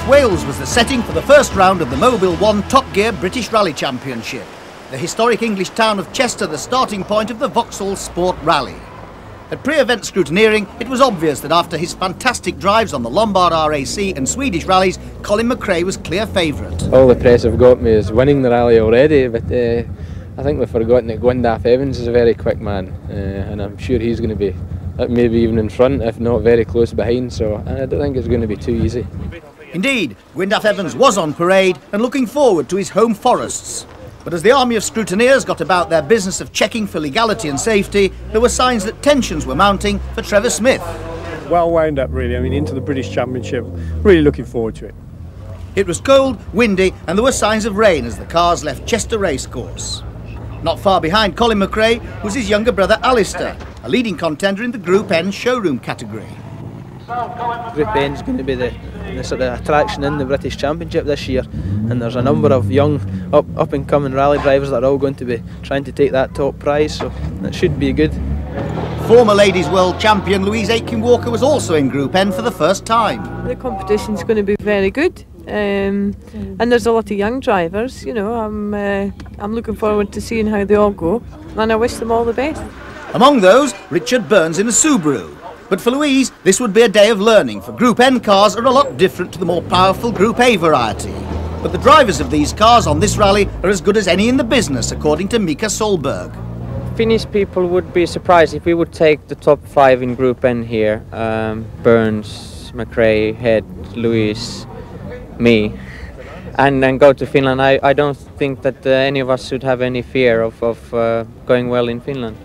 Wales was the setting for the first round of the Mobile 1 Top Gear British Rally Championship. The historic English town of Chester, the starting point of the Vauxhall Sport Rally. At pre-event scrutineering, it was obvious that after his fantastic drives on the Lombard RAC and Swedish rallies, Colin McRae was clear favourite. All the press have got me is winning the rally already, but I think we've forgotten that Gwyndaf Evans is a very quick man, and I'm sure he's going to be maybe even in front, if not very close behind, so I don't think it's going to be too easy. Indeed, Gwyndaf Evans was on parade and looking forward to his home forests. But as the army of scrutineers got about their business of checking for legality and safety, there were signs that tensions were mounting for Trevor Smith. Well wound up really, I mean, into the British Championship, really looking forward to it. It was cold, windy, and there were signs of rain as the cars left Chester Racecourse. Not far behind Colin McRae was his younger brother Alistair, a leading contender in the Group N showroom category. Group N is going to be the sort of attraction in the British Championship this year, and there's a number of young up and coming rally drivers that are all going to be trying to take that top prize, so it should be good. Former ladies world champion Louise Aitken-Walker was also in Group N for the first time. The competition's going to be very good, and there's a lot of young drivers. You know, I'm looking forward to seeing how they all go, and I wish them all the best. Among those, Richard Burns in a Subaru. But for Louise, this would be a day of learning, for Group N cars are a lot different to the more powerful Group A variety. But the drivers of these cars on this rally are as good as any in the business, according to Mika Solberg. Finnish people would be surprised if we would take the top 5 in Group N here. Burns, McRae, Head, Lewis, me, and then go to Finland. I don't think that any of us should have any fear of going well in Finland.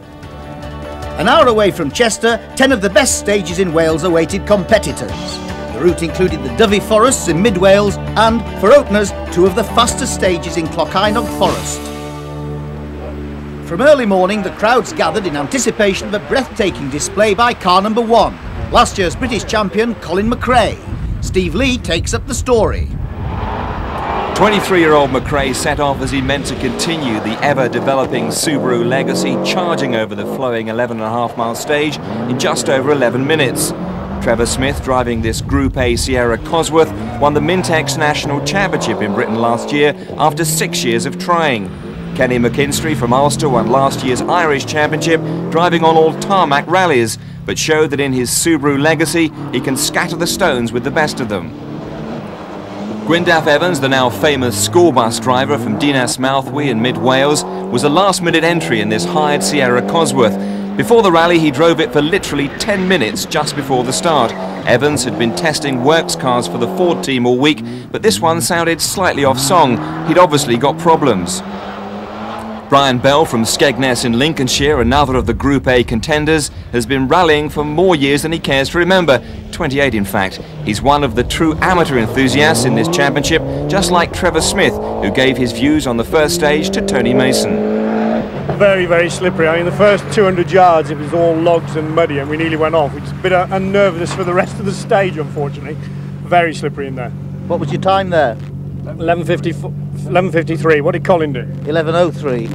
An hour away from Chester, 10 of the best stages in Wales awaited competitors. The route included the Dyfi Forests in mid-Wales and, for openers, 2 of the fastest stages in Clochainog Forest. From early morning, the crowds gathered in anticipation of a breathtaking display by car number 1, last year's British champion Colin McRae. Steve Lee takes up the story. 23-year-old McRae set off as he meant to continue the ever-developing Subaru legacy, charging over the flowing 11.5-mile stage in just over 11 minutes. Trevor Smith, driving this Group A Sierra Cosworth, won the Mintex National Championship in Britain last year after 6 years of trying. Kenny McKinstry from Ulster won last year's Irish Championship, driving on all tarmac rallies, but showed that in his Subaru legacy he can scatter the stones with the best of them. Gwyndaf Evans, the now famous school bus driver from Dinas Mouthwy in mid-Wales, was a last-minute entry in this hired Sierra Cosworth. Before the rally, he drove it for literally 10 minutes just before the start. Evans had been testing works cars for the Ford team all week, but this one sounded slightly off-song. He'd obviously got problems. Brian Bell from Skegness in Lincolnshire, another of the Group A contenders, has been rallying for more years than he cares to remember, 28 in fact. He's one of the true amateur enthusiasts in this championship, just like Trevor Smith, who gave his views on the first stage to Tony Mason. Very, very slippery. I mean, the first 200 yards it was all logs and muddy and we nearly went off, which is a bit unnervous for the rest of the stage, unfortunately. Very slippery in there. What was your time there? 11:53. What did Colin do? 11:03.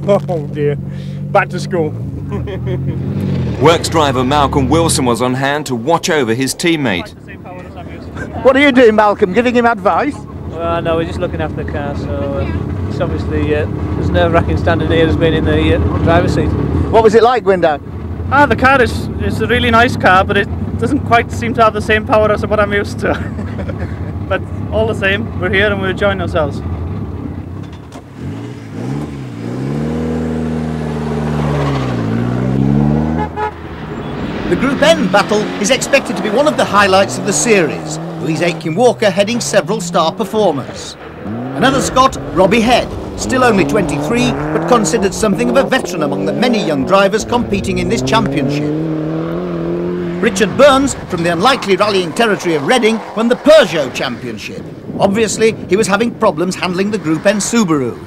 Oh dear. Back to school. Works driver Malcolm Wilson was on hand to watch over his teammate. What are you doing, Malcolm? Giving him advice? Well, no, we're just looking after the car, so it's obviously it's nerve-wracking standing here as being in the driver's seat. What was it like, Gwyndaf? The car is a really nice car, but it doesn't quite seem to have the same power as what I'm used to. But all the same, we're here and we're enjoying ourselves. The Group N battle is expected to be one of the highlights of the series, Louise Aitken-Walker heading several star performers. Another Scot, Robbie Head, still only 23, but considered something of a veteran among the many young drivers competing in this championship. Richard Burns, from the unlikely rallying territory of Reading, won the Peugeot Championship. Obviously, he was having problems handling the Group N Subaru.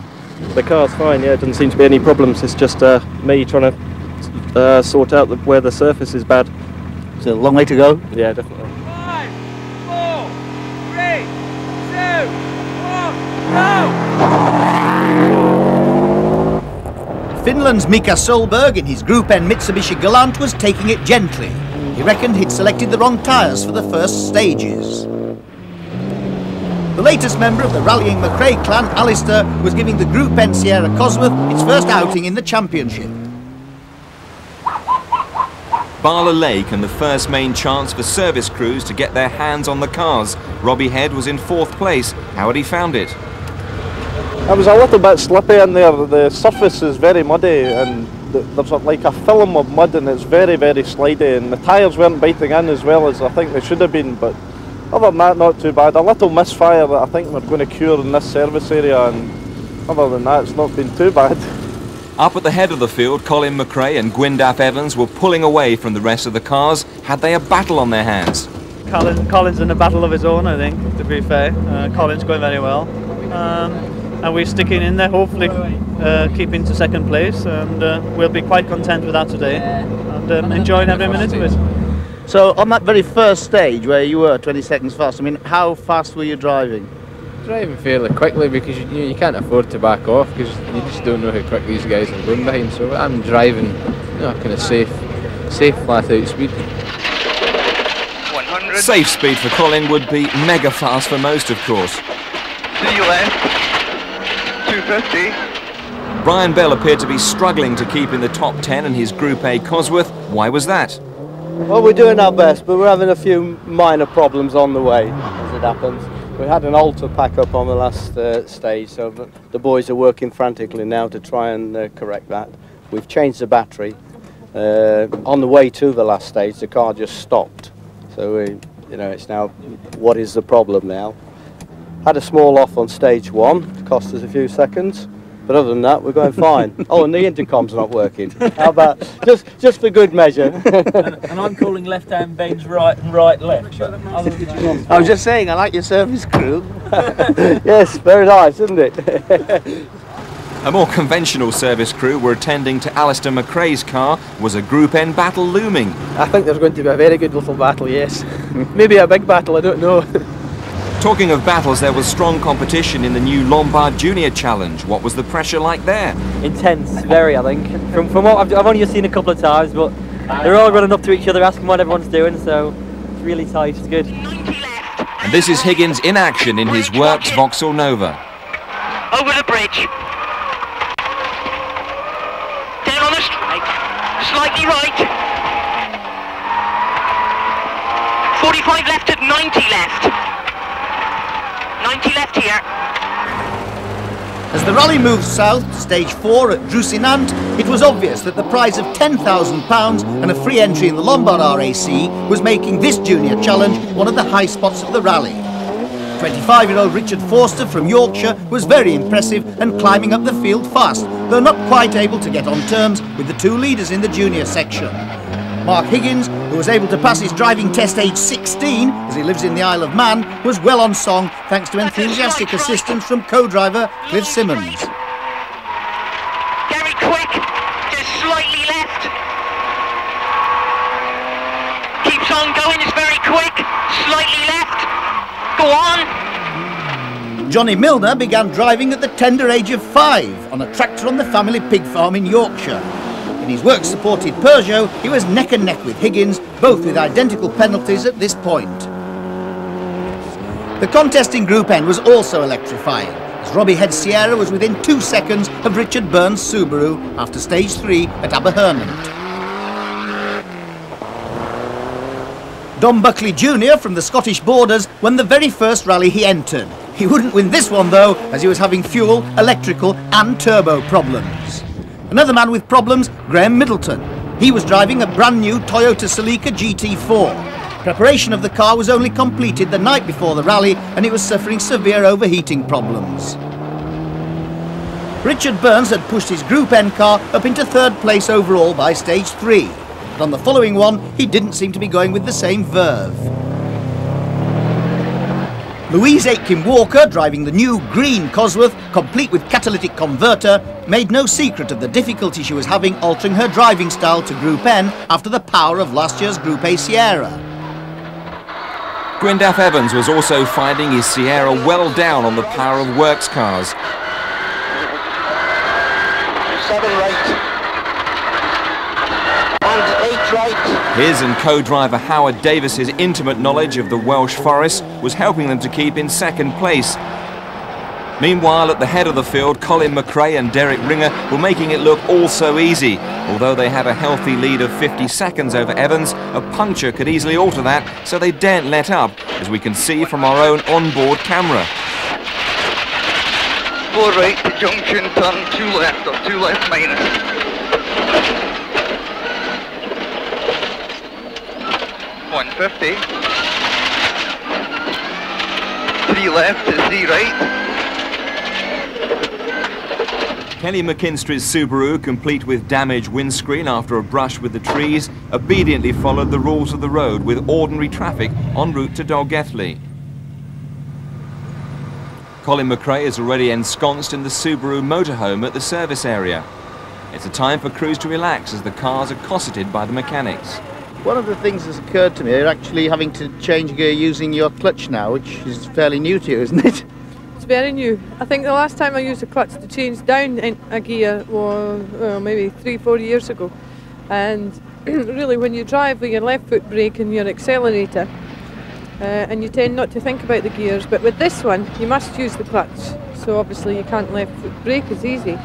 The car's fine, yeah, it doesn't seem to be any problems. It's just me trying to sort out where the surface is bad. So a long way to go? Yeah, definitely. 5, 4, 3, 2, 1, go! Finland's Mika Solberg in his Group N Mitsubishi Galant was taking it gently. He reckoned he'd selected the wrong tyres for the first stages. the latest member of the rallying McRae clan, Ulster, was giving the Group N Sierra Cosworth its first outing in the championship. Barla Lake and the first main chance for service crews to get their hands on the cars. Robbie Head was in 4th place. How had he found it? It was a little bit slippy in there. The surface is very muddy and there's like a film of mud and it's very, very slidey, and the tyres weren't biting in as well as I think they should have been, but other than that, not too bad. A little misfire that I think we're going to cure in this service area, and other than that, it's not been too bad. Up at the head of the field, Colin McRae and Gwyndaf Evans were pulling away from the rest of the cars. Had they a battle on their hands? Colin's in a battle of his own, I think, to be fair. Colin's going very well. And we're sticking in there, hopefully keeping to 2nd place, and we'll be quite content with that today, and enjoying every minute of it. So on that very first stage where you were 20 seconds fast, I mean, how fast were you driving? Driving fairly quickly, because you can't afford to back off, because you just don't know how quick these guys are going behind. So I'm driving, kind of safe flat out speed. 100. Safe speed for Colin would be mega fast for most, of course. See you left. 250. Brian Bell appeared to be struggling to keep in the top 10 in his Group A Cosworth. Why was that? Well, we're doing our best, but we're having a few minor problems on the way, as it happens. We had an alter pack up on the last stage, so the boys are working frantically now to try and correct that. We've changed the battery. On the way to the last stage, the car just stopped. So, it's now, what is the problem now? Had a small off on stage 1, cost us a few seconds, but other than that, we're going fine. Oh, and the intercom's not working. How about, just for good measure. and I'm calling left-hand bends right and right left. I was just saying, I like your service crew. Yes, very nice, isn't it? A more conventional service crew were attending to Alistair McRae's car. Was a Group N battle looming? I think there's going to be a very good little battle, yes. Maybe a big battle, I don't know. Talking of battles, there was strong competition in the new Lombard Junior Challenge. What was the pressure like there? Intense, very, I think. From what I've only just seen a couple of times, but they're all running up to each other, asking what everyone's doing, so it's really tight, it's good. And this is Higgins in action in his Works Vauxhall Nova. Over the bridge. Down on the straight. Slightly right. 45 left at 90 left. 90 left here. As the rally moved south to stage 4 at Drusinant, it was obvious that the prize of £10,000 and a free entry in the Lombard RAC was making this junior challenge one of the high spots of the rally. 25-year-old Richard Forster from Yorkshire was very impressive and climbing up the field fast, though not quite able to get on terms with the 2 leaders in the junior section. Mark Higgins, who was able to pass his driving test age 16 as he lives in the Isle of Man, was well on song thanks to enthusiastic assistance from co-driver Cliff Simmons. Very quick, just slightly left. Keeps on going, it's very quick, slightly left. Go on. Johnny Milner began driving at the tender age of 5 on a tractor on the family pig farm in Yorkshire. In his work-supported Peugeot, he was neck and neck with Higgins, both with identical penalties at this point. The contest in Group N was also electrifying, as Robbie Head Sierra was within 2 seconds of Richard Burns' Subaru after stage 3 at Aberhernant. Dom Buckley Jr. from the Scottish borders won the very first rally he entered. He wouldn't win this one though, as he was having fuel, electrical and turbo problems. Another man with problems, Graham Middleton. He was driving a brand new Toyota Celica GT4. Preparation of the car was only completed the night before the rally and it was suffering severe overheating problems. Richard Burns had pushed his Group N car up into 3rd place overall by stage 3. But on the following one, he didn't seem to be going with the same verve. Louise Aitken-Walker, driving the new green Cosworth, complete with catalytic converter, made no secret of the difficulty she was having altering her driving style to Group N after the power of last year's Group A Sierra. Gwyndaf Evans was also finding his Sierra well down on the power of works cars. 7 right. And 8 right. His and co-driver Howard Davis's intimate knowledge of the Welsh forest was helping them to keep in second place. Meanwhile, at the head of the field, Colin McRae and Derek Ringer were making it look all so easy. Although they had a healthy lead of 50 seconds over Evans, a puncture could easily alter that, so they daren't let up, as we can see from our own onboard camera. 4 right to junction, turn 2 left, or 2 left minus. 150. 3 left to 3 right. Kelly McKinstry's Subaru, complete with damaged windscreen after a brush with the trees, obediently followed the rules of the road with ordinary traffic en route to Dolgethley. Colin McRae is already ensconced in the Subaru motorhome at the service area. It's a time for crews to relax as the cars are cosseted by the mechanics. One of the things that's occurred to me, you're actually having to change gear using your clutch now, which is fairly new to you, isn't it? It's very new. I think the last time I used a clutch to change down in a gear was maybe 3-4 years ago. And really when you drive with your left foot brake and your accelerator, and you tend not to think about the gears, but with this one you must use the clutch, so obviously you can't left foot brake as easy.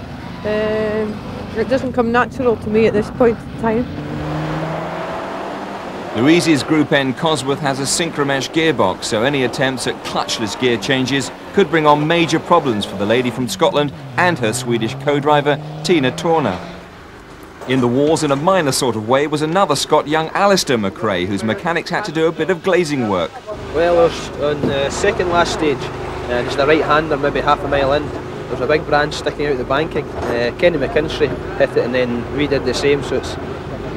It doesn't come natural to me at this point in time. Louise's Group N Cosworth has a synchromesh gearbox, so any attempts at clutchless gear changes could bring on major problems for the lady from Scotland and her Swedish co-driver Tina Torner. In the walls, in a minor sort of way, was another Scot, young Alistair McRae, whose mechanics had to do a bit of glazing work. Well, on the second last stage, just a right-hander maybe half a mile in, there's a big branch sticking out the banking. Kenny McKinstry hit it and then we did the same, so it's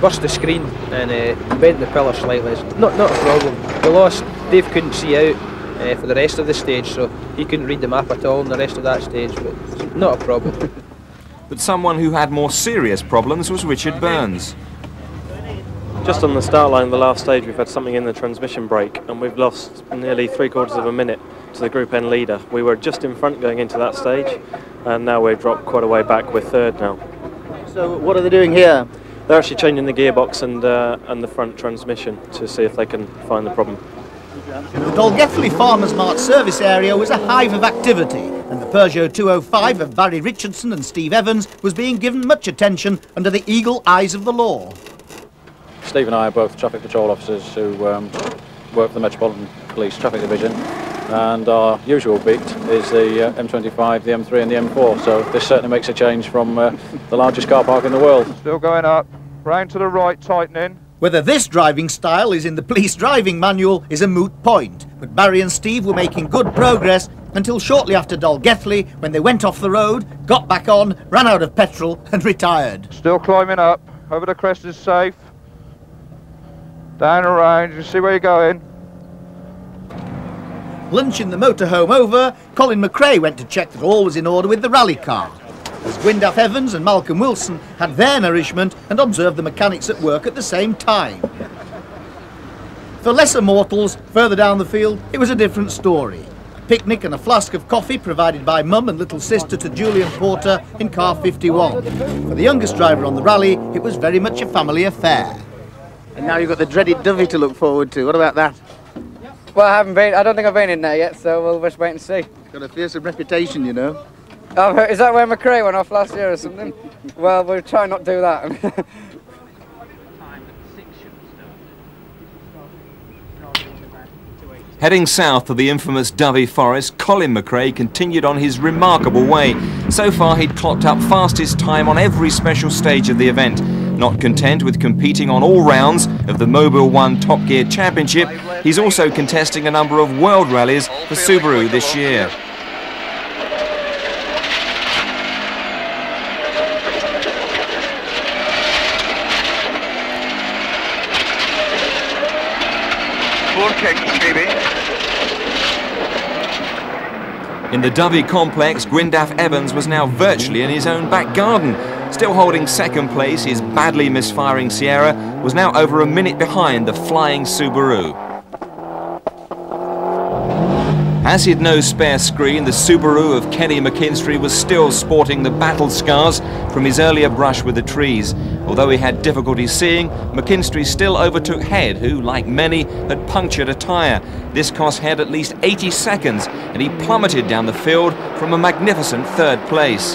burst the screen and bent the pillar slightly. It's not a problem. We lost, Dave couldn't see out for the rest of the stage, so he couldn't read the map at all in the rest of that stage, but it's not a problem. But someone who had more serious problems was Richard Burns. Just on the start line of the last stage, we've had something in the transmission brake and we've lost nearly 3/4 of a minute to the Group N leader. We were just in front going into that stage and now we've dropped quite a way back. We're third now. So what are they doing here? They're actually changing the gearbox and the front transmission to see if they can find the problem. The Dolgethley Farmers Mart service area was a hive of activity, and the Peugeot 205 of Barry Richardson and Steve Evans was being given much attention under the eagle eyes of the law. Steve and I are both traffic patrol officers who work for the Metropolitan Police Traffic Division, and our usual beat is the M25, the M3 and the M4, so this certainly makes a change from the largest car park in the world. Still going up, round to the right, tightening. Whether this driving style is in the police driving manual is a moot point, but Barry and Steve were making good progress until shortly after Dolgethley, when they went off the road, got back on, ran out of petrol and retired. Still climbing up, over the crest is safe. Down around, you see where you're going. Lunch in the motorhome over, Colin McRae went to check that all was in order with the rally car, as Gwyndaf Evans and Malcolm Wilson had their nourishment and observed the mechanics at work at the same time. For lesser mortals, further down the field, it was a different story. A picnic and a flask of coffee provided by mum and little sister to Julian Porter in car 51. For the youngest driver on the rally, it was very much a family affair. And now you've got the dreaded Dovey to look forward to. What about that? Well, I don't think I've been in there yet, so we'll just wait and see. Got a fearsome reputation, you know. Oh, is that where McRae went off last year or something? Well, we'll try not to do that. Heading south to the infamous Dovey Forest, Colin McRae continued on his remarkable way. So far he'd clocked up fastest time on every special stage of the event. Not content with competing on all rounds of the Mobile 1 Top Gear Championship, he's also contesting a number of world rallies for Subaru this year. In the Dovey complex, Gwyndaf Evans was now virtually in his own back garden. Still holding second place, his badly misfiring Sierra was now over a minute behind the flying Subaru. As he'd no spare screen, the Subaru of Kenny McKinstry was still sporting the battle scars from his earlier brush with the trees. Although he had difficulty seeing, McKinstry still overtook Head, who, like many, had punctured a tyre. This cost Head at least 80 seconds, and he plummeted down the field from a magnificent third place.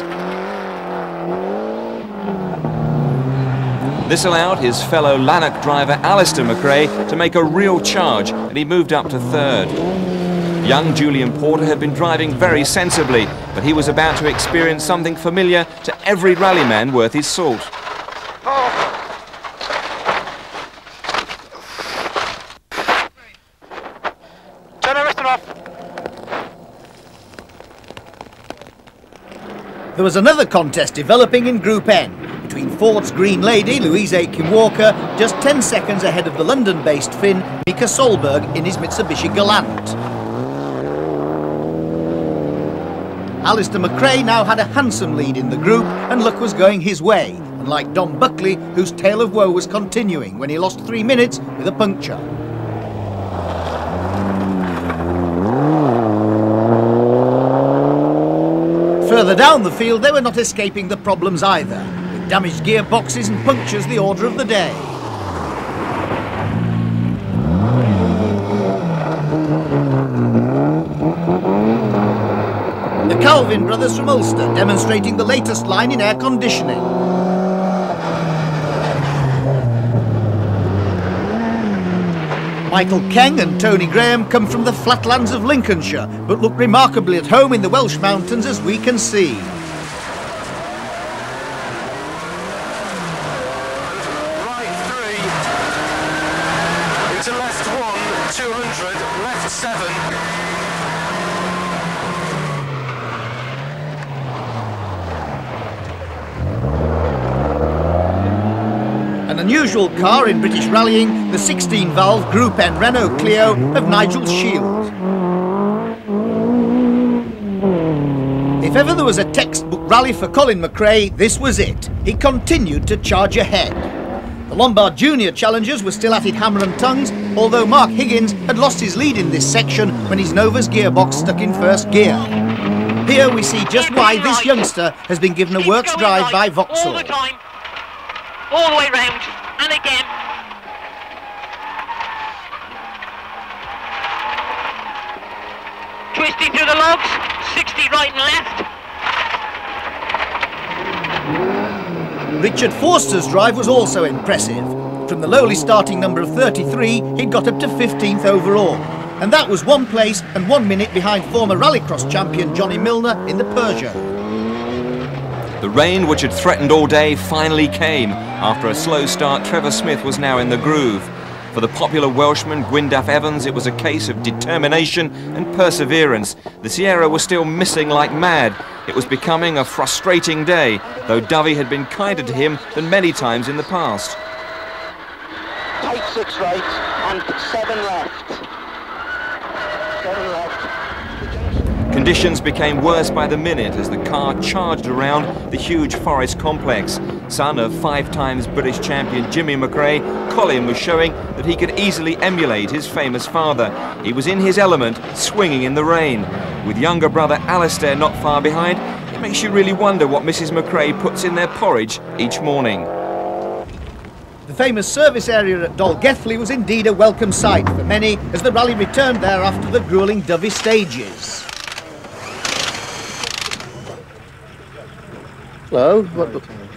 This allowed his fellow Lanark driver Alistair McRae to make a real charge, and he moved up to third. Young Julian Porter had been driving very sensibly, but he was about to experience something familiar to every rallyman worth his salt. Turn everything off. There was another contest developing in Group N between Ford's Green Lady, Louise Aitken-Walker, just 10 seconds ahead of the London-based Finn, Mika Solberg, in his Mitsubishi Galant. Alistair McRae now had a handsome lead in the group, and luck was going his way, unlike Don Buckley, whose tale of woe was continuing when he lost 3 minutes with a puncture. Further down the field, they were not escaping the problems either, with damaged gearboxes and punctures the order of the day. The Calvin brothers from Ulster demonstrating the latest line in air conditioning. Michael Keng and Tony Graham come from the flatlands of Lincolnshire, but look remarkably at home in the Welsh mountains, as we can see. Right 3, into left 1, 200, left 7. An unusual car in British rallying, the 16-valve Group N Renault Clio of Nigel Shield. If ever there was a textbook rally for Colin McRae, this was it. He continued to charge ahead. The Lombard Junior challengers were still at it hammer and tongues, although Mark Higgins had lost his lead in this section when his Nova's gearbox stuck in first gear. Here we see just why this youngster has been given a works drive by Vauxhall. All the time. All the way round, and again. Twisting through the logs, 60 right and left. Richard Forster's drive was also impressive. From the lowly starting number of 33, he'd got up to 15th overall. And that was 1 place and 1 minute behind former rallycross champion Johnny Milner in the Peugeot. The rain, which had threatened all day, finally came. After a slow start, Trevor Smith was now in the groove. For the popular Welshman Gwyndaf Evans, it was a case of determination and perseverance. The Sierra was still missing like mad. It was becoming a frustrating day, though Dovey had been kinder to him than many times in the past. Tight 6 right and 7 left. 7 left. Conditions became worse by the minute as the car charged around the huge forest complex. Son of 5 times British champion Jimmy McRae, Colin was showing that he could easily emulate his famous father. He was in his element, swinging in the rain. With younger brother Alistair not far behind, it makes you really wonder what Mrs McRae puts in their porridge each morning. The famous service area at Dolgethley was indeed a welcome sight for many as the rally returned there after the gruelling Dovey stages. Hello,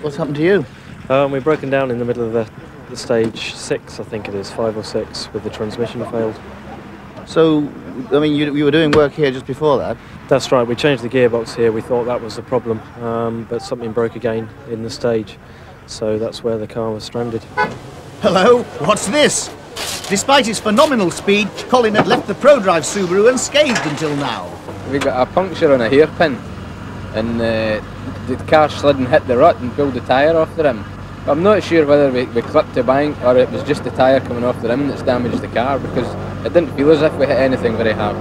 what's happened to you? We're broken down in the middle of the stage 6, I think it is, 5 or 6, with the transmission failed. So, I mean, you were doing work here just before that? That's right, we changed the gearbox here, we thought that was the problem, but something broke again in the stage, so that's where the car was stranded. Hello, what's this? Despite his phenomenal speed, Colin had left the ProDrive Subaru unscathed until now. We got a puncture on a hairpin, and the car slid and hit the rut and pulled the tyre off the rim. I'm not sure whether we clipped the bank or it was just the tyre coming off the rim that's damaged the car, because it didn't feel as if we hit anything very hard.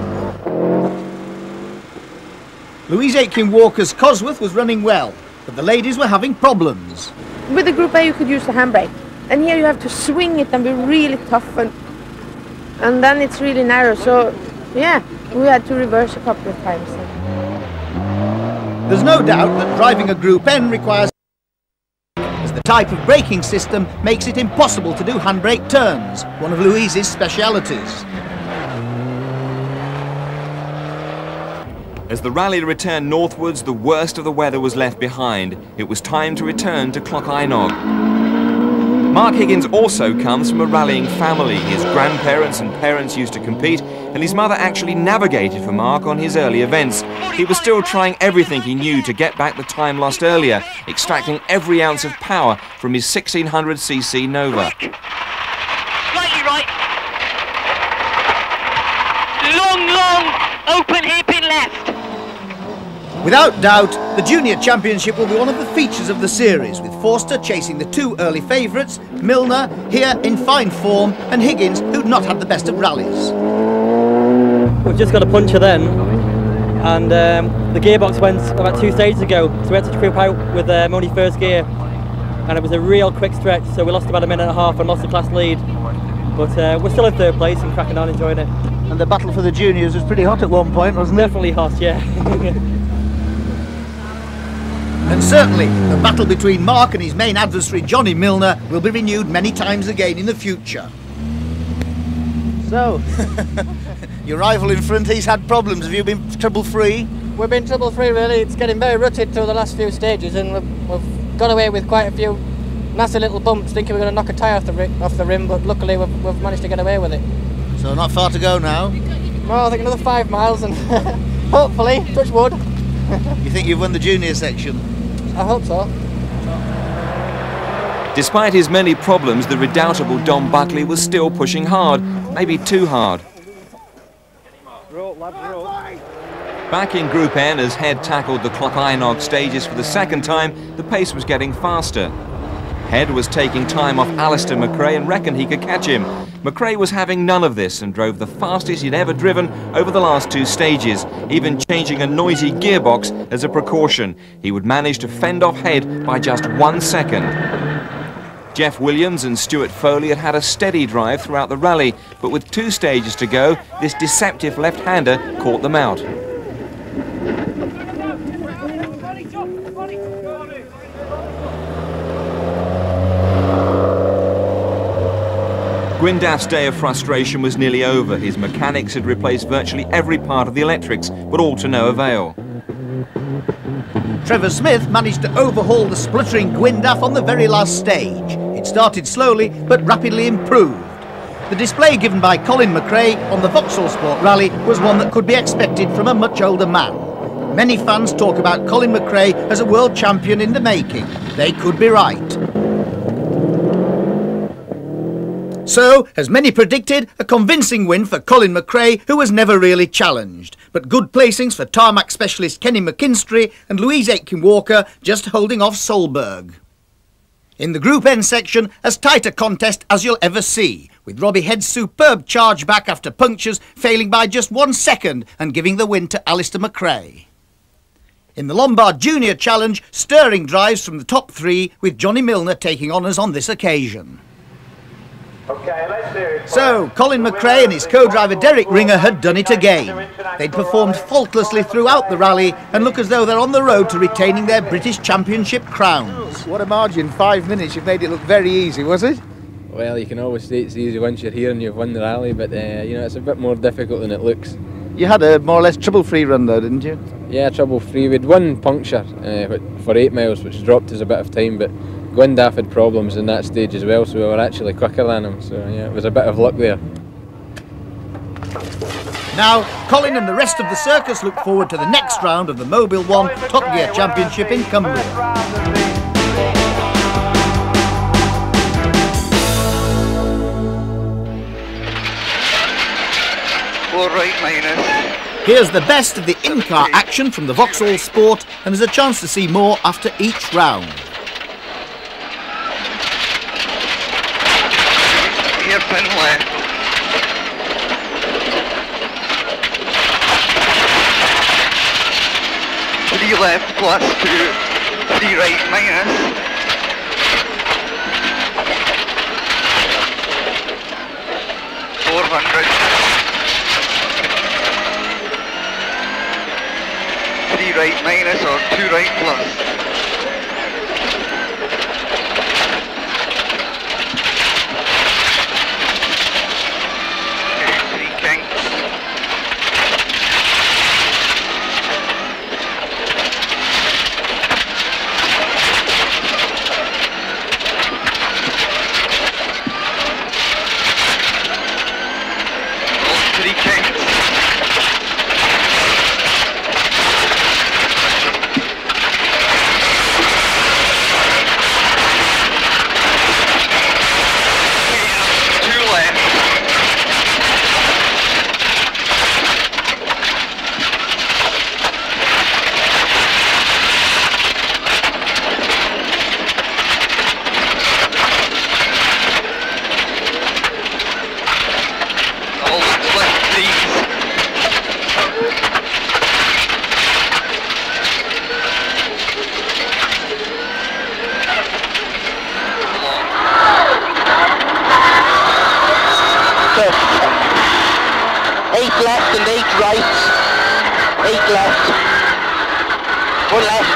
Louise Aitken-Walker's Cosworth was running well, but the ladies were having problems. With the Group A you could use the handbrake, and here you have to swing it and be really tough, and then it's really narrow, so yeah, We had to reverse a couple of times. There's no doubt that driving a Group N requires, as the type of braking system makes it impossible to do handbrake turns, one of Louise's specialities. As the rally returned northwards, the worst of the weather was left behind. It was time to return to Cloc Einog. Mark Higgins also comes from a rallying family. His grandparents and parents used to compete, and his mother actually navigated for Mark on his early events. He was still trying everything he knew to get back the time lost earlier, extracting every ounce of power from his 1600cc Nova. Slightly right. Long, open hairpin left. Without doubt, the Junior Championship will be one of the features of the series, with Forster chasing the two early favourites, Milner here in fine form, and Higgins, who'd not had the best of rallies. We've just got a puncher then, and the gearbox went about 2 stages ago, so we had to trip out with only first gear, and it was a real quick stretch, so we lost about a minute and a half and lost the class lead, but we're still in third place and cracking on, enjoying it. And the battle for the juniors was pretty hot at one point, wasn't it? Definitely hot, yeah. And certainly, the battle between Mark and his main adversary, Johnny Milner, will be renewed many times again in the future. So, your rival in front, he's had problems. Have you been trouble-free? We've been trouble-free, really. It's getting very rutted through the last few stages, and we've got away with quite a few nasty little bumps, thinking we're going to knock a tyre off the rim, but luckily we've managed to get away with it. So not far to go now? Well, I think another 5 miles, and hopefully, touch wood. You think you've won the junior section? I hope so. Despite his many problems, the redoubtable Don Buckley was still pushing hard, maybe too hard. Back in Group N, as Head tackled the Cloc Einog stages for the second time, the pace was getting faster. Head was taking time off Alistair McRae and reckoned he could catch him. McRae was having none of this and drove the fastest he'd ever driven over the last 2 stages, even changing a noisy gearbox as a precaution. He would manage to fend off Head by just 1 second. Jeff Williams and Stuart Foley had a steady drive throughout the rally, but with 2 stages to go, this deceptive left-hander caught them out. Gwyndaff's day of frustration was nearly over. His mechanics had replaced virtually every part of the electrics, but all to no avail. Trevor Smith managed to overhaul the spluttering Gwyndaff on the very last stage. It started slowly, but rapidly improved. The display given by Colin McRae on the Vauxhall Sport Rally was one that could be expected from a much older man. Many fans talk about Colin McRae as a world champion in the making. They could be right. So, as many predicted, a convincing win for Colin McRae, who was never really challenged. But good placings for tarmac specialist Kenny McKinstry and Louise Aitken-Walker, just holding off Solberg. In the Group N section, as tight a contest as you'll ever see, with Robbie Head's superb charge back after punctures failing by just 1 second and giving the win to Alistair McRae. In the Lombard Junior Challenge, stirring drives from the top 3, with Johnny Milner taking honours on this occasion. So, Colin McRae and his co-driver Derek Ringer had done it again. They'd performed faultlessly throughout the rally and look as though they're on the road to retaining their British Championship crowns. What a margin, 5 minutes. You've made it look very easy, was it? Well, you can always say it's easy once you're here and you've won the rally, but you know, it's a bit more difficult than it looks. You had a more or less trouble-free run though, didn't you? Yeah, trouble-free. We'd 1 puncture for 8 miles, which dropped us a bit of time, but Gwyndaff had problems in that stage as well, so we were actually quicker than him, so yeah, it was a bit of luck there. Now, Colin and the rest of the circus look forward to the next round of the Mobile 1 Top Gear Championship in Cumbria. All right, minus. Here's the best of the in-car action from the Vauxhall Sport, and there's a chance to see more after each round. Hairpin left. 3 left plus 2, 3 right minus. right minus or 2 right plus. Okay, 3 kinks.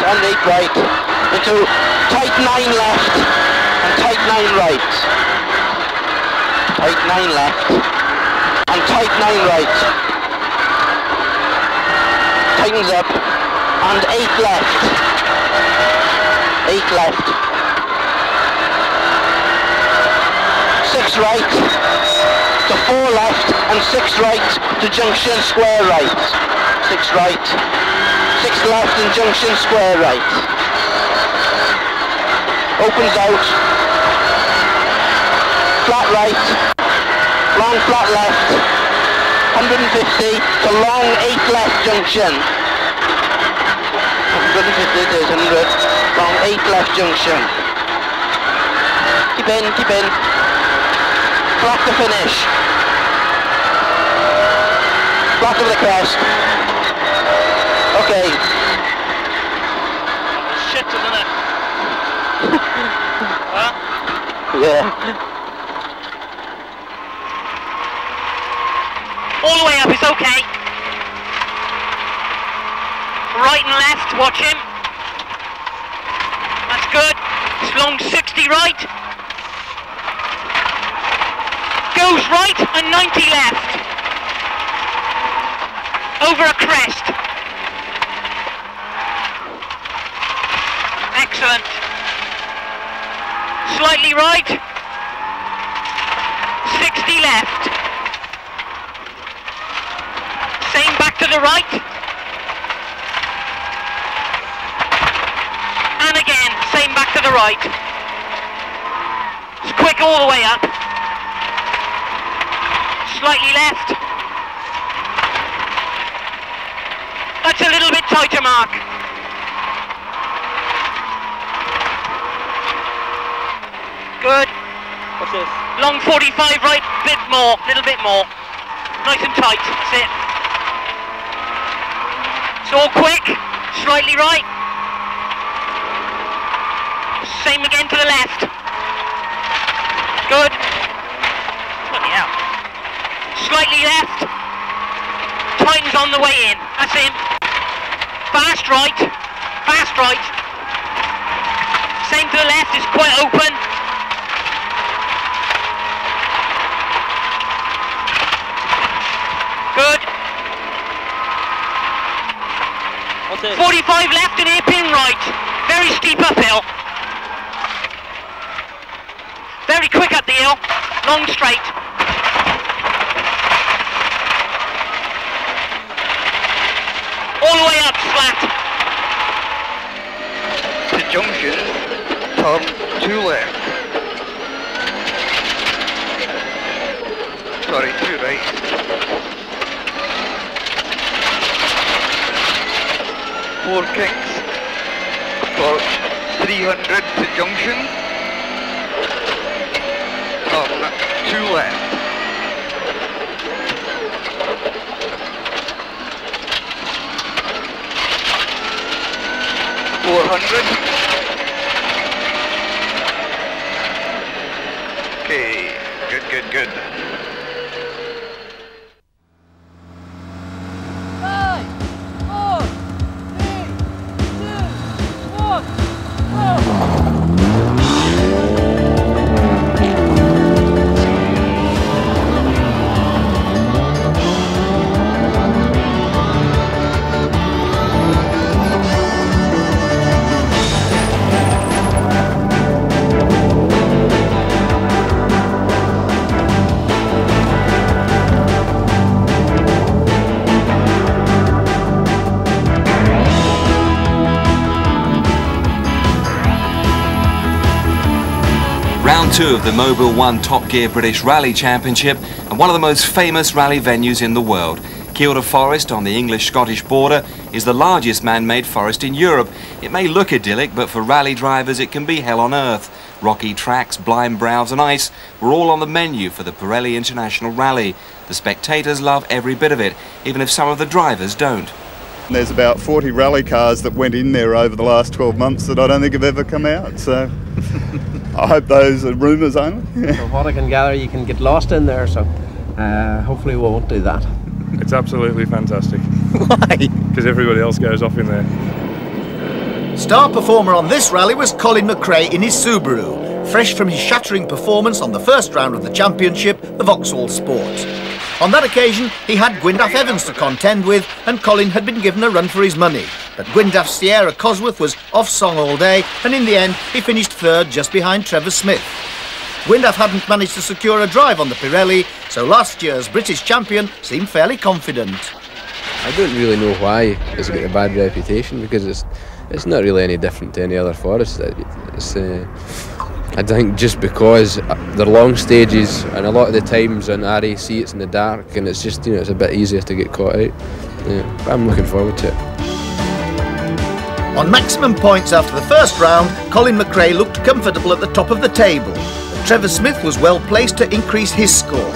And 8 right, into tight 9 left and tight 9 right. Tight 9 left and tight 9 right. Tightens up and 8 left. 8 left. 6 right to 4 left and 6 right to junction square right. 6 right. 6 left and junction square right. Opens out. Flat right. Long flat left. 150 to long 8 left junction. 150 to 100. Long 8 left junction. Keep in, keep in. Flat to finish. Flat of the crest. Okay. Shit, isn't it? Huh? Yeah. All the way up is okay. Right and left, watch him. That's good. It's long 60 right. Goes right and 90 left. Over a crest. Excellent. Slightly right. 60 left. Same back to the right. And again, same back to the right. It's quick all the way up. Slightly left. That's a little bit tighter, Mark. Good. What's this? Long 45 right, bit more, little bit more. Nice and tight, that's it. It's all quick, slightly right. Same again to the left. Good. Bloody hell. Slightly left. Tightens on the way in, that's him. Fast right, fast right. Same to the left, it's quite open. Good. 45 left and hairpin right. Very steep uphill. Very quick up the hill. Long straight. All the way up flat. To junction, turn 2 left. Sorry, 2 right. 4 kinks for 300 to junction. Turn 2 left. Okay, good. 5, 4, 3, Round 2 of the Mobile 1 Top Gear British Rally Championship and one of the most famous rally venues in the world. Kielder Forest on the English-Scottish border is the largest man-made forest in Europe. It may look idyllic, but for rally drivers it can be hell on earth. Rocky tracks, blind brows and ice were all on the menu for the Pirelli International Rally. The spectators love every bit of it, even if some of the drivers don't. There's about 40 rally cars that went in there over the last 12 months that I don't think have ever come out, so I hope those are rumours only. From what I can gather, you can get lost in there, so hopefully we won't do that. It's absolutely fantastic. Why? Because everybody else goes off in there. Star performer on this rally was Colin McRae in his Subaru, fresh from his shattering performance on the first round of the championship, the Vauxhall Sport. On that occasion, he had Gwyndaf Evans to contend with, and Colin had been given a run for his money. But Gwyndaf's Sierra Cosworth was off song all day, and in the end, he finished third just behind Trevor Smith. Gwyndaf hadn't managed to secure a drive on the Pirelli, so last year's British champion seemed fairly confident. I don't really know why it's got a bad reputation, because it's not really any different to any other forest. I think just because they're long stages, and a lot of the times on RAC it's in the dark, and it's just, it's a bit easier to get caught out. Yeah, but I'm looking forward to it. On maximum points after the first round, Colin McRae looked comfortable at the top of the table. But Trevor Smith was well placed to increase his score.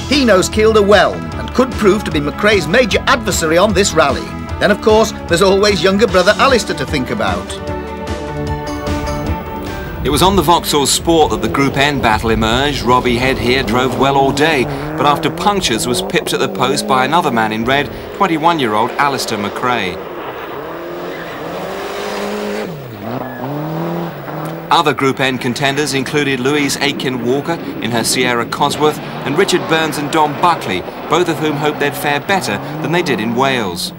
He knows Kielder well and could prove to be McRae's major adversary on this rally. Then of course, there's always younger brother Alistair to think about. It was on the Vauxhall Sport that the Group N battle emerged. Robbie Head here drove well all day, but after punctures was pipped at the post by another man in red, 21-year-old Alistair McRae. Other Group N contenders included Louise Aitken-Walker in her Sierra Cosworth and Richard Burns and Don Buckley, both of whom hoped they'd fare better than they did in Wales.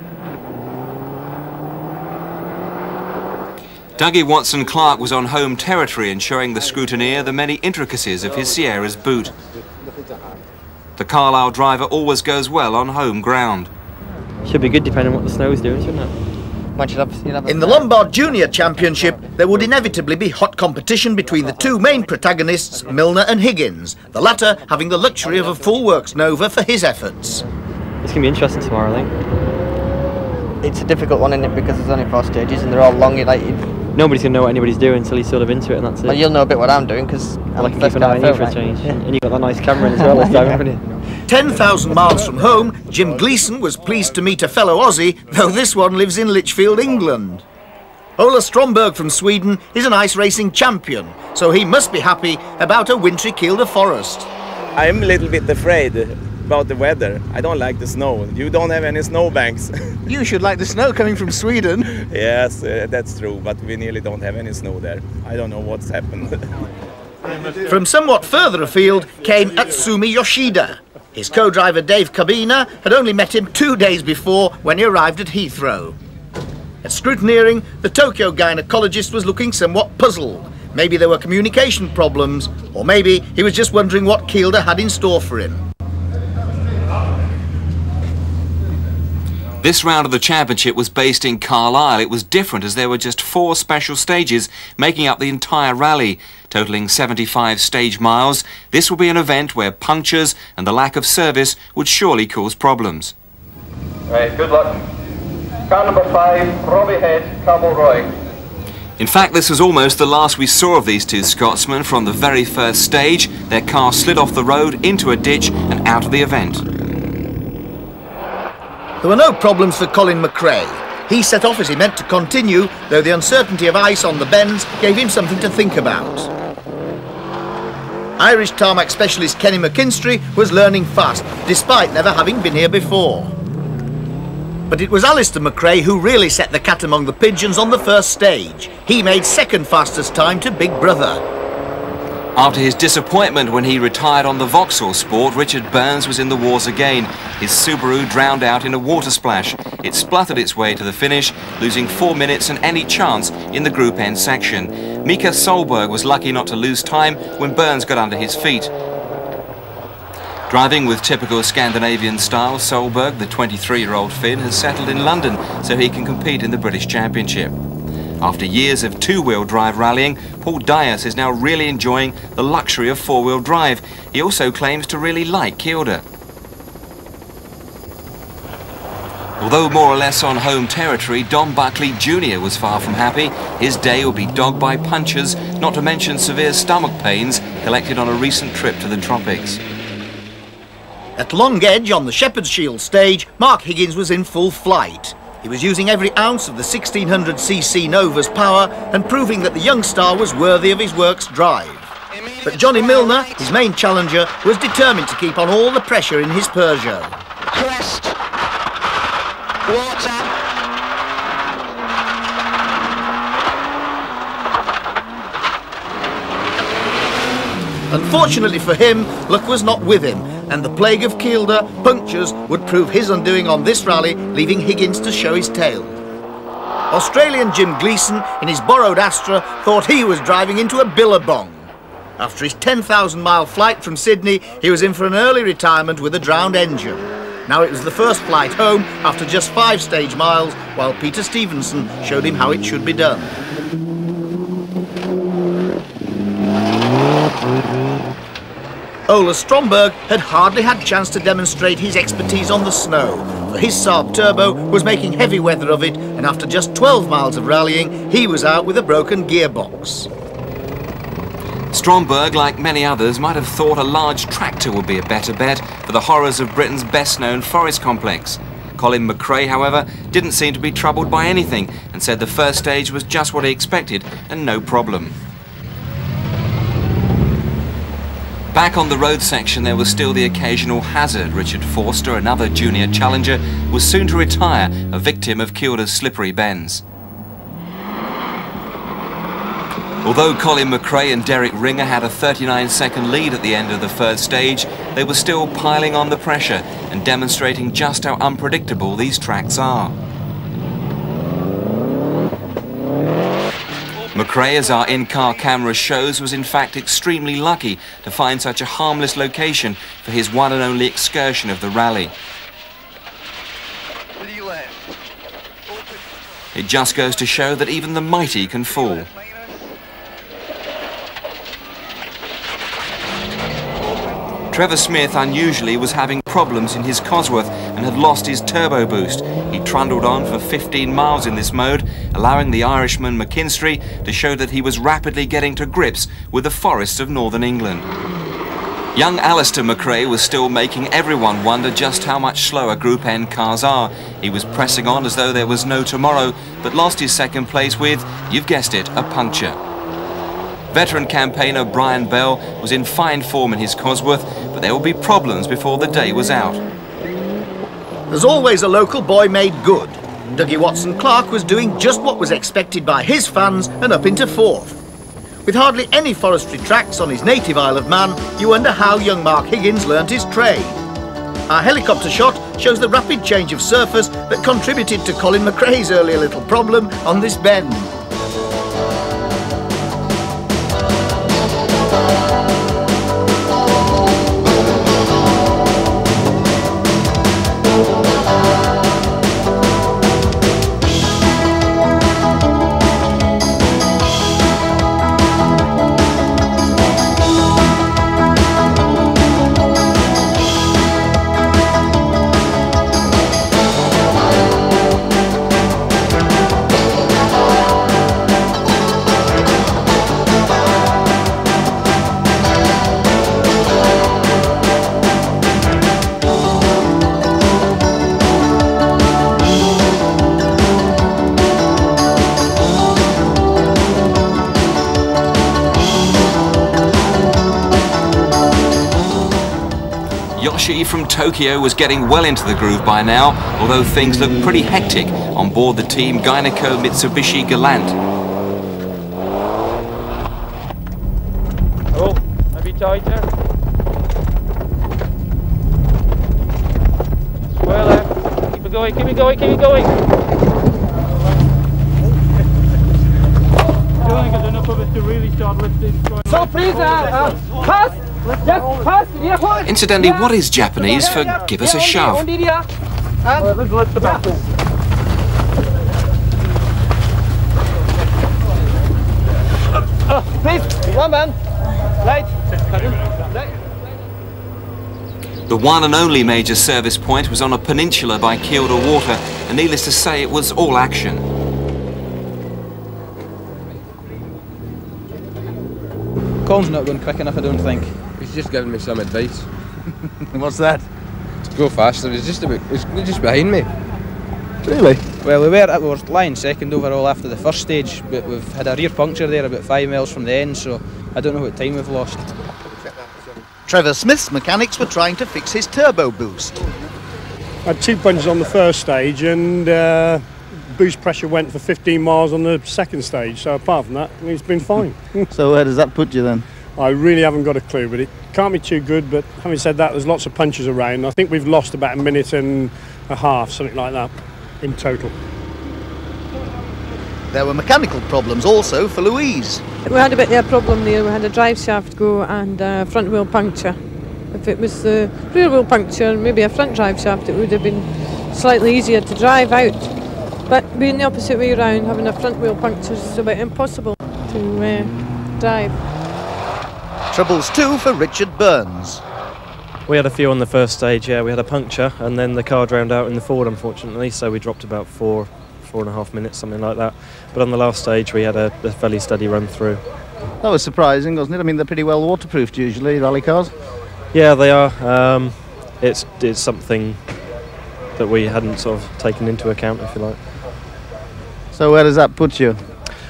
Dougie Watson-Clark was on home territory, ensuring the scrutineer the many intricacies of his Sierra's boot. The Carlisle driver always goes well on home ground. Should be good depending on what the snow's doing, shouldn't it? In the Lombard Junior Championship, there would inevitably be hot competition between the two main protagonists, Milner and Higgins, the latter having the luxury of a full works Nova for his efforts. It's going to be interesting tomorrow, I think. It's a difficult one, isn't it, because there's only 4 stages and they're all long. Nobody's going to know what anybody's doing until he's sort of into it, and that's it. Well, you'll know a bit what I'm doing, because I'm keep an eye on you for a change. Yeah. And you've got that nice camera in as well this time, haven't you? 10,000 miles from home, Jim Gleeson was pleased to meet a fellow Aussie, though this one lives in Lichfield, England. Ola Stromberg from Sweden is an ice racing champion, so he must be happy about a wintry Kielder Forest. I'm a little bit afraid about the weather. I don't like the snow. You don't have any snowbanks. You should like the snow coming from Sweden. Yes, that's true, but we nearly don't have any snow there. I don't know what's happened. From somewhat further afield came Atsumi Yoshida. His co-driver Dave Cabina had only met him 2 days before when he arrived at Heathrow. At scrutineering, the Tokyo gynecologist was looking somewhat puzzled. Maybe there were communication problems, or maybe he was just wondering what Kielder had in store for him. This round of the championship was based in Carlisle. It was different as there were just 4 special stages making up the entire rally, totalling 75 stage miles. This will be an event where punctures and the lack of service would surely cause problems. Right, good luck. Car number 5, Robbie Head, Cabo Roy. In fact, this was almost the last we saw of these two Scotsmen. From the very first stage, their car slid off the road into a ditch and out of the event. There were no problems for Colin McRae. He set off as he meant to continue, though the uncertainty of ice on the bends gave him something to think about. Irish tarmac specialist Kenny McKinstry was learning fast, despite never having been here before. But it was Alistair McRae who really set the cat among the pigeons on the first stage. He made second fastest time to Big Brother. After his disappointment when he retired on the Vauxhall Sport, Richard Burns was in the wars again. His Subaru drowned out in a water splash. It spluttered its way to the finish, losing 4 minutes and any chance in the Group N section. Mika Solberg was lucky not to lose time when Burns got under his feet. Driving with typical Scandinavian style, Solberg, the 23-year-old Finn, has settled in London so he can compete in the British Championship. After years of two-wheel drive rallying, Paul Dias is now really enjoying the luxury of four-wheel drive. He also claims to really like Kielder. Although more or less on home territory, Don Buckley Jr. was far from happy. His day will be dogged by punctures, not to mention severe stomach pains collected on a recent trip to the tropics. At Long Edge on the Shepherd's Shield stage, Mark Higgins was in full flight. He was using every ounce of the 1600cc Nova's power and proving that the young star was worthy of his works drive. But Johnny Milner, his main challenger, was determined to keep on all the pressure in his Peugeot. Crest. Water. Unfortunately for him, luck was not with him, and the plague of Kielder punctures would prove his undoing on this rally, leaving Higgins to show his tail. Australian Jim Gleeson, in his borrowed Astra, thought he was driving into a billabong. After his 10,000-mile flight from Sydney, he was in for an early retirement with a drowned engine. Now it was the first flight home after just 5 stage miles, while Peter Stevenson showed him how it should be done. Ola Stromberg had hardly had chance to demonstrate his expertise on the snow, for his Saab Turbo was making heavy weather of it, and after just 12 miles of rallying, he was out with a broken gearbox. Stromberg, like many others, might have thought a large tractor would be a better bet for the horrors of Britain's best-known forest complex. Colin McRae, however, didn't seem to be troubled by anything and said the first stage was just what he expected and no problem. Back on the road section there was still the occasional hazard. Richard Forster, another junior challenger, was soon to retire, a victim of Kielder's slippery bends. Although Colin McRae and Derek Ringer had a 39-second lead at the end of the first stage, they were still piling on the pressure and demonstrating just how unpredictable these tracks are. McRae, as our in-car camera shows, was in fact extremely lucky to find such a harmless location for his one and only excursion of the rally. It just goes to show that even the mighty can fall. Trevor Smith, unusually, was having problems in his Cosworth and had lost his turbo boost. He trundled on for 15 miles in this mode, allowing the Irishman McKinstry to show that he was rapidly getting to grips with the forests of northern England. Young Alistair McRae was still making everyone wonder just how much slower Group N cars are. He was pressing on as though there was no tomorrow, but lost his second place with, you've guessed it, a puncture. Veteran campaigner Brian Bell was in fine form in his Cosworth, but there would be problems before the day was out. There's always a local boy made good. Dougie Watson-Clark was doing just what was expected by his fans and up into 4th. With hardly any forestry tracks on his native Isle of Man, you wonder how young Mark Higgins learnt his trade. Our helicopter shot shows the rapid change of surface that contributed to Colin McRae's earlier little problem on this bend. From Tokyo was getting well into the groove by now, although things looked pretty hectic on board the Team Gyneco Mitsubishi Galant. Oh, a bit tighter. Square left. Keep it going, keep it going, keep it going. Doing good enough of it to really start lifting. So please, pass. Just pass. Incidentally, what is Japanese for give us a shove? Let's let the back go. One man. Right. The one and only major service point was on a peninsula by Kielder Water, and needless to say, it was all action. Colin's not going quick enough, I don't think. He's just giving me some advice. What's that? To go faster. He's just behind me. Really? Well, we were lying second overall after the first stage, but we've had a rear puncture there about 5 miles from the end, so I don't know what time we've lost. Trevor Smith's mechanics were trying to fix his turbo boost. I had 2 punches on the first stage and boost pressure went for 15 miles on the second stage, so apart from that, it's been fine. So where does that put you then? I really haven't got a clue, but it can't be too good. But having said that, there's lots of punches around. I think we've lost about 1.5 minutes, something like that, in total. There were mechanical problems also for Louise. We had a bit of a problem there. We had a drive shaft go and a front wheel puncture. If it was the rear wheel puncture, maybe a front drive shaft, it would have been slightly easier to drive out. But being the opposite way around, having a front wheel puncture is about impossible to drive. Troubles too for Richard Burns. We had a few on the first stage, yeah. We had a puncture and then the car drowned out in the Ford, unfortunately, so we dropped about 4.5 minutes, something like that. But on the last stage we had a fairly steady run through. That was surprising, wasn't it? I mean, they're pretty well waterproofed usually, rally cars. Yeah, they are. It's something that we hadn't sort of taken into account, if you like. So where does that put you?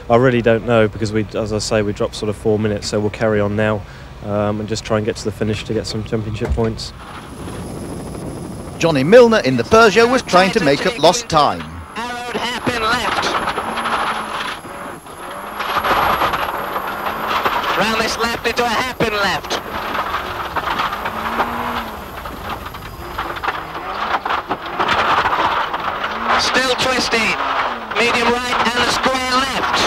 I really don't know, because we, as I say, we dropped sort of 4 minutes, so we'll carry on now and just try and get to the finish to get some championship points. Johnny Milner in the Peugeot was trying to make up lost time. Arrowed hairpin left. Round this left into a hairpin left. Still twisting. Medium right and a square left.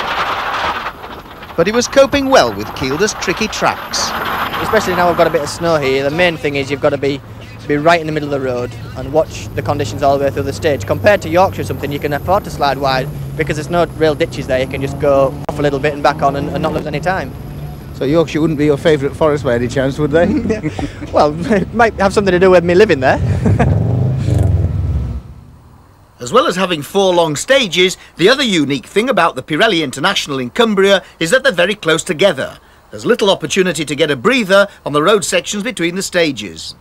But he was coping well with Kielder's tricky tracks. Especially now we've got a bit of snow here, the main thing is you've got to be right in the middle of the road and watch the conditions all the way through the stage. Compared to Yorkshire or something, you can afford to slide wide because there's no real ditches there. You can just go off a little bit and back on and not lose any time. So Yorkshire wouldn't be your favourite forest by any chance, would they? Well, it might have something to do with me living there. As well as having 4 long stages, the other unique thing about the Pirelli International in Cumbria is that they're very close together. There's little opportunity to get a breather on the road sections between the stages.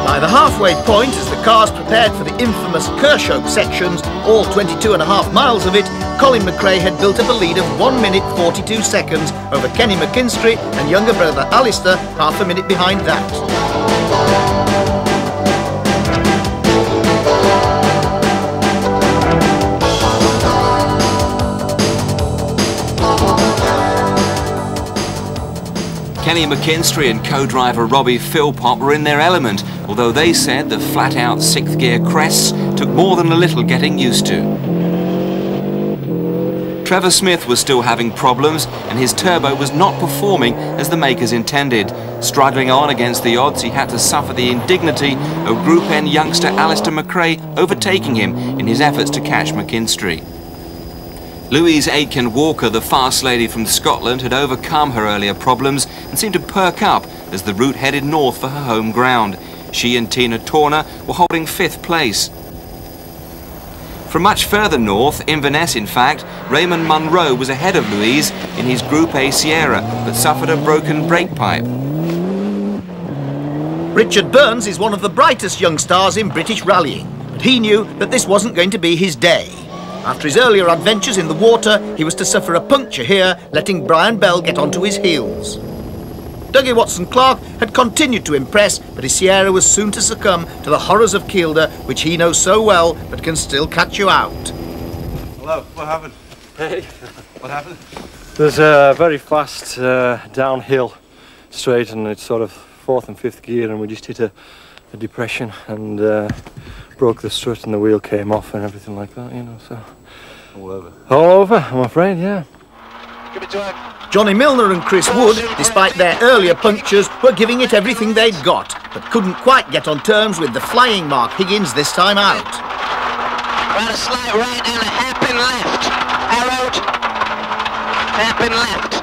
By the halfway point, as the cars prepared for the infamous Kershope sections, all 22.5 miles of it, Colin McRae had built up a lead of 1 minute 42 seconds over Kenny McKinstry and younger brother Alistair, half a minute behind that. Kenny McKinstry and co-driver Robbie Philpott were in their element, although they said the flat-out 6th gear crests took more than a little getting used to. Trevor Smith was still having problems and his turbo was not performing as the makers intended. Struggling on against the odds, he had to suffer the indignity of Group N youngster Alistair McRae overtaking him in his efforts to catch McKinstry. Louise Aitken-Walker, the fast lady from Scotland, had overcome her earlier problems and seemed to perk up as the route headed north for her home ground. She and Tina Torner were holding 5th place. From much further north, Inverness in fact, Raymond Munro was ahead of Louise in his Group A Sierra, but suffered a broken brake pipe. Richard Burns is one of the brightest young stars in British rallying, but he knew that this wasn't going to be his day. After his earlier adventures in the water, he was to suffer a puncture here, letting Brian Bell get onto his heels. Dougie Watson-Clark had continued to impress, but his Sierra was soon to succumb to the horrors of Kielder, which he knows so well, but can still catch you out. Hello, what happened? Hey. What happened? There's a very fast downhill straight and it's sort of 4th and 5th gear and we just hit a depression and broke the strut and the wheel came off and everything like that, you know, so... All over? All over, I'm afraid, yeah. Give it to him. Johnny Milner and Chris Wood, despite their earlier punctures, were giving it everything they'd got, but couldn't quite get on terms with the flying Mark Higgins this time out. Right, a slight right and a hairpin left. Arrowed. Hairpin left.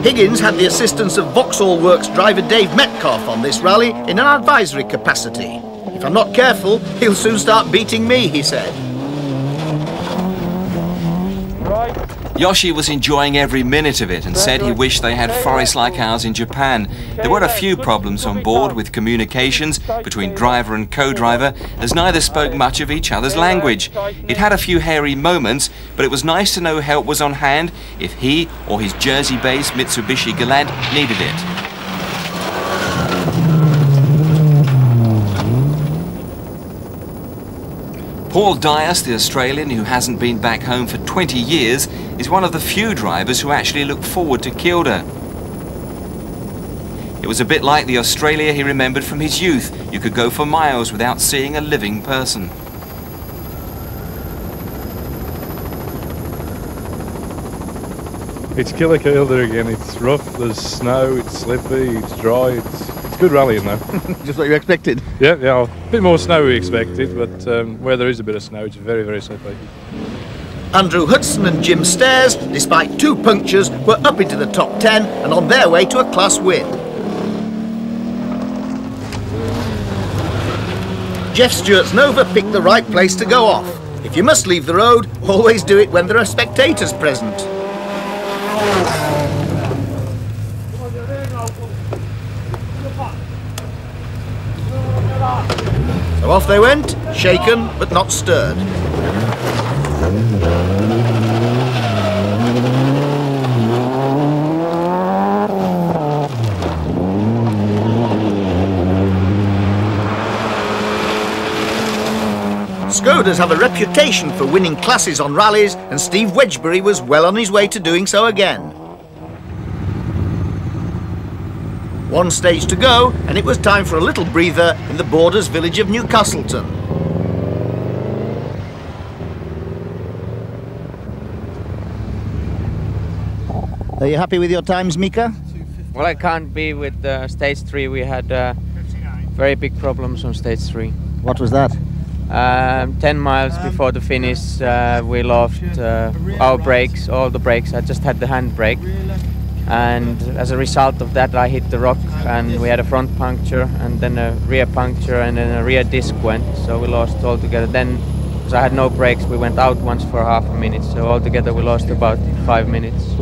Higgins had the assistance of Vauxhall Works driver Dave Metcalf on this rally in an advisory capacity. If I'm not careful, he'll soon start beating me, he said. Yoshi was enjoying every minute of it and said he wished they had forests like ours in Japan. There were a few problems on board with communications between driver and co-driver, as neither spoke much of each other's language. It had a few hairy moments, but it was nice to know help was on hand if he or his Jersey-based Mitsubishi Galant needed it. Paul Dias, the Australian who hasn't been back home for 20 years, is one of the few drivers who actually look forward to Kilda. It was a bit like the Australia he remembered from his youth. You could go for miles without seeing a living person. It's Kilda again. It's rough, there's snow, it's slippy, it's dry, it's good rallying though. Just what you expected? Yeah, a bit more snow we expected, but where there is a bit of snow, it's very, very slippy. Andrew Hudson and Jim Stairs, despite 2 punctures, were up into the top 10 and on their way to a class win. Jeff Stewart's Nova picked the right place to go off. If you must leave the road, always do it when there are spectators present. So off they went, shaken but not stirred. Skodas have a reputation for winning classes on rallies, and Steve Wedgbury was well on his way to doing so again. 1 stage to go, and it was time for a little breather in the borders village of Newcastleton. Are you happy with your times, Mika? Well, I can't be with stage 3. We had very big problems on stage 3. What was that? 10 miles before the finish, we lost our brakes, all the brakes. I just had the handbrake. And as a result of that, I hit the rock and we had a front puncture and then a rear puncture and then a rear disc went, so we lost altogether. Then, because I had no brakes, we went out once for half a minute, so altogether we lost about 5 minutes.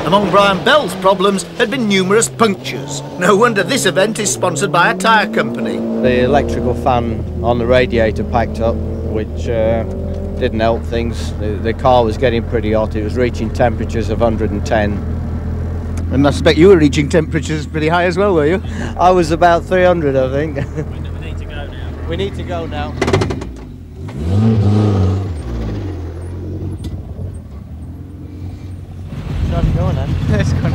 Among Brian Bell's problems had been numerous punctures. No wonder this event is sponsored by a tyre company. The electrical fan on the radiator packed up, which didn't help things. The car was getting pretty hot. It was reaching temperatures of 110. And I suspect you were reaching temperatures pretty high as well, were you? I was about 300, I think. We need to go now. We need to go now. How's it going then? It's going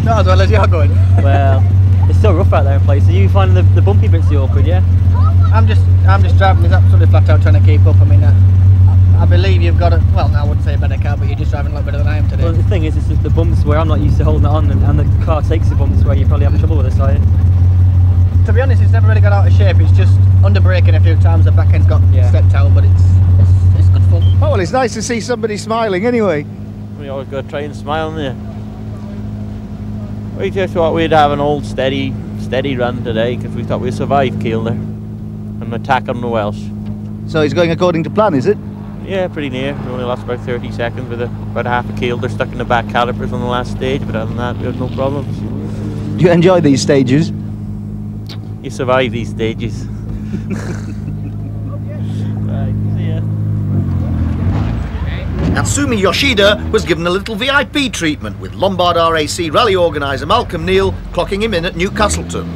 not as well as you're going. Well, it's still rough out there in places. You find the bumpy bits awkward, yeah? I'm just driving. It's absolutely flat out trying to keep up. I mean, I believe you've got a, well, I wouldn't say a better car, but you're just driving a lot better than I am today. Well, the thing is, it's just the bumps where I'm not used to holding it on, and the car takes the bumps where you're probably having trouble with it, so. To be honest, it's never really got out of shape. It's just under braking a few times. The back end's got stepped out, but it's good fun. Oh well, it's nice to see somebody smiling anyway. We always got to try and smile, there. We just thought we'd have an old steady run today because we thought we'd survive Kilda and attack on the Welsh. So it's going according to plan, is it? Yeah, pretty near. We only lost about 30 seconds with about half a Kilda stuck in the back calipers on the last stage, but other than that, we had no problems. Do you enjoy these stages? You survive these stages. Right, see ya. Natsumi Yoshida was given a little VIP treatment with Lombard RAC rally organiser Malcolm Neal clocking him in at Newcastleton.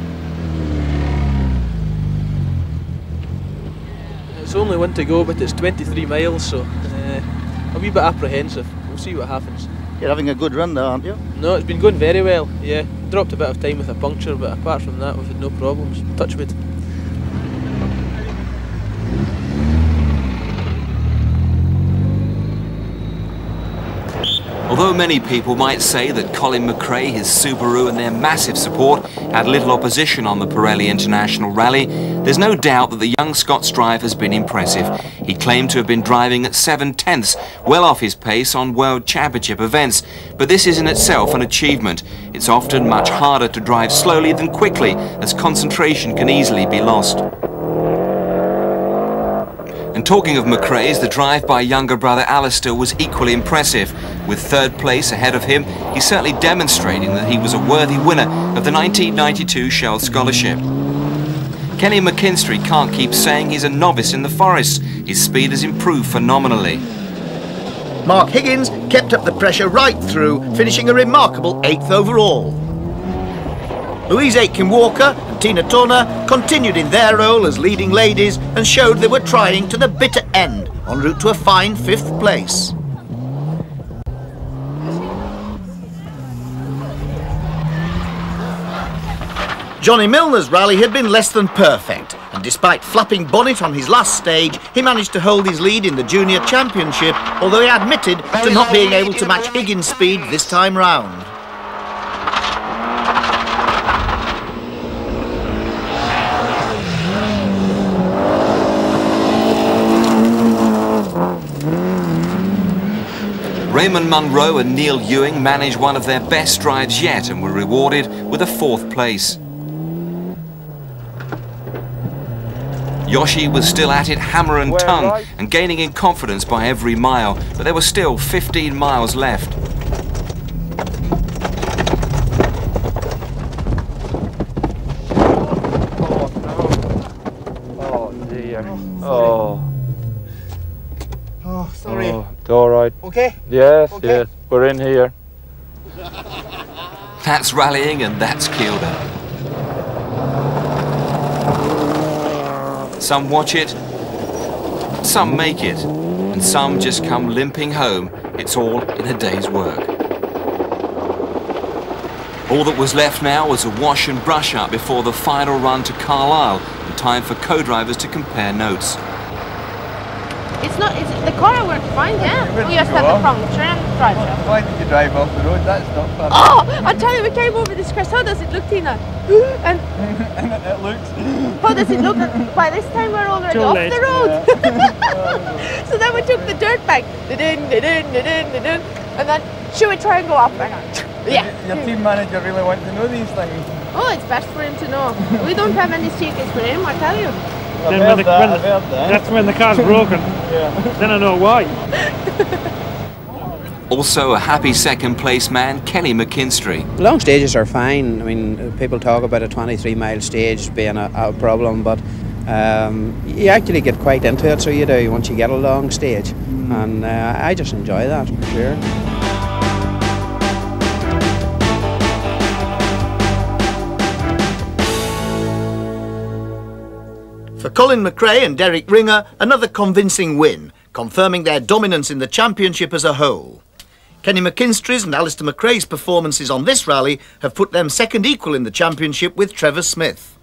It's only 1 to go, but it's 23 miles, so a wee bit apprehensive. We'll see what happens. You're having a good run though, aren't you? No, it's been going very well, yeah. Dropped a bit of time with a puncture, but apart from that, we've had no problems. Touch wood. Although many people might say that Colin McRae, his Subaru and their massive support had little opposition on the Pirelli International Rally, there's no doubt that the young Scots driver has been impressive. He claimed to have been driving at 7/10ths, well off his pace on World Championship events, but this is in itself an achievement. It's often much harder to drive slowly than quickly, as concentration can easily be lost. And talking of McRae's, the drive by younger brother Alistair was equally impressive. With third place ahead of him, he's certainly demonstrating that he was a worthy winner of the 1992 Shell Scholarship. Kenny McKinstry can't keep saying he's a novice in the forest. His speed has improved phenomenally. Mark Higgins kept up the pressure right through, finishing a remarkable 8th overall. Louise Aitken-Walker and Tina Turner continued in their role as leading ladies and showed they were trying to the bitter end, en route to a fine 5th place. Johnny Milner's rally had been less than perfect, and despite flapping bonnet on his last stage, he managed to hold his lead in the Junior Championship, although he admitted to not being able to match Higgins' speed this time round. Raymond Munro and Neil Ewing managed one of their best drives yet and were rewarded with a 4th place. Yoshi was still at it hammer and tongue and gaining in confidence by every mile, but there were still 15 miles left. Oh dear. Oh. Oh, sorry. Oh, it's all right. Okay? Yes, okay. yes. We're in here. That's rallying and that's Kielder. Some watch it, some make it, and some just come limping home. It's all in a day's work. All that was left now was a wash and brush up before the final run to Carlisle, and time for co-drivers to compare notes. The car worked fine, yeah. We just had the puncture and the drive shaft. Why did you drive off the road? That's not fun. Oh, I tell you, we came over this crest. How does it look, Tina? And it looks. How does it look? By this time we're already off the road. Yeah. So then we took the dirt bag, and then should we try and go up? Yeah. Your team manager really wants to know these things. Oh, it's best for him to know. We don't have any secrets for him, I tell you. That's when the car's broken. Yeah. Then I know why. Also a happy 2nd place man, Kenny McKinstry. Long stages are fine. I mean, people talk about a 23-mile stage being a problem, but you actually get quite into it, so you do, once you get a long stage. And I just enjoy that, for sure. For Colin McRae and Derek Ringer, another convincing win, confirming their dominance in the championship as a whole. Kenny McKinstry's and Alistair McRae's performances on this rally have put them 2nd equal in the championship with Trevor Smith.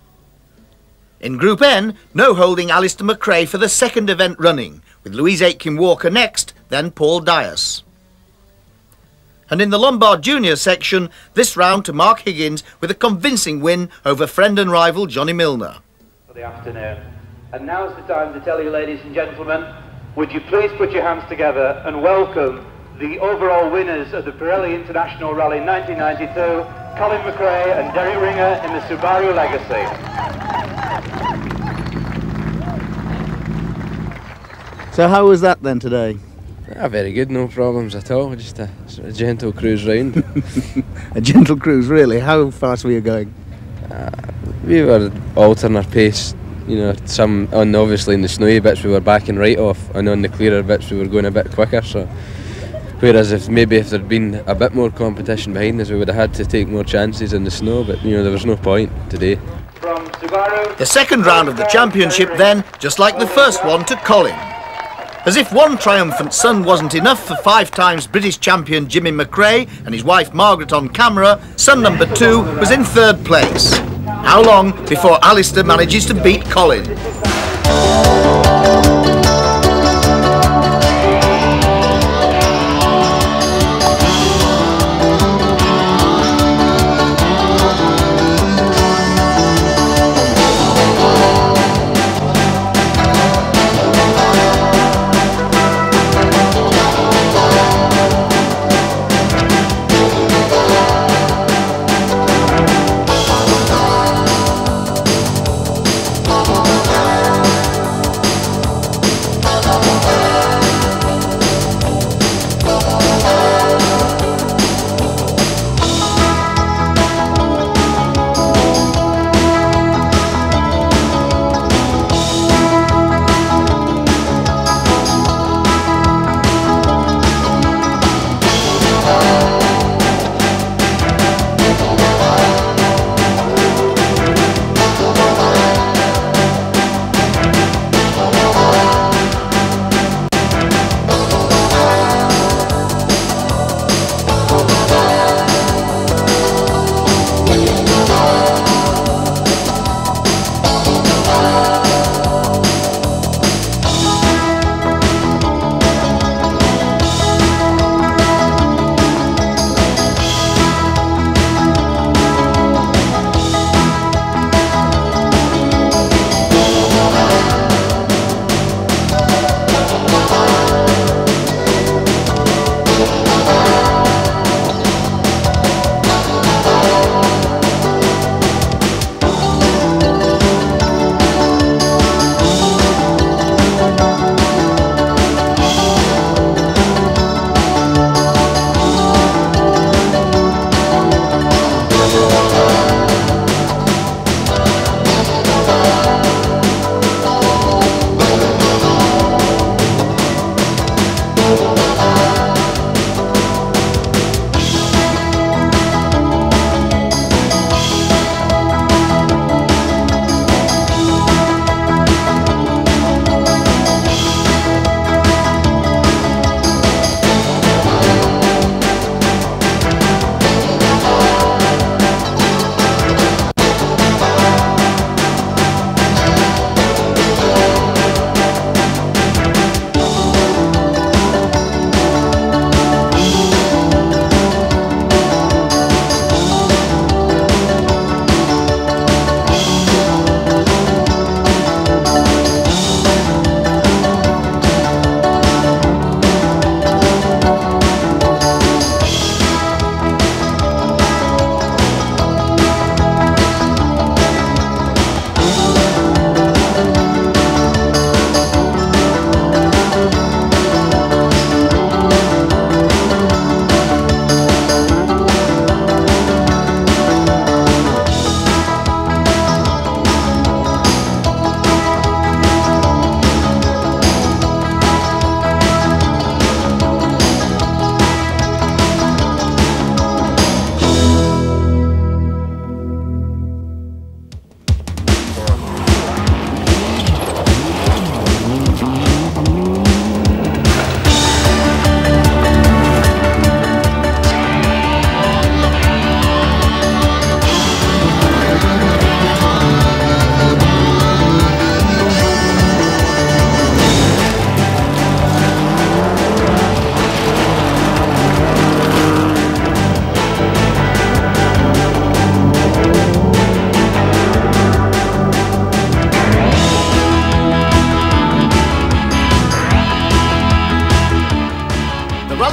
In Group N, no holding Alistair McRae for the 2nd event running, with Louise Aitken-Walker next, then Paul Dias. And in the Lombard Junior section, this round to Mark Higgins with a convincing win over friend and rival Johnny Milner. For the afternoon. And now's the time to tell you, ladies and gentlemen, would you please put your hands together and welcome the overall winners of the Pirelli International Rally 1992, Colin McRae and Derek Ringer in the Subaru Legacy. So how was that then today? Very good, no problems at all, just a gentle cruise round. A gentle cruise, really? How fast were you going? We were altering our pace, you know, obviously in the snowy bits we were backing right off, and on the clearer bits we were going a bit quicker, so whereas if there'd been a bit more competition behind us, we would have had to take more chances in the snow, but you know, there was no point today. The 2nd round of the championship then, just like the first one, to Colin. As if one triumphant son wasn't enough for 5 times British champion Jimmy McRae and his wife Margaret on camera, son number 2 was in 3rd place. How long before Alistair manages to beat Colin?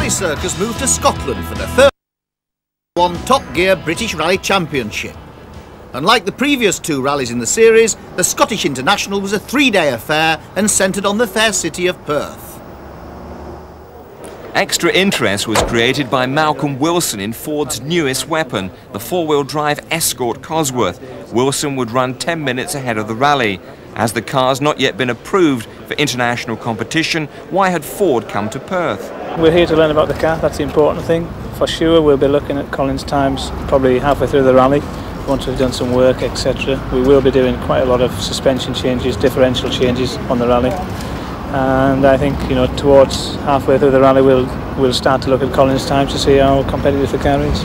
Circus moved to Scotland for the third Top Gear British Rally Championship. Unlike the previous 2 rallies in the series, the Scottish International was a 3-day affair and centred on the fair city of Perth. Extra interest was created by Malcolm Wilson in Ford's newest weapon, the 4-wheel drive Escort Cosworth. Wilson would run 10 minutes ahead of the rally. As the car's not yet been approved for international competition, why had Ford come to Perth? We're here to learn about the car, that's the important thing. For sure we'll be looking at Colin's times probably halfway through the rally, once we've done some work, etc. We will be doing quite a lot of suspension changes, differential changes on the rally. and I think, you know, towards halfway through the rally we'll start to look at Colin's time to see how competitive the car is.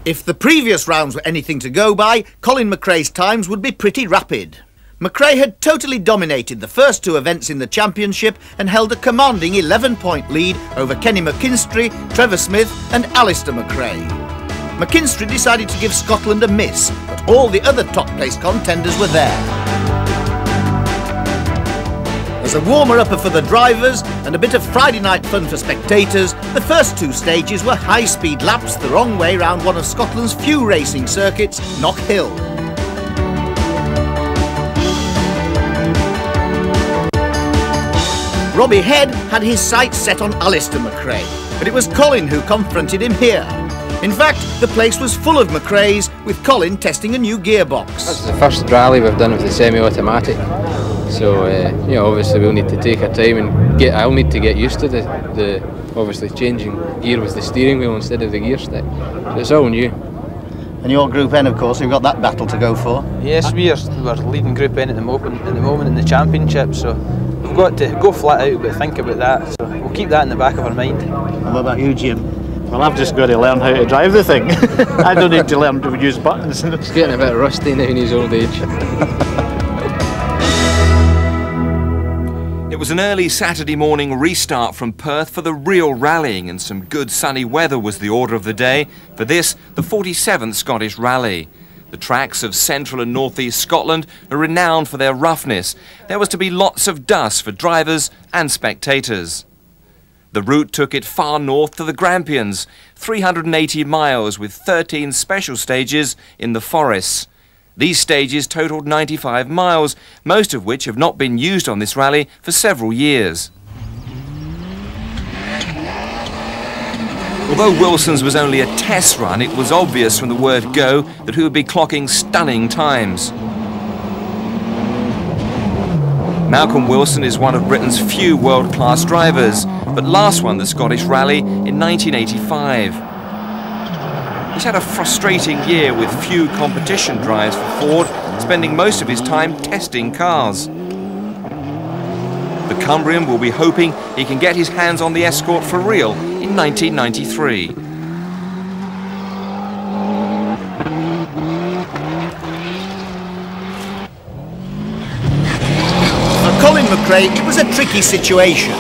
If the previous rounds were anything to go by, Colin McRae's times would be pretty rapid. McRae had totally dominated the first two events in the championship and held a commanding 11-point lead over Kenny McKinstry, Trevor Smith and Alistair McRae. McKinstry decided to give Scotland a miss, but all the other top-place contenders were there. As a warmer-upper for the drivers and a bit of Friday night fun for spectators, the first two stages were high-speed laps the wrong way round one of Scotland's few racing circuits, Knock Hill. Robbie Head had his sights set on Alistair McRae, but it was Colin who confronted him here. In fact, the place was full of McRae's, with Colin testing a new gearbox. This is the first rally we've done with the semi-automatic, so you know, obviously we'll need to take our time and I'll need to get used to the obviously changing gear with the steering wheel instead of the gear stick. So it's all new. And your Group N, of course, you've got that battle to go for. Yes, we're leading Group N at the moment in the championship, so we've got to go flat out but think about that, so we'll keep that in the back of our mind. And what about you, Jim? Well, I've just got to learn how to drive the thing. I don't need to learn to use buttons. He's getting a bit rusty now in his old age. It was an early Saturday morning restart from Perth for the real rallying, and some good sunny weather was the order of the day for this, the 47th Scottish Rally. The tracks of central and northeast Scotland are renowned for their roughness. There was to be lots of dust for drivers and spectators. The route took it far north to the Grampians, 380 miles with 13 special stages in the forests. These stages totalled 95 miles, most of which have not been used on this rally for several years. Although Wilson's was only a test run, it was obvious from the word go that he would be clocking stunning times. Malcolm Wilson is one of Britain's few world-class drivers, but last won the Scottish Rally in 1985. He's had a frustrating year with few competition drives for Ford, spending most of his time testing cars. The Cumbrian will be hoping he can get his hands on the Escort for real in 1993. Colin McRae, it was a tricky situation.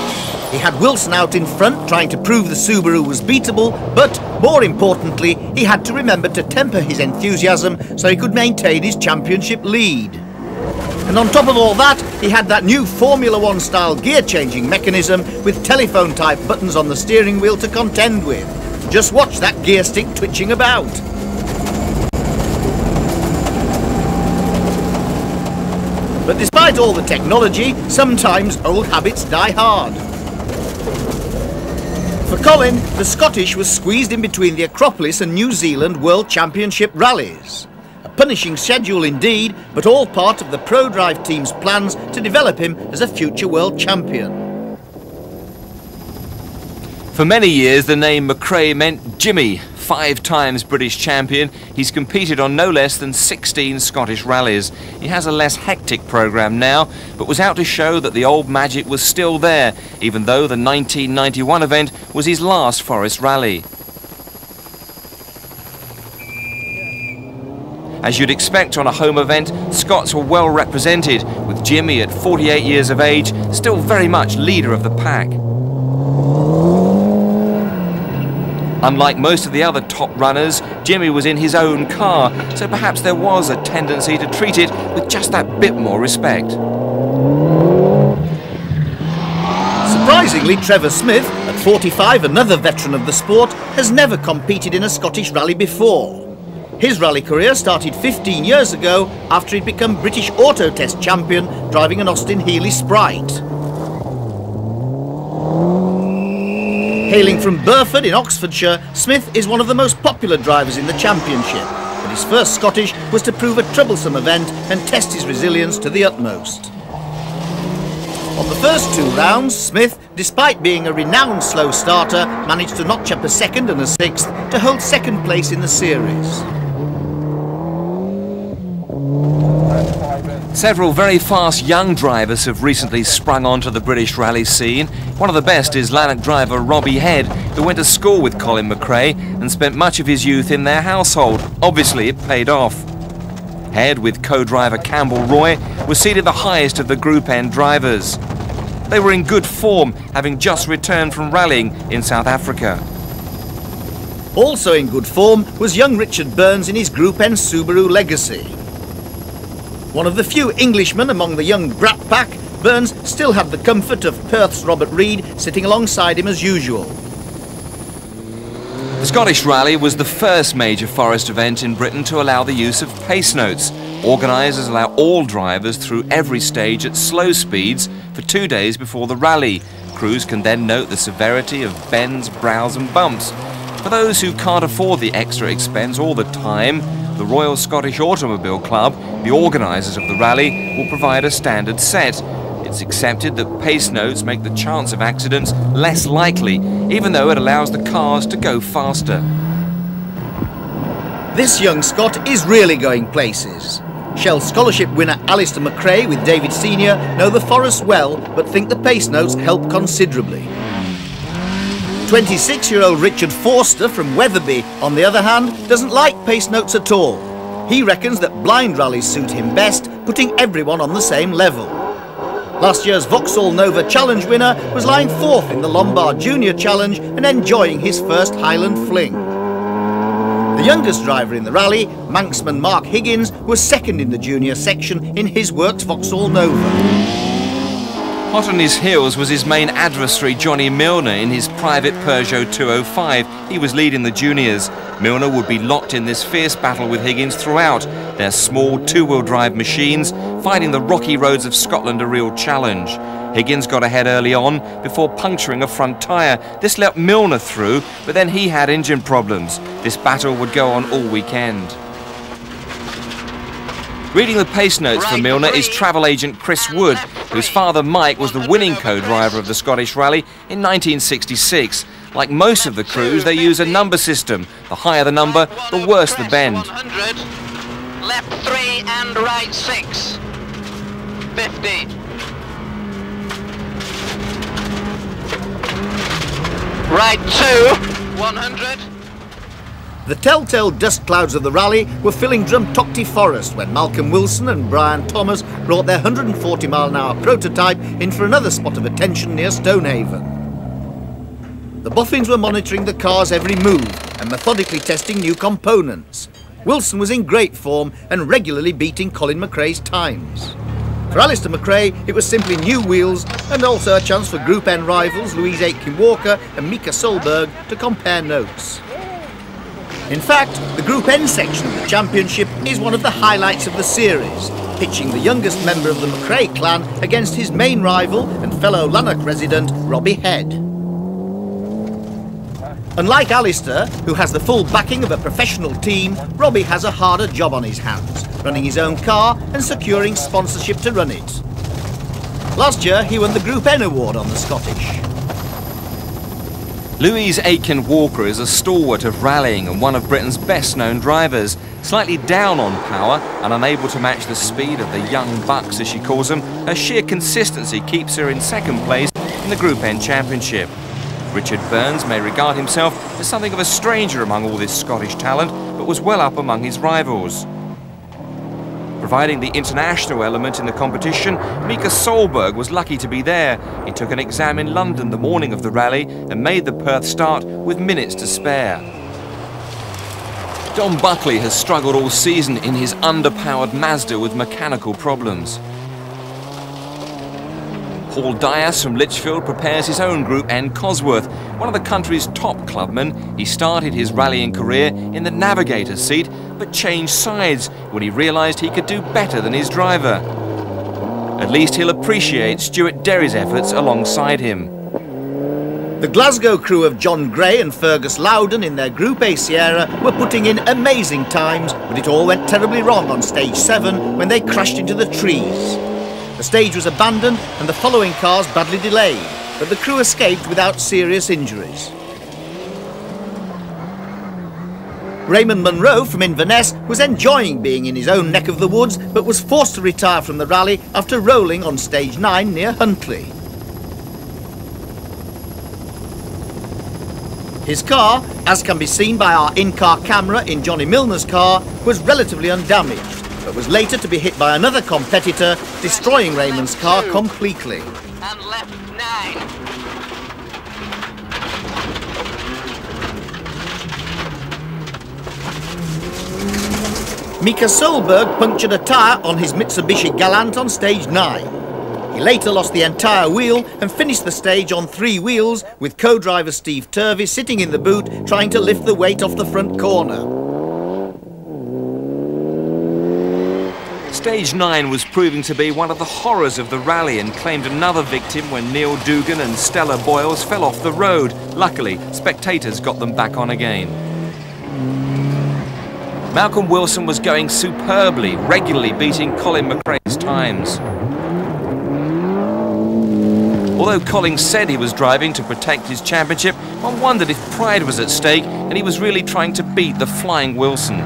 He had Wilson out in front trying to prove the Subaru was beatable, but more importantly, he had to remember to temper his enthusiasm so he could maintain his championship lead. And on top of all that, he had that new Formula One style gear changing mechanism with telephone type buttons on the steering wheel to contend with. Just watch that gear stick twitching about. But despite all the technology, sometimes old habits die hard. For Colin, the Scottish was squeezed in between the Acropolis and New Zealand World Championship rallies. A punishing schedule indeed, but all part of the ProDrive team's plans to develop him as a future world champion. For many years, the name McRae meant Jimmy. 5 times British champion, he's competed on no less than 16 Scottish rallies. He has a less hectic programme now, but was out to show that the old magic was still there, even though the 1991 event was his last Forest Rally. As you'd expect on a home event, Scots were well represented, with Jimmy at 48 years of age still very much leader of the pack. Unlike most of the other top runners, Jimmy was in his own car, so perhaps there was a tendency to treat it with just that bit more respect. Surprisingly, Trevor Smith, at 45, another veteran of the sport, has never competed in a Scottish rally before. His rally career started 15 years ago after he'd become British Auto Test champion driving an Austin Healey Sprite. Hailing from Burford in Oxfordshire, Smith is one of the most popular drivers in the championship, but his first Scottish was to prove a troublesome event and test his resilience to the utmost. On the first 2 rounds, Smith, despite being a renowned slow starter, managed to notch up a 2nd and a 6th to hold 2nd place in the series. Several very fast young drivers have recently sprung onto the British rally scene. One of the best is Lanark driver Robbie Head, who went to school with Colin McRae and spent much of his youth in their household. Obviously, it paid off. Head, with co-driver Campbell Roy, was seated the highest of the Group N drivers. They were in good form, having just returned from rallying in South Africa. Also in good form was young Richard Burns in his Group N Subaru Legacy. One of the few Englishmen among the young brat pack, Burns still had the comfort of Perth's Robert Reid sitting alongside him as usual. The Scottish Rally was the first major forest event in Britain to allow the use of pace notes. Organisers allow all drivers through every stage at slow speeds for 2 days before the rally. Crews can then note the severity of bends, brows and bumps. For those who can't afford the extra expense or the time, the Royal Scottish Automobile Club, the organisers of the rally, will provide a standard set. It's accepted that pace notes make the chance of accidents less likely, even though it allows the cars to go faster. This young Scot is really going places. Shell Scholarship winner Alistair McRae with David Senior know the forest well, but think the pace notes help considerably. 26-year-old Richard Forster from Wetherby, on the other hand, doesn't like pace notes at all. He reckons that blind rallies suit him best, putting everyone on the same level. Last year's Vauxhall Nova Challenge winner was lying 4th in the Lombard Junior Challenge and enjoying his first Highland fling. The youngest driver in the rally, Manxman Mark Higgins, was 2nd in the junior section in his works Vauxhall Nova. Hot on his heels was his main adversary Johnny Milner in his private Peugeot 205. He was leading the juniors. Milner would be locked in this fierce battle with Higgins throughout. Their small two-wheel drive machines, finding the rocky roads of Scotland a real challenge. Higgins got ahead early on before puncturing a front tyre. This let Milner through, but then he had engine problems. This battle would go on all weekend. Reading the pace notes for Milner is travel agent Chris Wood, whose father Mike was the winning co-driver of the Scottish Rally in 1966. Like most of the crews, they use a number system. The higher the number, the worse the bend. 100, left 3 and right 6, 50. Right 2, 100. The telltale dust clouds of the rally were filling Drumtochty Forest when Malcolm Wilson and Brian Thomas brought their 140-mile-an-hour prototype in for another spot of attention near Stonehaven. The boffins were monitoring the car's every move and methodically testing new components. Wilson was in great form and regularly beating Colin McRae's times. For Alistair McRae, it was simply new wheels and also a chance for Group N rivals Louise Aitken-Walker and Mika Solberg to compare notes. In fact, the Group N section of the championship is one of the highlights of the series, pitching the youngest member of the McRae clan against his main rival and fellow Lanark resident, Robbie Head. Unlike Alistair, who has the full backing of a professional team, Robbie has a harder job on his hands, running his own car and securing sponsorship to run it. Last year, he won the Group N award on the Scottish. Louise Aitken-Walker is a stalwart of rallying and one of Britain's best-known drivers. Slightly down on power and unable to match the speed of the young bucks, as she calls them, her sheer consistency keeps her in 2nd place in the Group N Championship. Richard Burns may regard himself as something of a stranger among all this Scottish talent, but was well up among his rivals. Providing the international element in the competition, Mika Solberg was lucky to be there. He took an exam in London the morning of the rally and made the Perth start with minutes to spare. Don Buckley has struggled all season in his underpowered Mazda with mechanical problems. Paul Dias from Lichfield prepares his own Group N Cosworth. One of the country's top clubmen, he started his rallying career in the navigator's seat, but changed sides when he realised he could do better than his driver. At least he'll appreciate Stuart Derry's efforts alongside him. The Glasgow crew of John Gray and Fergus Loudon in their Group A Sierra were putting in amazing times, but it all went terribly wrong on stage 7 when they crashed into the trees. The stage was abandoned and the following cars badly delayed, but the crew escaped without serious injuries. Raymond Munro from Inverness was enjoying being in his own neck of the woods, but was forced to retire from the rally after rolling on stage 9 near Huntly. His car, as can be seen by our in-car camera in Johnny Milner's car, was relatively undamaged, but was later to be hit by another competitor, destroying Raymond's car completely. And left 9. Mika Solberg punctured a tyre on his Mitsubishi Galant on stage 9. He later lost the entire wheel and finished the stage on 3 wheels, with co-driver Steve Turvey sitting in the boot trying to lift the weight off the front corner. Stage 9 was proving to be one of the horrors of the rally and claimed another victim when Neil Dugan and Stella Boyles fell off the road. Luckily, spectators got them back on again. Malcolm Wilson was going superbly, regularly beating Colin McRae's times. Although Collins said he was driving to protect his championship, one wondered if pride was at stake and he was really trying to beat the flying Wilson.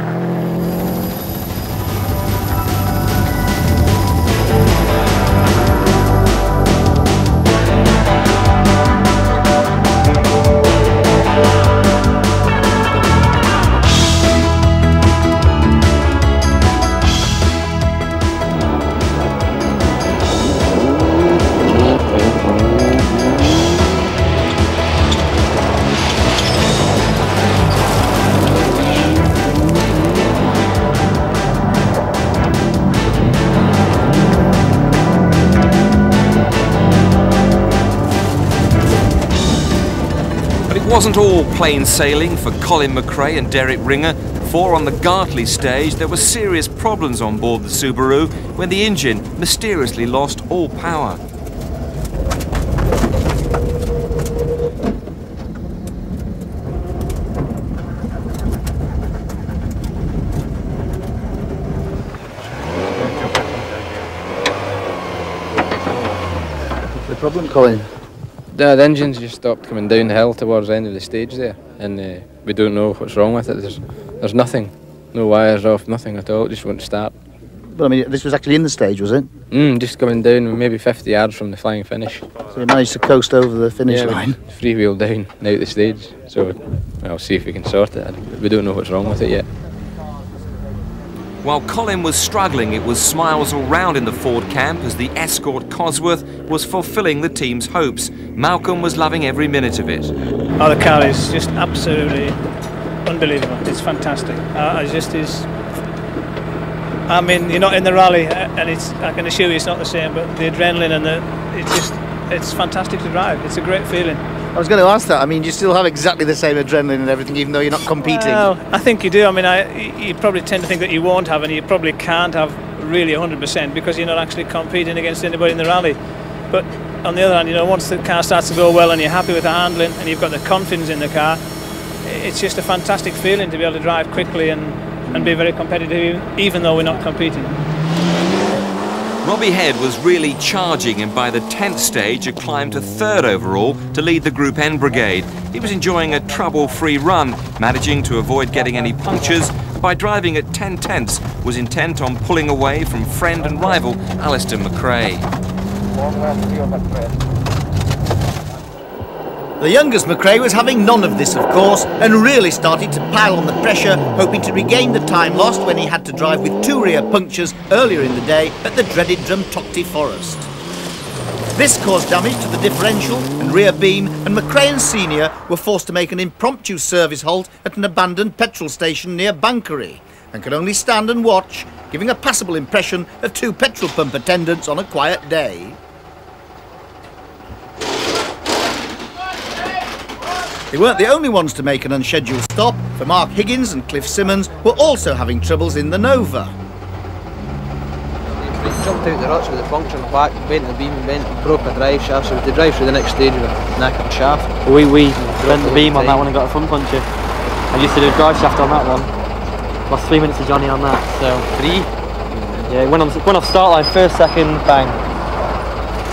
It wasn't all plain sailing for Colin McRae and Derek Ringer, for on the Gartley stage there were serious problems on board the Subaru when the engine mysteriously lost all power. What's the problem, Colin? The engine's just stopped coming down the hill towards the end of the stage there, and we don't know what's wrong with it. There's nothing, no wires off, nothing at all. It just won't start. But I mean, this was actually in the stage, was it? Just coming down, maybe 50 yards from the flying finish. So you managed to coast over the finish line. Freewheel down and out the stage. So I'll see if we can sort it. We don't know what's wrong with it yet. While Colin was struggling, it was smiles all round in the Ford camp as the Escort Cosworth was fulfilling the team's hopes. Malcolm was loving every minute of it. Oh, the car is just absolutely unbelievable. It's fantastic. It just is. I mean, you're not in the rally, and I can assure you it's not the same. But the adrenaline and it's fantastic to drive. It's a great feeling. I was going to ask that. I mean, do you still have exactly the same adrenaline and everything, even though you're not competing? Well, I think you do. I mean, you probably tend to think that you won't have, and you probably can't have really 100% because you're not actually competing against anybody in the rally. But on the other hand, you know, once the car starts to go well and you're happy with the handling and you've got the confidence in the car, it's just a fantastic feeling to be able to drive quickly and be very competitive, even though we're not competing. Robbie Head was really charging, and by the 10th stage had climbed to 3rd overall to lead the Group N brigade. He was enjoying a trouble-free run, managing to avoid getting any punctures, and by driving at 10/10ths was intent on pulling away from friend and rival Alistair McRae. The youngest McRae was having none of this, of course, and really started to pile on the pressure, hoping to regain the time lost when he had to drive with 2 rear punctures earlier in the day at the dreaded Drumtochty Forest. This caused damage to the differential and rear beam, and McRae and Senior were forced to make an impromptu service halt at an abandoned petrol station near Bankery, and could only stand and watch, giving a passable impression of 2 petrol pump attendants on a quiet day. They weren't the only ones to make an unscheduled stop, for Mark Higgins and Cliff Simmons were also having troubles in the Nova. We jumped out the ruts with the puncture in the back, bent the beam and broke a drive shaft, so we had to drive through the next stage with a knackered shaft. We bent the beam on that one and got a front puncture. I used to do a drive shaft on that one. Lost 3 minutes of Johnny on that, so... 3? Yeah, it went off start line, first, second, bang.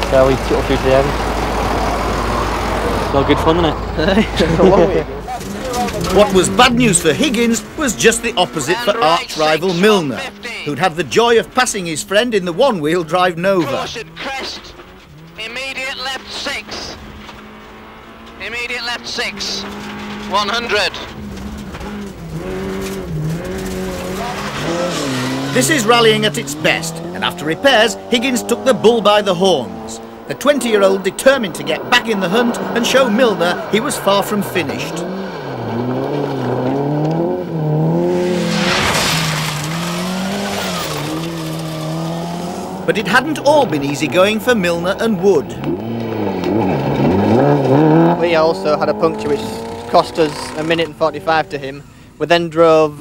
So we took it through to the end. all good fun, isn't it? What was bad news for Higgins was just the opposite for arch-rival Milner, who'd had the joy of passing his friend in the one-wheel drive Nova. Caution, crest, immediate left 6. Immediate left 6. 100. This is rallying at its best, and after repairs, Higgins took the bull by the horns. The 20-year-old determined to get back in the hunt and show Milner he was far from finished. But it hadn't all been easy going for Milner and Wood. We also had a puncture which cost us 1 minute and 45 to him. We then drove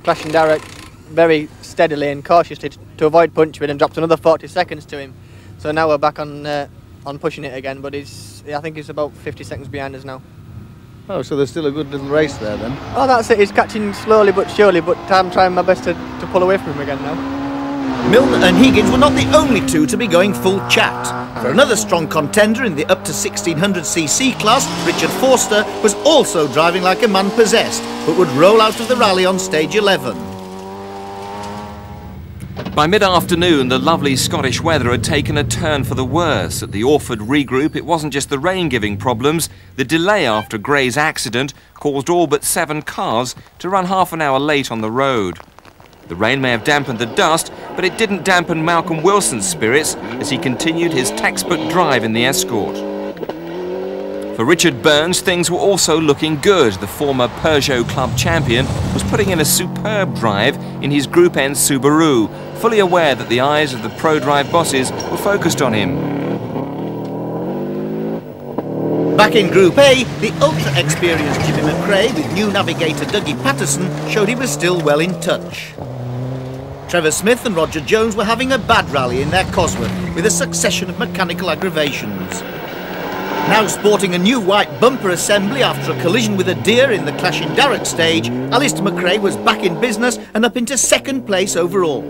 clashing direct very steadily and cautiously to avoid puncturing and dropped another 40 seconds to him. So now we're back on pushing it again, but I think he's about 50 seconds behind us now. Oh, so there's still a good little race there then? Oh, that's it. He's catching slowly but surely, but I'm trying my best to pull away from him again now. Milner and Higgins were not the only two to be going full chat. For another strong contender in the up to 1600cc class, Richard Forster was also driving like a man possessed, but would roll out of the rally on stage 11. By mid-afternoon, the lovely Scottish weather had taken a turn for the worse. At the Orford regroup, it wasn't just the rain giving problems. The delay after Gray's accident caused all but 7 cars to run half an hour late on the road. The rain may have dampened the dust, but it didn't dampen Malcolm Wilson's spirits as he continued his textbook drive in the Escort. For Richard Burns, things were also looking good. The former Peugeot Club champion was putting in a superb drive in his Group N Subaru, fully aware that the eyes of the ProDrive bosses were focused on him. Back in Group A, the ultra-experienced Jimmy McRae with new navigator Dougie Patterson showed he was still well in touch. Trevor Smith and Roger Jones were having a bad rally in their Cosworth with a succession of mechanical aggravations. Now sporting a new white bumper assembly after a collision with a deer in the Clash in Darroch stage, Alistair McRae was back in business and up into 2nd place overall.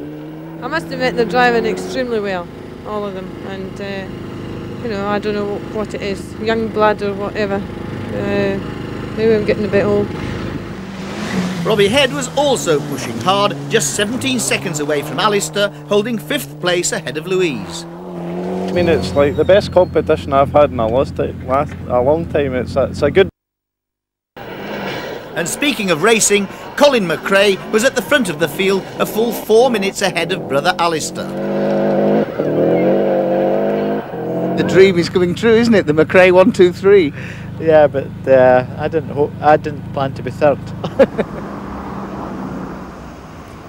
I must admit they're driving extremely well, all of them, and you know, I don't know what it is, young blood or whatever. Maybe I'm getting a bit old. Robbie Head was also pushing hard, just 17 seconds away from Alistair, holding 5th place ahead of Louise. I mean, it's like the best competition I've had in a long time. It's a good. And speaking of racing, Colin McRae was at the front of the field, a full 4 minutes ahead of brother Alistair. The dream is coming true, isn't it? The McRae 1, 2, 3. Yeah, but I didn't plan to be 3rd.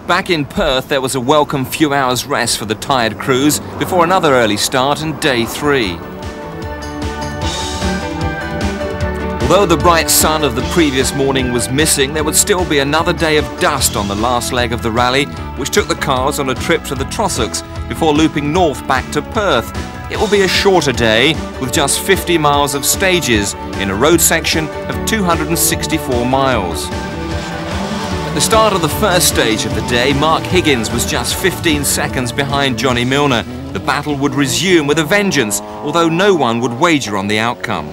Back in Perth, there was a welcome few hours rest for the tired crews before another early start and day 3. Although the bright sun of the previous morning was missing, there would still be another day of dust on the last leg of the rally, which took the cars on a trip to the Trossachs before looping north back to Perth. It will be a shorter day with just 50 miles of stages in a road section of 264 miles. At the start of the first stage of the day, Mark Higgins was just 15 seconds behind Johnny Milner. The battle would resume with a vengeance, although no one would wager on the outcome.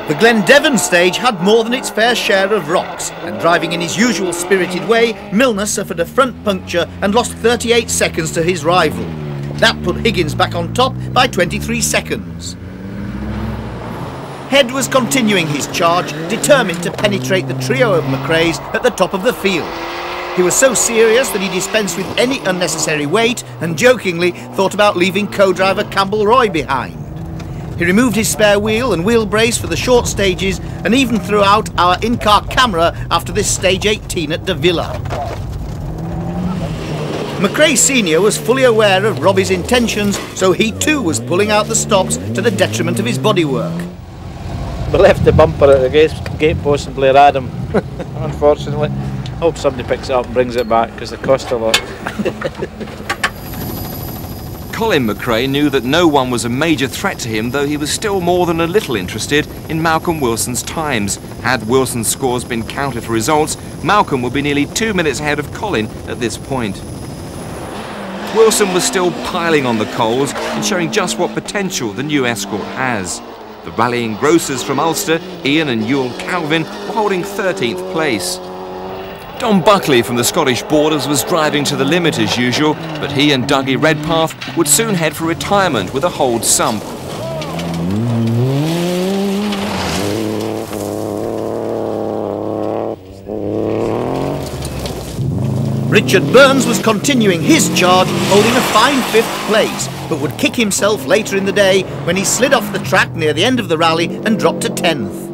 The Glendevon stage had more than its fair share of rocks, and driving in his usual spirited way, Milner suffered a front puncture and lost 38 seconds to his rival. That put Higgins back on top by 23 seconds. Head was continuing his charge, determined to penetrate the trio of McRae's at the top of the field. He was so serious that he dispensed with any unnecessary weight and jokingly thought about leaving co-driver Campbell Roy behind. He removed his spare wheel and wheel brace for the short stages and even threw out our in-car camera after this stage 18 at De Villa. McRae Sr. was fully aware of Robbie's intentions, so he too was pulling out the stops to the detriment of his bodywork. We left the bumper at the gate post in Blair Adam, unfortunately. I hope somebody picks it up and brings it back because they cost a lot. Colin McRae knew that no one was a major threat to him, though he was still more than a little interested in Malcolm Wilson's times. Had Wilson's scores been counted for results, Malcolm would be nearly 2 minutes ahead of Colin at this point. Wilson was still piling on the coals and showing just what potential the new Escort has. The rallying grocers from Ulster, Ian and Ewell Calvin, were holding 13th place. Don Buckley from the Scottish Borders was driving to the limit as usual, but he and Dougie Redpath would soon head for retirement with a hold sump. Richard Burns was continuing his charge, holding a fine 5th place, but would kick himself later in the day when he slid off the track near the end of the rally and dropped to 10th.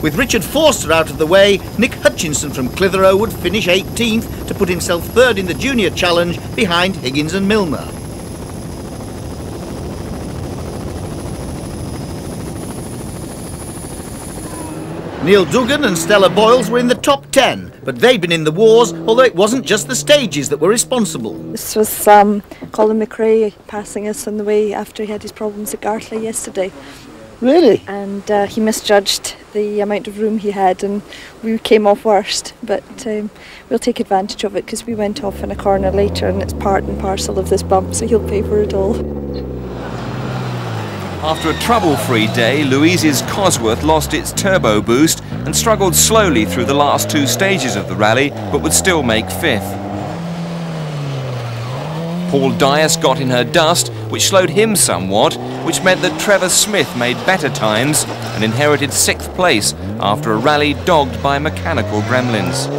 With Richard Forster out of the way, Nick Hutchinson from Clitheroe would finish 18th to put himself 3rd in the junior challenge behind Higgins and Milner. Neil Duggan and Stella Boyles were in the top 10, but they'd been in the wars, although it wasn't just the stages that were responsible. This was Colin McRae passing us on the way after he had his problems at Gartley yesterday. Really? And he misjudged the amount of room he had and we came off worst, but we'll take advantage of it because we went off in a corner later and it's part and parcel of this bump, so he'll pay for it all. After a trouble-free day, Louise's Cosworth lost its turbo boost and struggled slowly through the last 2 stages of the rally, but would still make 5th. Paul Dias got in her dust, which slowed him somewhat, which meant that Trevor Smith made better times and inherited 6th place after a rally dogged by mechanical gremlins.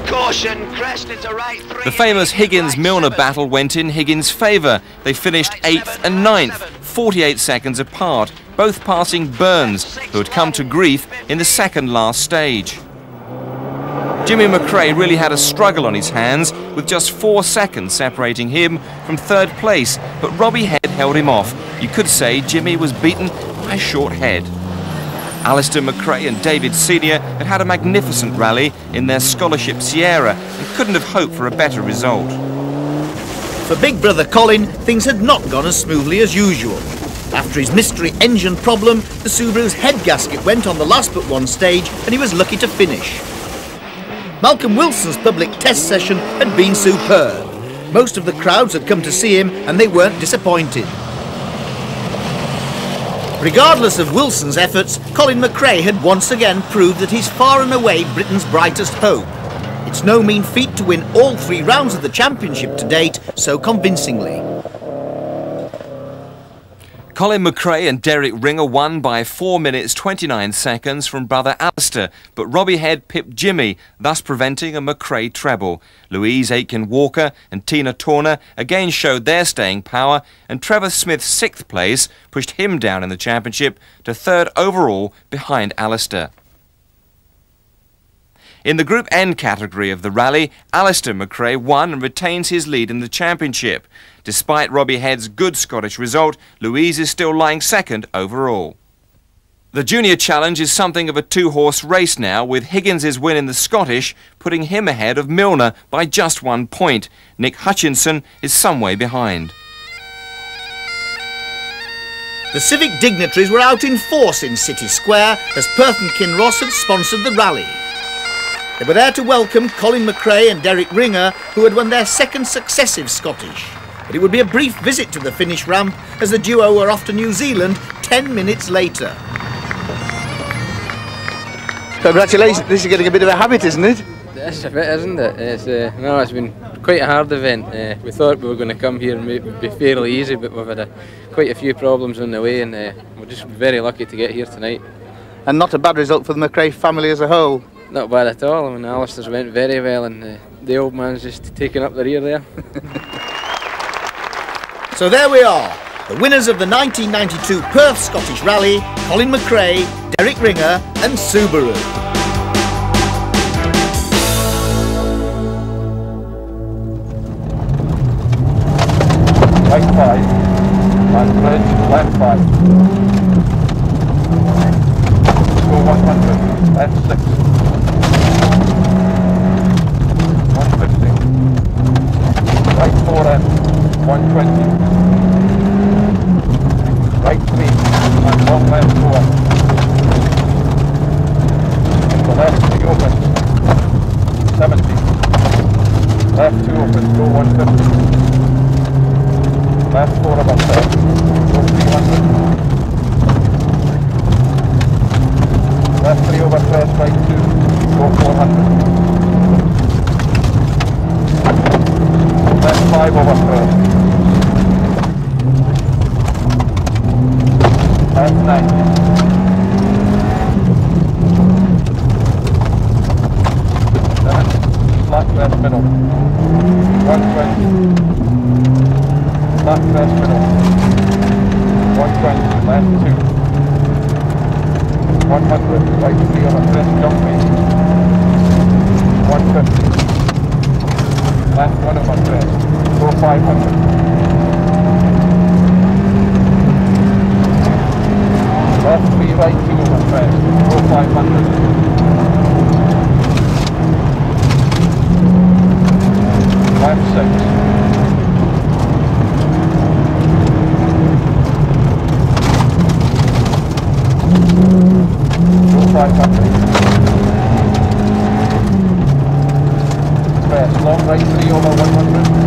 Caution, crest into right 3. The famous Higgins-Milner battle went in Higgins' favour. They finished 8th and 9th, 48 seconds apart, both passing Burns, who had come to grief in the second last stage. Jimmy McRae really had a struggle on his hands, with just 4 seconds separating him from 3rd place, but Robbie Head held him off. You could say Jimmy was beaten by a short head. Alistair McRae and David Senior had had a magnificent rally in their Scholarship Sierra and couldn't have hoped for a better result. For big brother Colin, things had not gone as smoothly as usual. After his mystery engine problem, the Subaru's head gasket went on the last but one stage and he was lucky to finish. Malcolm Wilson's public test session had been superb. Most of the crowds had come to see him and they weren't disappointed. Regardless of Wilson's efforts, Colin McRae had once again proved that he's far and away Britain's brightest hope. It's no mean feat to win all 3 rounds of the championship to date so convincingly. Colin McRae and Derek Ringer won by 4 minutes 29 seconds from brother Alistair, but Robbie Head pipped Jimmy, thus preventing a McRae treble. Louise Aitken-Walker and Tina Torner again showed their staying power, and Trevor Smith's 6th place pushed him down in the championship to 3rd overall behind Alistair. In the Group N category of the rally, Alistair McRae won and retains his lead in the championship. Despite Robbie Head's good Scottish result, Louise is still lying 2nd overall. The Junior Challenge is something of a 2-horse race now, with Higgins' win in the Scottish putting him ahead of Milner by just 1 point. Nick Hutchinson is some way behind. The civic dignitaries were out in force in City Square as Perth and Kinross had sponsored the rally. They were there to welcome Colin McRae and Derek Ringer, who had won their 2nd successive Scottish. But it would be a brief visit to the finish ramp as the duo were off to New Zealand 10 minutes later. Congratulations, this is getting a bit of a habit, isn't it? It's a bit, isn't it? It's been quite a hard event. We thought we were going to come here and it would be fairly easy, but we've had quite a few problems on the way and we're just very lucky to get here tonight. And not a bad result for the McRae family as a whole. Not bad at all. I mean, Alistair's went very well and the old man's just taking up the rear there. So there we are, the winners of the 1992 Perth Scottish Rally, Colin McRae, Derek Ringer and Subaru. Right 5, last bridge, left 5. Go 100, left 6. 150. Right 4 in, 120. Right 3, and long left 4. The left 3 opens, 70. Left 2 opens, go 150. Left 4 above 10, go Left 90. Flat crest middle. 120. Flat crest middle. 120. Left 2. 100. Right 3 on a crest jumping. 150. Left 1 of a crest. Go 500. Left 3, right 2 of a crest. Go 500. Left 6. Go 500. Crest, long right 3 over 100.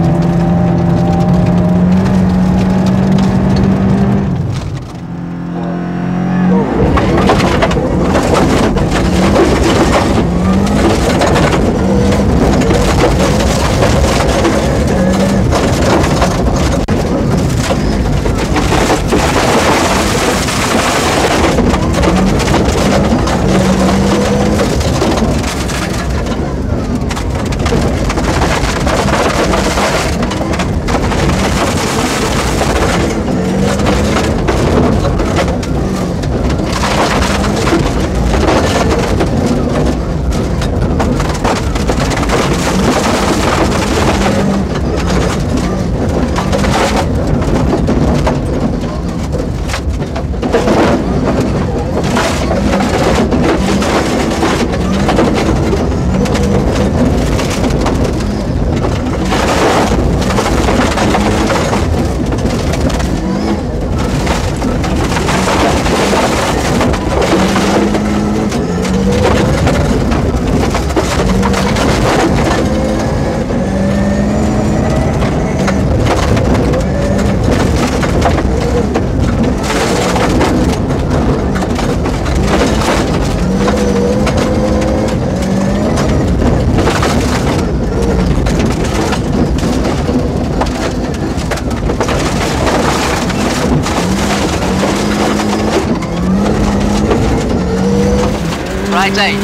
Right 8.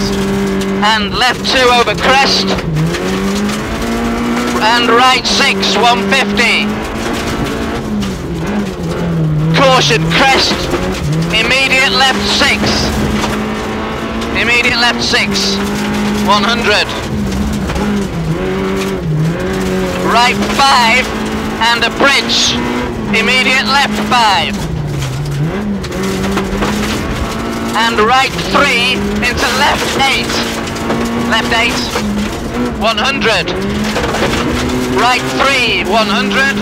And left 2 over crest. And right 6, 150. Caution, crest. Immediate left 6. Immediate left 6. 100. Right 5 and a bridge. Immediate left 5. And right 3 into left 8. Left 8. 100. Right 3, 100.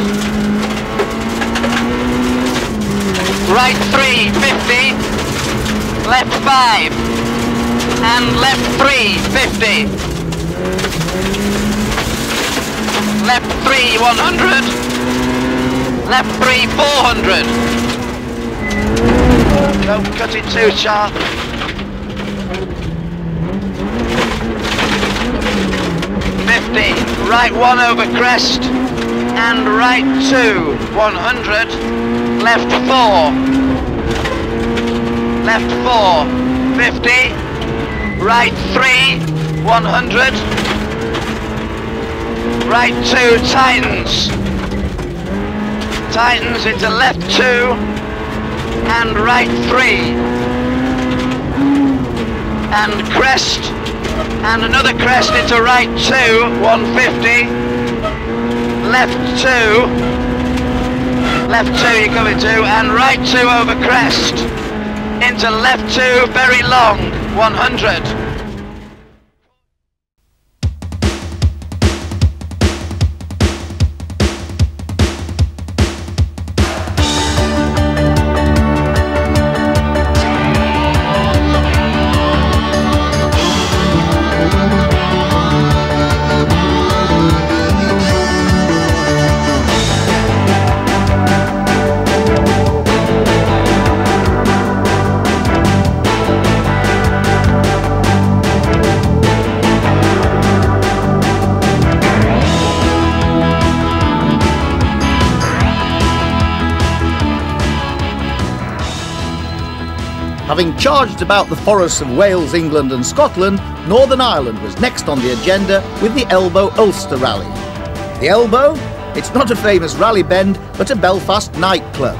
Right 3, 50. Left 5. And left 3, 50. Left 3, 100. Left 3, 400. Don't cut it too sharp. 50. Right 1 over crest. And right 2, 100. Left 4. Left 4, 50. Right 3, 100. Right 2 tightens. Tightens into left 2 and right 3. And crest. And another crest into right 2, 150. Left 2. Left 2 you're coming to, and right 2 over crest. Into left 2, very long, 100. Having charged about the forests of Wales, England and Scotland, Northern Ireland was next on the agenda with the Elbow Ulster Rally. The Elbow? It's not a famous rally bend, but a Belfast nightclub.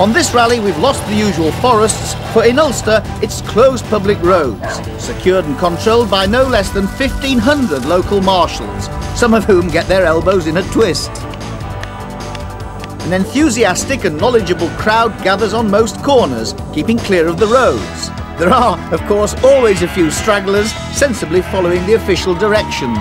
On this rally we've lost the usual forests, for in Ulster it's closed public roads, secured and controlled by no less than 1,500 local marshals, some of whom get their elbows in a twist. An enthusiastic and knowledgeable crowd gathers on most corners, keeping clear of the roads. There are, of course, always a few stragglers, sensibly following the official directions.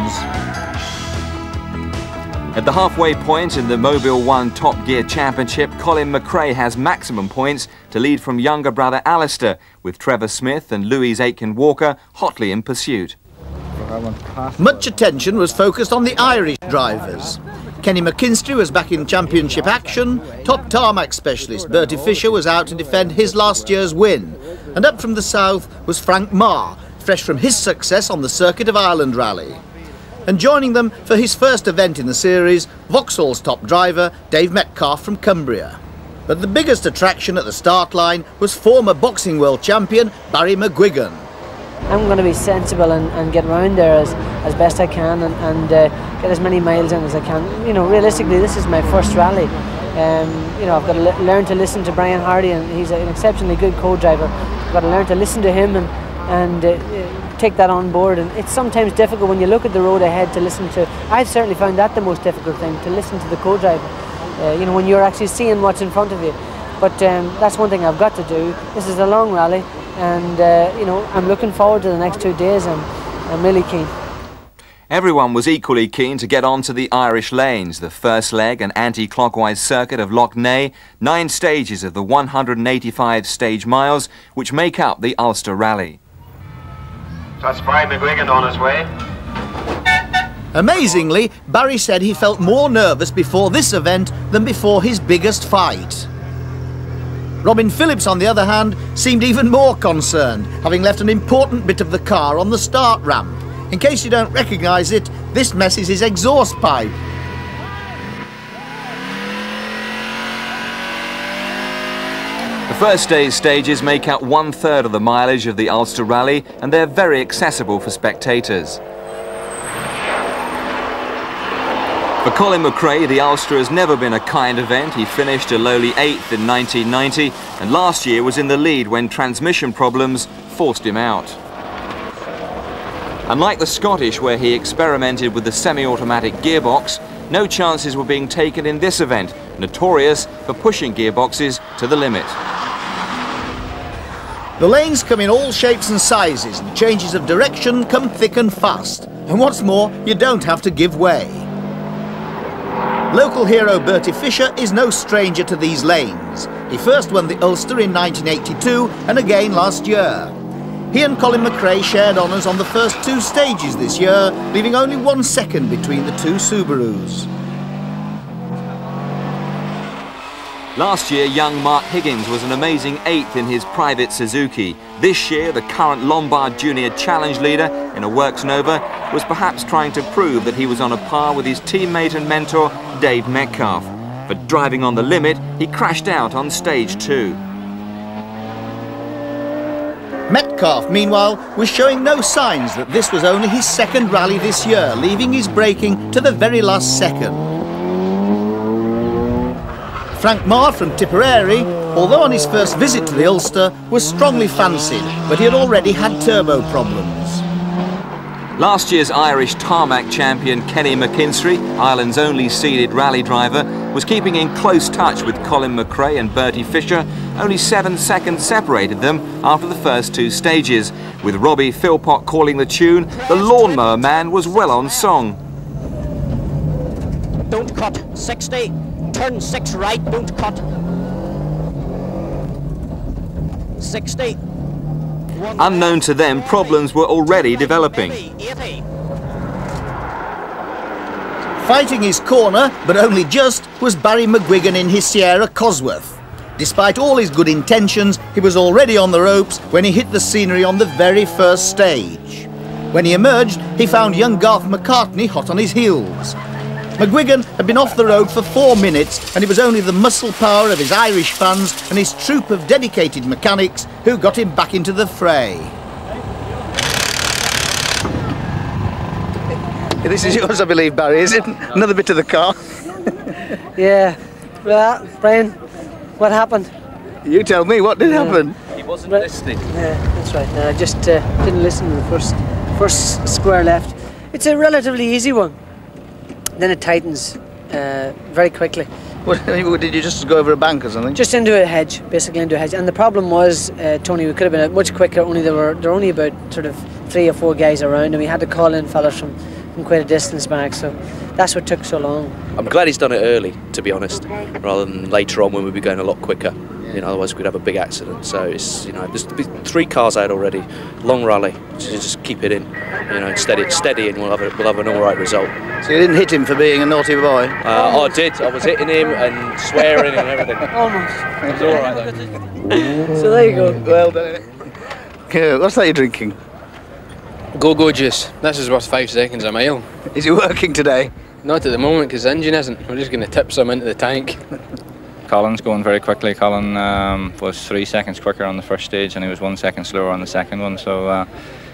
At the halfway point in the Mobile 1 Top Gear Championship, Colin McRae has maximum points to lead from younger brother Alistair, with Trevor Smith and Louise Aitken-Walker hotly in pursuit. Much attention was focused on the Irish drivers. Kenny McKinstry was back in championship action, top tarmac specialist Bertie Fisher was out to defend his last year's win, and up from the south was Frank Marr, fresh from his success on the Circuit of Ireland Rally. And joining them for his first event in the series, Vauxhall's top driver Dave Metcalf from Cumbria. But the biggest attraction at the start line was former boxing world champion Barry McGuigan. I'm going to be sensible and get around there as best I can and get as many miles in as I can. You know, realistically, this is my first rally. You know, I've got to learn to listen to Brian Hardy, and he's an exceptionally good co-driver. I've got to learn to listen to him and take that on board. And it's sometimes difficult when you look at the road ahead to listen to. I've certainly found that the most difficult thing, to listen to the co-driver. You know, when you're actually seeing what's in front of you. But that's one thing I've got to do. This is a long rally. And, you know, I'm looking forward to the next 2 days. I'm really keen. Everyone was equally keen to get onto the Irish lanes, the first leg, an anti-clockwise circuit of Lough Neagh, 9 stages of the 185 stage miles, which make up the Ulster Rally. That's Barry McGuigan on his way. Amazingly, Barry said he felt more nervous before this event than before his biggest fight. Robin Phillips, on the other hand, seemed even more concerned, having left an important bit of the car on the start ramp. In case you don't recognise it, this messes his exhaust pipe. The first day's stages make up 1/3 of the mileage of the Ulster Rally, and they're very accessible for spectators. For Colin McRae, the Ulster has never been a kind event. He finished a lowly 8th in 1990 and last year was in the lead when transmission problems forced him out. Unlike the Scottish, where he experimented with the semi-automatic gearbox, no chances were being taken in this event, notorious for pushing gearboxes to the limit. The lanes come in all shapes and sizes, and changes of direction come thick and fast. And what's more, you don't have to give way. Local hero Bertie Fisher is no stranger to these lanes. He first won the Ulster in 1982 and again last year. He and Colin McRae shared honours on the first 2 stages this year, leaving only 1 second between the 2 Subarus. Last year, young Mark Higgins was an amazing 8th in his private Suzuki. This year, the current Lombard Junior Challenge leader in a Works Nova was perhaps trying to prove that he was on a par with his teammate and mentor, Dave Metcalf. For driving on the limit, he crashed out on stage 2. Metcalf, meanwhile, was showing no signs that this was only his 2nd rally this year, leaving his braking to the very last second. Frank Marr from Tipperary, although on his first visit to the Ulster, was strongly fancied, but he had already had turbo problems. Last year's Irish tarmac champion Kenny McKinstry, Ireland's only seeded rally driver, was keeping in close touch with Colin McRae and Bertie Fisher. Only 7 seconds separated them after the first 2 stages. With Robbie Philpott calling the tune, the Lawnmower Man was well on song. Don't cut, 60, turn 6 right, don't cut. 60. Unknown to them, problems were already developing. Fighting his corner, but only just, was Barry McGuigan in his Sierra Cosworth. Despite all his good intentions, he was already on the ropes when he hit the scenery on the very first stage. When he emerged, he found young Garth McCartney hot on his heels. McGuigan had been off the road for 4 minutes, and it was only the muscle power of his Irish fans and his troop of dedicated mechanics who got him back into the fray. This is yours, I believe, Barry, is it? Another bit of the car. Yeah. Well, Brian, what happened? You tell me, what did happen? He wasn't listening. Yeah, that's right. No, I just didn't listen to the first square left. It's a relatively easy one. Then it tightens very quickly. What, did you just go over a bank or something? Just into a hedge, basically into a hedge. And the problem was, Tony, we could have been much quicker. Only there were only about sort of 3 or 4 guys around, and we had to call in fellas from quite a distance back. So that's what took so long. I'm glad he's done it early, to be honest, rather than later on when we'd be going a lot quicker. You know, otherwise we'd have a big accident. So it's, you know, there's 3 cars out already. Long rally, so just keep it in. You know, steady, and we'll have an all right result. So you didn't hit him for being a naughty boy? I did. I was hitting him and swearing and everything. Almost. It was all right though. So there you go. Well done. Okay, what's that you're drinking? Go juice. This is worth 5 seconds a mile. Is it working today? Not at the moment because the engine isn't. We're just going to tip some into the tank. Colin's going very quickly. Colin was 3 seconds quicker on the first stage and he was 1 second slower on the second one. So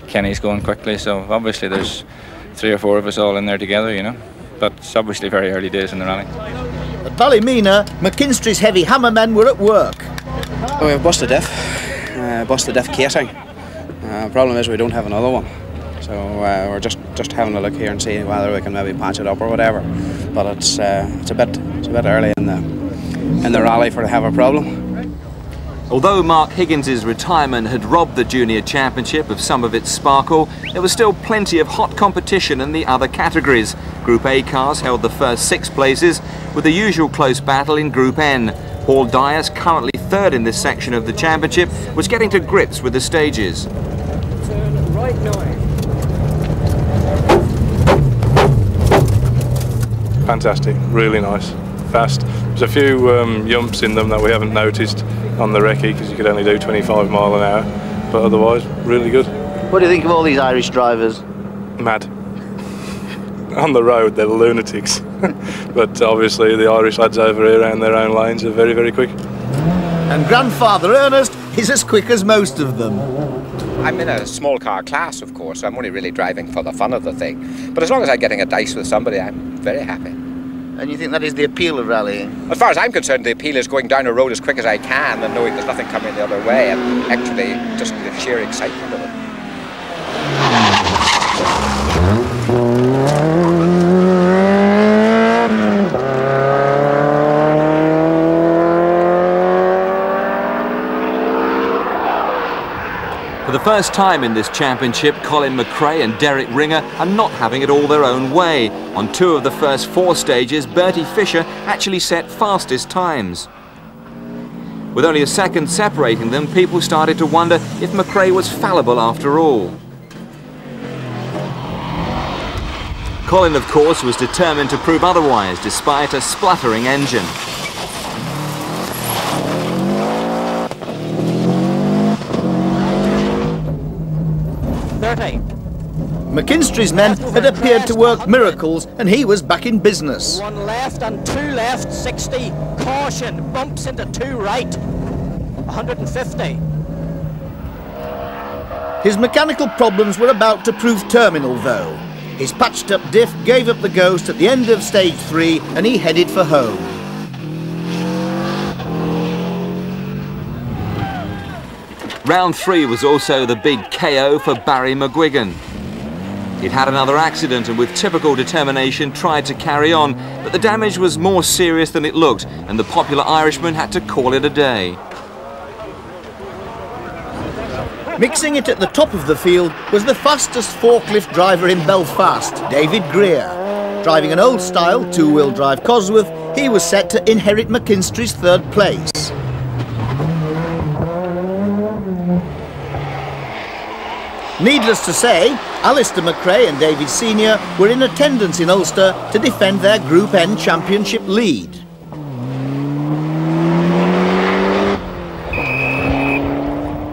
Kenny's going quickly. So obviously there's 3 or 4 of us all in there together, you know. But it's obviously very early days in the rally. At Ballymena, McKinstry's heavy hammer men were at work. Oh, we've busted diff casing. Problem is we don't have another one. So we're just having a look here and see whether we can maybe patch it up or whatever. But it's a bit early in the rally for to have a problem. Although Mark Higgins's retirement had robbed the Junior Championship of some of its sparkle, there was still plenty of hot competition in the other categories. Group A cars held the first 6 places, with the usual close battle in Group N. Paul Dyers, currently 3rd in this section of the championship, was getting to grips with the stages. Turn right now. Fantastic, really nice, fast. There's a few yumps in them that we haven't noticed on the recce because you could only do 25 mile an hour, but otherwise really good. What do you think of all these Irish drivers? Mad. On the road they're lunatics, but obviously the Irish lads over here around their own lanes are very, very quick. And grandfather Ernest is as quick as most of them. I'm in a small car class, of course, so I'm only really driving for the fun of the thing. But as long as I'm getting a dice with somebody, I'm very happy. And you think that is the appeal of rallying? As far as I'm concerned, the appeal is going down a road as quick as I can and knowing there's nothing coming the other way, and actually just the sheer excitement of it. For the first time in this championship, Colin McRae and Derek Ringer are not having it all their own way. On 2 of the first 4 stages, Bertie Fisher actually set fastest times. With only a second separating them, people started to wonder if McRae was fallible after all. Colin, of course, was determined to prove otherwise, despite a spluttering engine. McKinstry's men had appeared to work miracles, and he was back in business. 1 left and 2 left, 60. Caution, bumps into 2 right, 150. His mechanical problems were about to prove terminal, though. His patched-up diff gave up the ghost at the end of stage 3, and he headed for home. Round 3 was also the big KO for Barry McGuigan. He'd had another accident and with typical determination tried to carry on, but the damage was more serious than it looked and the popular Irishman had to call it a day. Mixing it at the top of the field was the fastest forklift driver in Belfast, David Greer. Driving an old-style 2-wheel drive Cosworth, he was set to inherit McKinstry's 3rd place. Needless to say, Alistair McRae and David Senior were in attendance in Ulster to defend their Group N championship lead.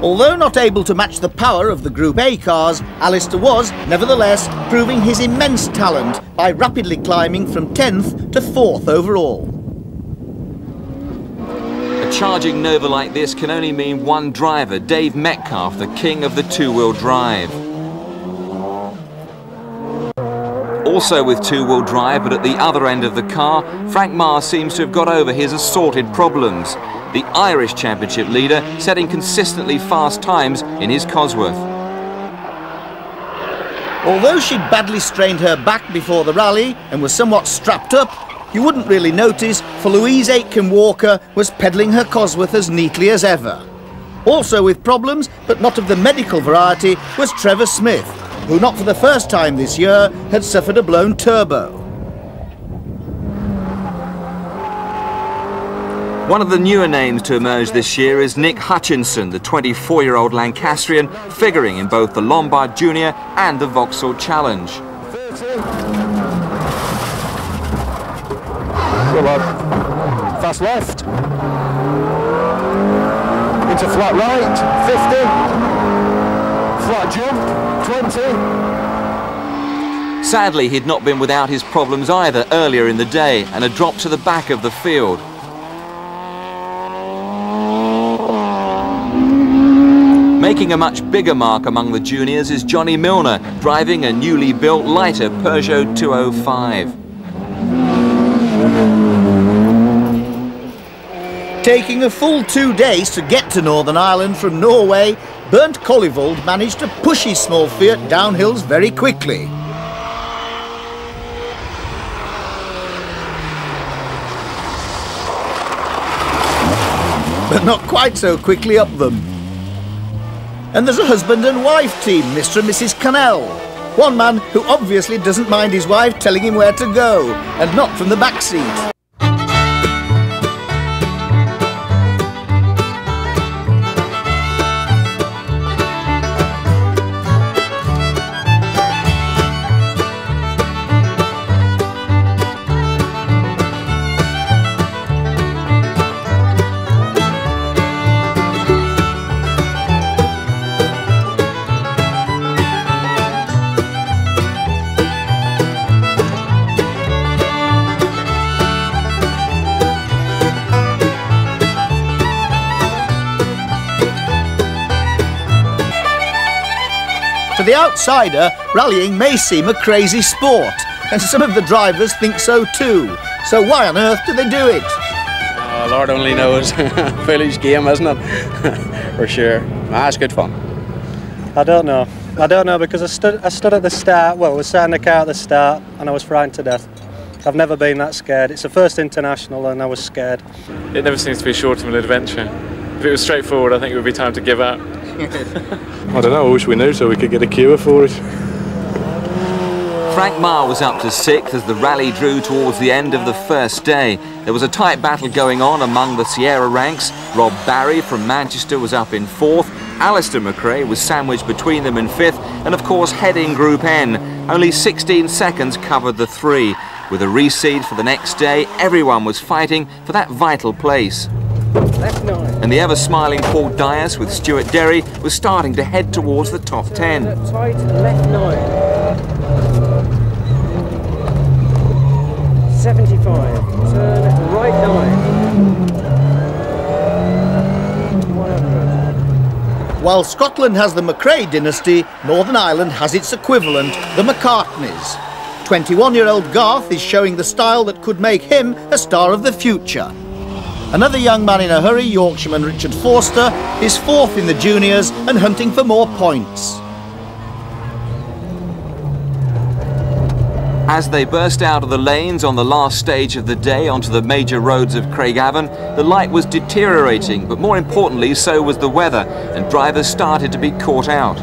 Although not able to match the power of the Group A cars, Alistair was, nevertheless, proving his immense talent by rapidly climbing from 10th to 4th overall. A charging Nova like this can only mean one driver, Dave Metcalf, the king of the two-wheel drive. Also with two-wheel drive, but at the other end of the car, Frank Marr seems to have got over his assorted problems. The Irish Championship leader setting consistently fast times in his Cosworth. Although she'd badly strained her back before the rally and was somewhat strapped up, you wouldn't really notice, for Louise Aitken-Walker was pedalling her Cosworth as neatly as ever. Also with problems, but not of the medical variety, was Trevor Smith, who not for the first time this year had suffered a blown turbo. One of the newer names to emerge this year is Nick Hutchinson, the 24-year-old Lancastrian, figuring in both the Lombard Junior and the Vauxhall Challenge. Fast left. Into flat right, 50. Flat jump, 20. Sadly, he'd not been without his problems either earlier in the day and had dropped to the back of the field. Making a much bigger mark among the juniors is Johnny Milner, driving a newly built lighter Peugeot 205. Taking a full 2 days to get to Northern Ireland from Norway, Bernd Collivold managed to push his small Fiat down hills very quickly. But not quite so quickly up them. And there's a husband and wife team, Mr. and Mrs. Cannell. One man who obviously doesn't mind his wife telling him where to go, and not from the back seat. To the outsider, rallying may seem a crazy sport, and some of the drivers think so too. So why on earth do they do it? Oh, Lord only knows. Foolish game, isn't it? For sure. It's good fun. I don't know. I don't know because I stood at the start, well, I was sat in the car at the start and I was frightened to death. I've never been that scared. It's the first international and I was scared. It never seems to be short of an adventure. If it was straightforward, I think it would be time to give up. I don't know, I wish we knew so we could get a cure for it. Frank Marr was up to 6th as the rally drew towards the end of the first day. There was a tight battle going on among the Sierra ranks. Rob Barry from Manchester was up in 4th. Alistair McRae was sandwiched between them in 5th. And of course, heading Group N. Only 16 seconds covered the 3. With a reseed for the next day, everyone was fighting for that vital place. And the ever-smiling Paul Dias with Stuart Derry was starting to head towards the top 10. Tight left 9. 75. Turn right 9. 100. While Scotland has the McRae dynasty, Northern Ireland has its equivalent, the McCartneys. 21-year-old Garth is showing the style that could make him a star of the future. Another young man in a hurry, Yorkshireman Richard Forster, is 4th in the juniors and hunting for more points. As they burst out of the lanes on the last stage of the day onto the major roads of Craigavon, the light was deteriorating, but more importantly, so was the weather, and drivers started to be caught out.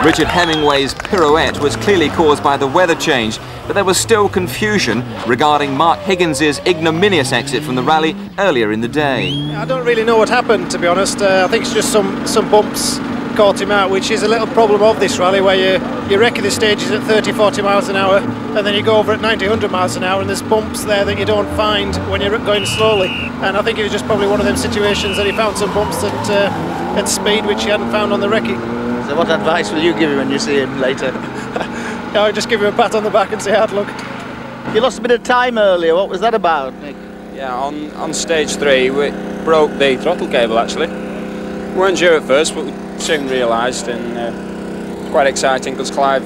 Richard Hemingway's pirouette was clearly caused by the weather change, but there was still confusion regarding Mark Higgins's ignominious exit from the rally earlier in the day. I don't really know what happened, to be honest. I think it's just some bumps caught him out, which is a little problem of this rally, where you're wrecking the stages at 30-40 miles an hour. and then you go over at 90, 100 miles an hour, and there's bumps there that you don't find when you're going slowly. And I think it was just probably one of them situations that he found some bumps at speed which he hadn't found on the recce. So what advice will you give him when you see him later? I'll just give him a pat on the back and say hard luck. You lost a bit of time earlier. What was that about, Nick? Yeah, on stage 3 we broke the throttle cable actually. We weren't sure at first, but we soon realised, and it's quite exciting because Clive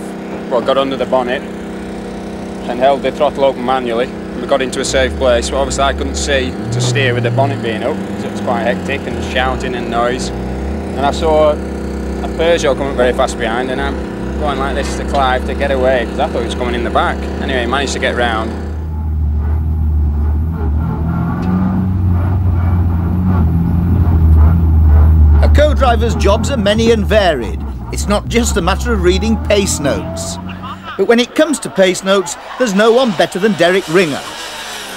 got under the bonnet and held the throttle open manually. We got into a safe place, but obviously I couldn't see to steer with the bonnet being up, so it was quite hectic and shouting and noise. And I saw a Peugeot coming very fast behind, and I'm going like this to Clive to get away because I thought he was coming in the back. Anyway, he managed to get round. A co-driver's jobs are many and varied. It's not just a matter of reading pace notes. But when it comes to pace notes, there's no one better than Derek Ringer.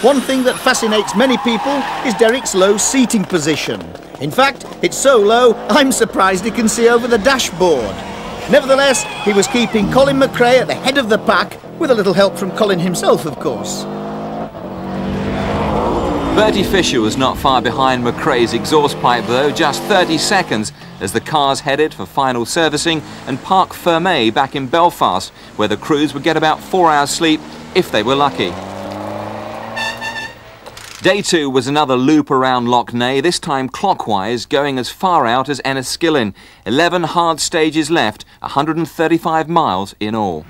One thing that fascinates many people is Derek's low seating position. In fact, it's so low, I'm surprised he can see over the dashboard. Nevertheless, he was keeping Colin McRae at the head of the pack, with a little help from Colin himself, of course. Bertie Fisher was not far behind McRae's exhaust pipe though, just 30 seconds as the cars headed for final servicing and Parc Fermé back in Belfast, where the crews would get about 4 hours sleep if they were lucky. Day 2 was another loop around Lough Neagh, this time clockwise, going as far out as Enniskillen. 11 hard stages left, 135 miles in all.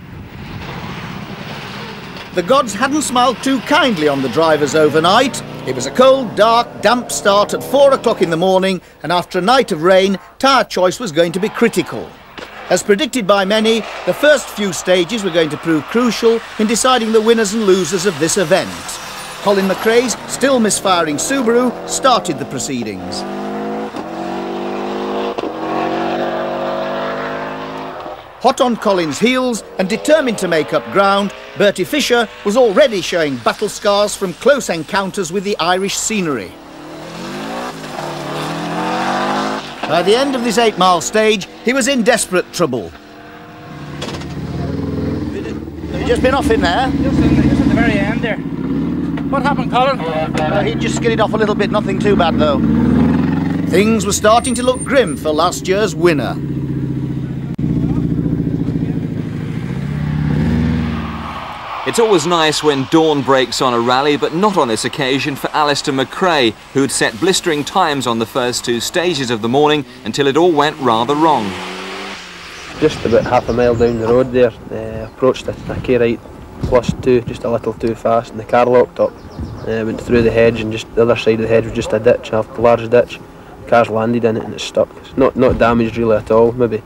The gods hadn't smiled too kindly on the drivers overnight. It was a cold, dark, damp start at 4 o'clock in the morning, and after a night of rain, tyre choice was going to be critical. As predicted by many, the first few stages were going to prove crucial in deciding the winners and losers of this event. Colin McRae's still misfiring Subaru started the proceedings. Hot on Colin's heels and determined to make up ground, Bertie Fisher was already showing battle scars from close encounters with the Irish scenery. By the end of this 8-mile stage, he was in desperate trouble. Have you just been off in there? Just at the very end there. What happened, Colin? He just skidded off a little bit, nothing too bad though. Things were starting to look grim for last year's winner. It's always nice when dawn breaks on a rally, but not on this occasion for Alistair McRae, who'd set blistering times on the first 2 stages of the morning until it all went rather wrong. Just about half a mile down the road there, approached a K-right +2, just a little too fast, and the car locked up. Went through the hedge, and just the other side of the hedge was just a ditch, a large ditch. The car's landed in it and it's stuck. It's not damaged really at all, maybe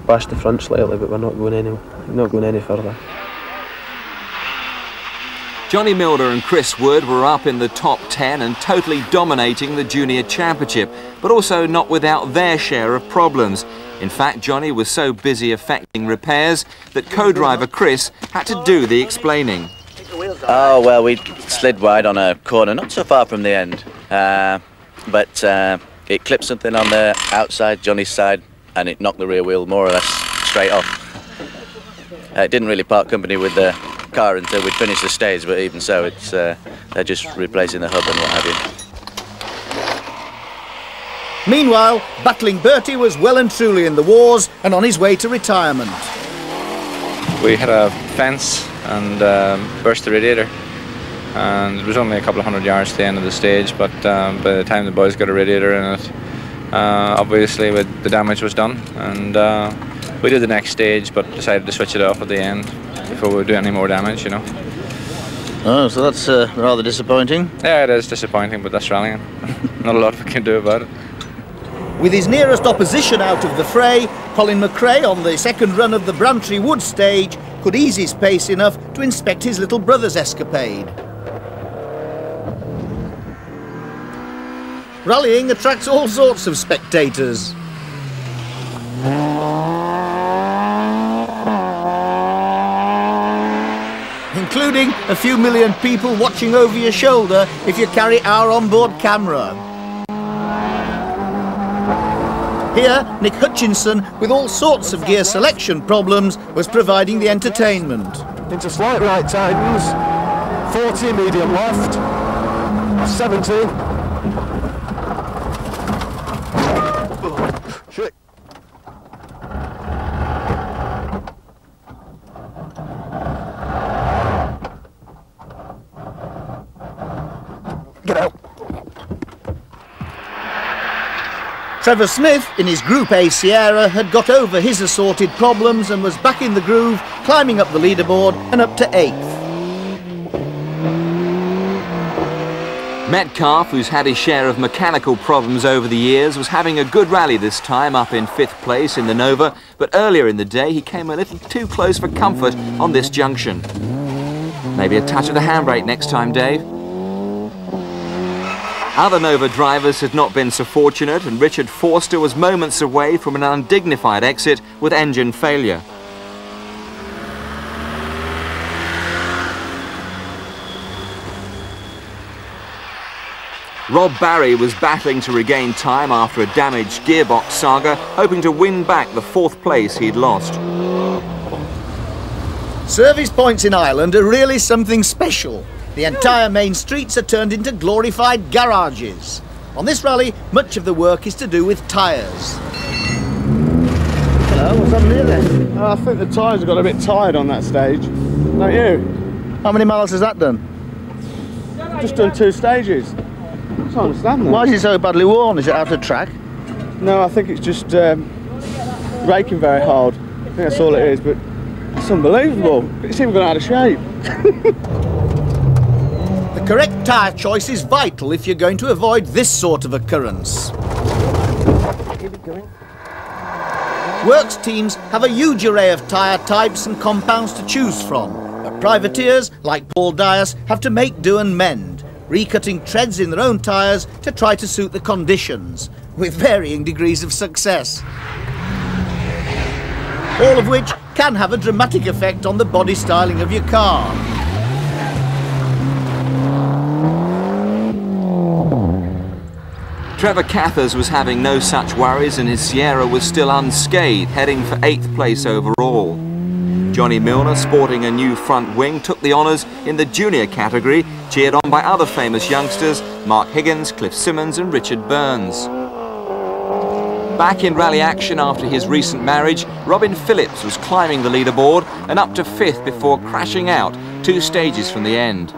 bashed the front slightly, but we're not going any further. Johnny Milner and Chris Wood were up in the top 10 and totally dominating the junior championship, but also not without their share of problems. In fact, Johnny was so busy effecting repairs that co-driver Chris had to do the explaining. Oh, well, we slid wide on a corner, not so far from the end, but it clipped something on the outside, Johnny's side, and it knocked the rear wheel more or less straight off. It didn't really part company with the car until we'd finished the stage, but even so, it's they're just replacing the hub and what have you. Meanwhile, battling Bertie was well and truly in the wars and on his way to retirement. We had a fence and burst the radiator, and it was only a couple of 100 yards to the end of the stage, but by the time the boys got a radiator in it, obviously the damage was done, and we did the next stage but decided to switch it off at the end before we do any more damage, you know. Oh, so that's rather disappointing. Yeah, it is disappointing, but that's rallying. Not a lot we can do about it. With his nearest opposition out of the fray, Colin McRae on the second run of the Brantry Wood stage could ease his pace enough to inspect his little brother's escapade. Rallying attracts all sorts of spectators. Including a few million people watching over your shoulder if you carry our onboard camera. Here, Nick Hutchinson, with all sorts of gear selection problems, was providing the entertainment. into slight right tightens, 40 medium left, 70. Shit. Get out. Trevor Smith, in his Group A Sierra, had got over his assorted problems and was back in the groove, climbing up the leaderboard and up to 8th. Metcalf, who's had his share of mechanical problems over the years, was having a good rally this time, up in 5th place in the Nova, but earlier in the day he came a little too close for comfort on this junction. Maybe a touch of the handbrake next time, Dave. Other Nova drivers had not been so fortunate, and Richard Forster was moments away from an undignified exit with engine failure. Rob Barry was battling to regain time after a damaged gearbox saga, hoping to win back the 4th place he'd lost. Service points in Ireland are really something special. The entire main streets are turned into glorified garages. On this rally, much of the work is to do with tyres. Hello, what's happening here then? I think the tyres have got a bit tired on that stage. Don't you? How many miles has that done? Just done 2 stages. I don't understand that. Why is it so badly worn? Is it out of track? No, I think it's just braking very hard. I think that's all it is, but it's unbelievable. It's even gone out of shape. The correct tyre choice is vital if you're going to avoid this sort of occurrence. Keep it going. Works teams have a huge array of tyre types and compounds to choose from, but privateers, like Paul Dias, have to make do and mend, recutting treads in their own tyres to try to suit the conditions, with varying degrees of success. All of which can have a dramatic effect on the body styling of your car. Trevor Cathers was having no such worries, and his Sierra was still unscathed, heading for 8th place overall. Johnny Milner, sporting a new front wing, took the honours in the junior category, cheered on by other famous youngsters, Mark Higgins, Cliff Simmons and Richard Burns. Back in rally action after his recent marriage, Robin Phillips was climbing the leaderboard and up to 5th before crashing out 2 stages from the end.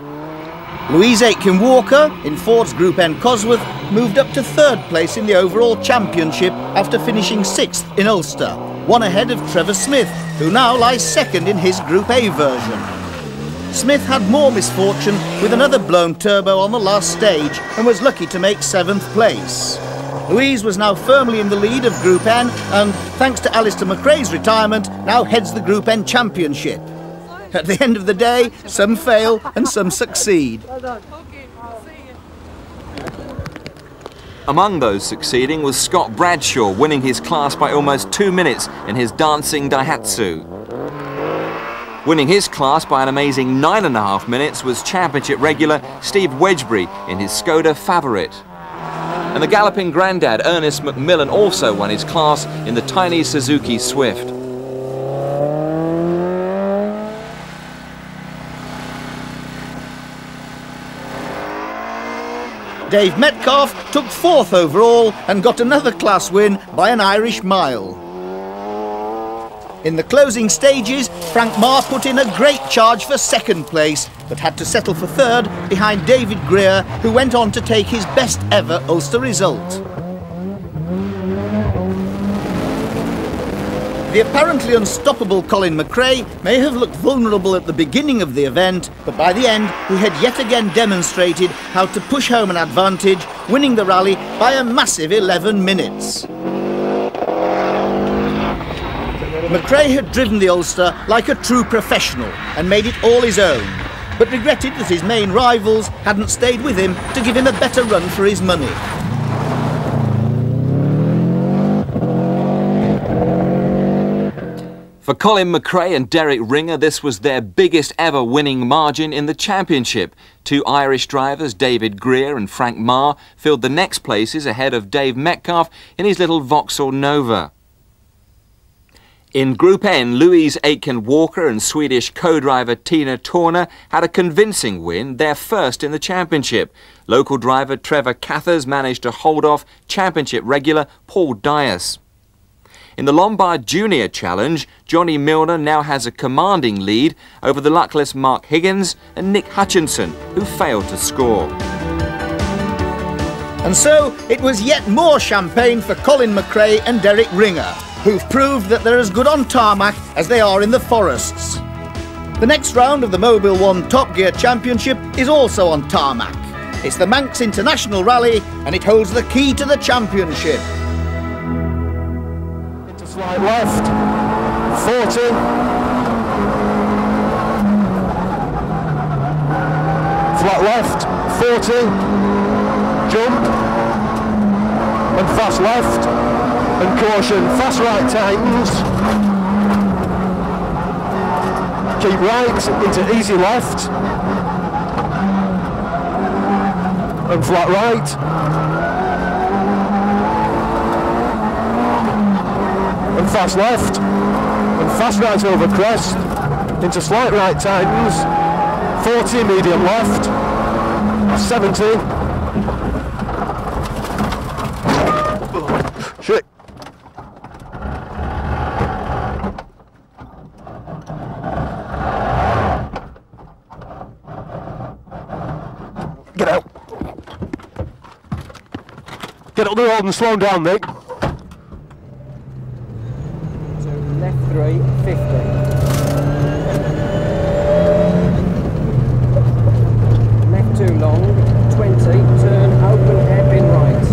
Louise Aitken-Walker, in Ford's Group N Cosworth, moved up to 3rd place in the overall championship after finishing 6th in Ulster, 1 ahead of Trevor Smith, who now lies 2nd in his Group A version. Smith had more misfortune with another blown turbo on the last stage and was lucky to make 7th place. Louise was now firmly in the lead of Group N and, thanks to Alistair McRae's retirement, now heads the Group N championship. At the end of the day, some fail and some succeed. Among those succeeding was Scott Bradshaw, winning his class by almost 2 minutes in his dancing Daihatsu. Winning his class by an amazing 9.5 minutes was championship regular Steve Wedgbury in his Skoda Favorit. And the galloping granddad Ernest McMillan also won his class in the tiny Suzuki Swift. Dave Metcalf took 4th overall and got another class win by an Irish mile. In the closing stages, Frank Marr put in a great charge for 2nd place, but had to settle for 3rd behind David Greer, who went on to take his best ever Ulster result. The apparently unstoppable Colin McRae may have looked vulnerable at the beginning of the event, but by the end he had yet again demonstrated how to push home an advantage, winning the rally by a massive 11 minutes. McRae had driven the Ulster like a true professional and made it all his own, but regretted that his main rivals hadn't stayed with him to give him a better run for his money. For Colin McRae and Derek Ringer, this was their biggest ever winning margin in the championship. 2 Irish drivers, David Greer and Frank Marr, filled the next places ahead of Dave Metcalf in his little Vauxhall Nova. In Group N, Louise Aitken-Walker and Swedish co-driver Tina Torner had a convincing win, their first in the championship. Local driver Trevor Cathers managed to hold off championship regular Paul Dias. In the Lombard Junior Challenge, Johnny Milner now has a commanding lead over the luckless Mark Higgins and Nick Hutchinson, who failed to score. And so it was yet more champagne for Colin McRae and Derek Ringer, who've proved that they're as good on tarmac as they are in the forests. The next round of the Mobile One Top Gear Championship is also on tarmac. It's the Manx International Rally and it holds the key to the championship. Into slight left, 40. Flat left, 40. Jump. And fast left. And caution, fast right tightens. Keep right into easy left. And flat right. And fast left. And fast right over crest. Into slight right tightens. 40 medium left. 70. Shit. Get out. Get up the road and slow down, Nick. So left 3, 50. Left 2 long, 20, turn open hairpin right.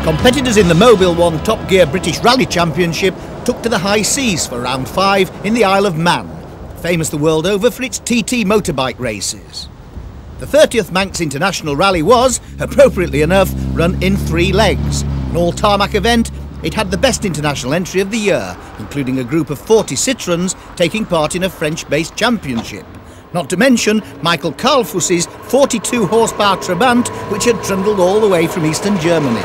Competitors in the Mobile One Top Gear British Rally Championship took to the high seas for round 5 in the Isle of Man, famous the world over for its TT motorbike races. The 30th Manx International Rally was, appropriately enough, run in 3 legs. An all-tarmac event, it had the best international entry of the year, including a group of 40 Citroëns taking part in a French-based championship. Not to mention Michael Karlfuss's 42 horsepower Trabant, which had trundled all the way from eastern Germany.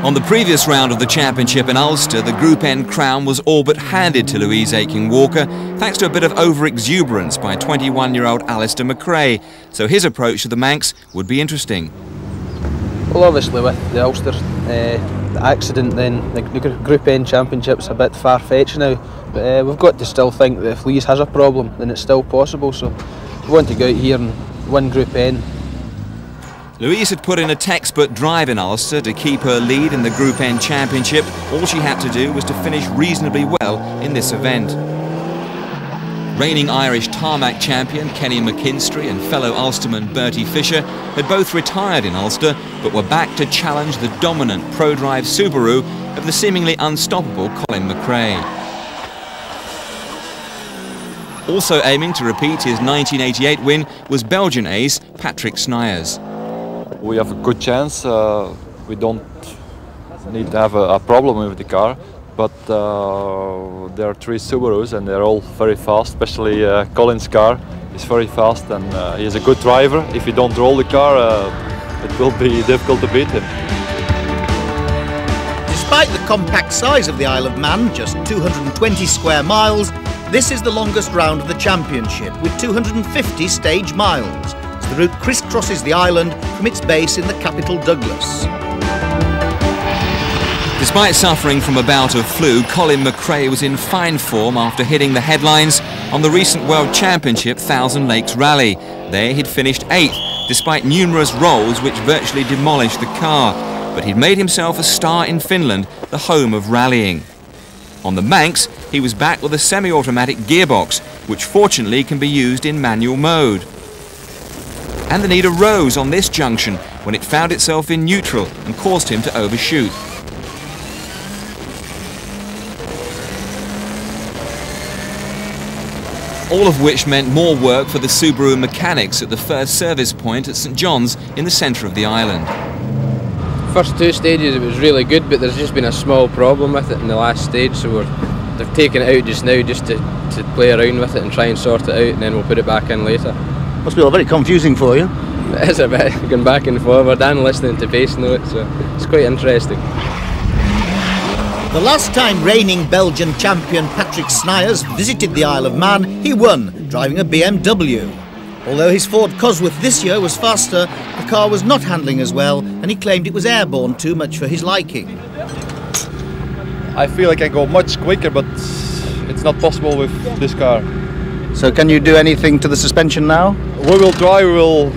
On the previous round of the championship in Ulster, the Group N crown was all but handed to Louise Aiken-Walker, thanks to a bit of over-exuberance by 21-year-old Alistair McRae, so his approach to the Manx would be interesting. Well, obviously with the Ulster the accident, then the Group N championship's a bit far-fetched now, but we've got to still think that if Louise has a problem, then it's still possible, so we want to go out here and win Group N. Louise had put in a textbook drive in Ulster to keep her lead in the Group N Championship. All she had to do was to finish reasonably well in this event. Reigning Irish tarmac champion Kenny McKinstry and fellow Ulsterman Bertie Fisher had both retired in Ulster, but were back to challenge the dominant pro-drive Subaru of the seemingly unstoppable Colin McRae. Also aiming to repeat his 1988 win was Belgian ace Patrick Sniers. We have a good chance. We don't need to have a problem with the car, but there are 3 Subarus and they're all very fast, especially Colin's car is very fast and he's a good driver. If you don't roll the car, it will be difficult to beat him. Despite the compact size of the Isle of Man, just 220 square miles, this is the longest round of the championship with 250 stage miles. The route crisscrosses the island from its base in the capital Douglas. Despite suffering from a bout of flu, Colin McRae was in fine form after hitting the headlines on the recent World Championship Thousand Lakes Rally. There he'd finished 8th, despite numerous rolls which virtually demolished the car. But he'd made himself a star in Finland, the home of rallying. On the Manx, he was back with a semi-automatic gearbox, which fortunately can be used in manual mode. And the need arose on this junction when it found itself in neutral and caused him to overshoot. All of which meant more work for the Subaru mechanics at the first service point at St John's in the centre of the island. First 2 stages it was really good, but there's just been a small problem with it in the last stage, so they've taken it out just now just to play around with it and try and sort it out, and then we'll put it back in later. Must be all very confusing for you. It is a bit, going back and forward and listening to bass notes, so it's quite interesting. The last time reigning Belgian champion Patrick Sniers visited the Isle of Man, he won, driving a BMW. Although his Ford Cosworth this year was faster, the car was not handling as well, and he claimed it was airborne too much for his liking. I feel I can go much quicker, but it's not possible with this car. So can you do anything to the suspension now? We will try, we will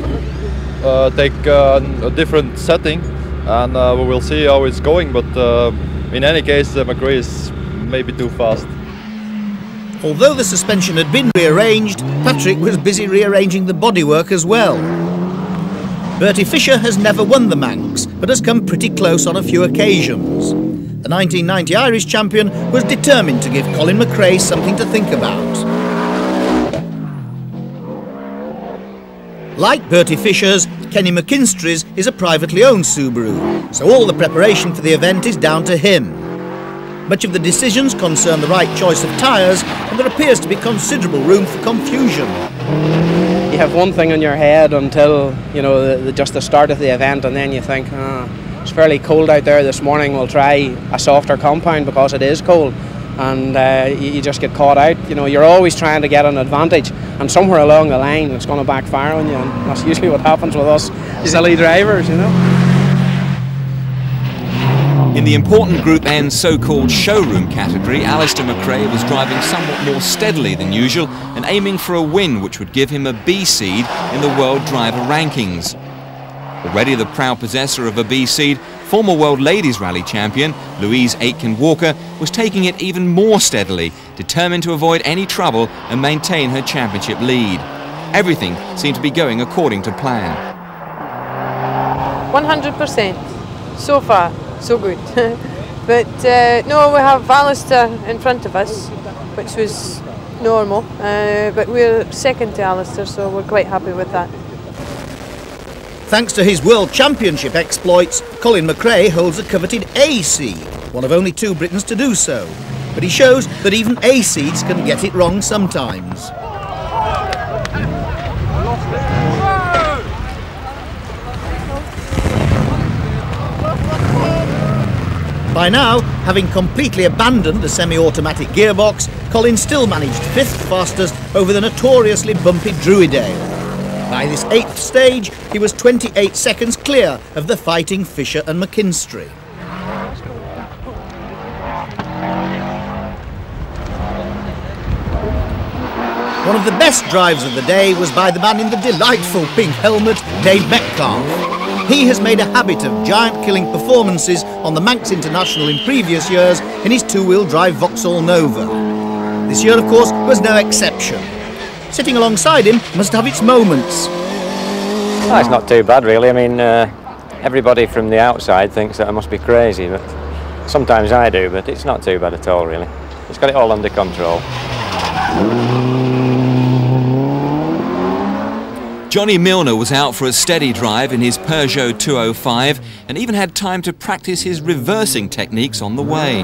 take a different setting and we will see how it's going, but in any case McRae is maybe too fast. Although the suspension had been rearranged, Patrick was busy rearranging the bodywork as well. Bertie Fisher has never won the Manx, but has come pretty close on a few occasions. The 1990 Irish champion was determined to give Colin McRae something to think about. Like Bertie Fisher's, Kenny McKinstry's is a privately owned Subaru, so all the preparation for the event is down to him. Much of the decisions concern the right choice of tyres, and there appears to be considerable room for confusion. You have one thing in your head until, you know, just the start of the event, and then you think, it's fairly cold out there this morning, we'll try a softer compound because it is cold. And you just get caught out. You know, you're always trying to get an advantage, and somewhere along the line it's going to backfire on you, and that's usually what happens with us silly drivers, you know. In the important Group N so-called showroom category, Alistair McRae was driving somewhat more steadily than usual and aiming for a win which would give him a B seed in the World Driver Rankings. Already the proud possessor of a B seed, former World Ladies Rally champion Louise Aiken-Walker was taking it even more steadily, determined to avoid any trouble and maintain her championship lead. Everything seemed to be going according to plan. 100%. So far, so good. But no, we have Alistair in front of us, which was normal, but we're second to Ulster, so we're quite happy with that. Thanks to his World Championship exploits, Colin McRae holds a coveted A seed, one of only 2 Britons to do so. But he shows that even A seeds can get it wrong sometimes. By now, having completely abandoned the semi-automatic gearbox, Colin still managed 5th fastest over the notoriously bumpy Druidale. By this 8th stage, he was 28 seconds clear of the fighting Fisher and McKinstry. One of the best drives of the day was by the man in the delightful pink helmet, Dave Metcalfe. He has made a habit of giant-killing performances on the Manx International in previous years in his 2-wheel drive Vauxhall Nova. This year, of course, was no exception. Sitting alongside him must have its moments. Oh, it's not too bad, really. I mean, everybody from the outside thinks that I must be crazy, but sometimes I do, but it's not too bad at all, really. It's got it all under control. Johnny Milner was out for a steady drive in his Peugeot 205 and even had time to practice his reversing techniques on the way.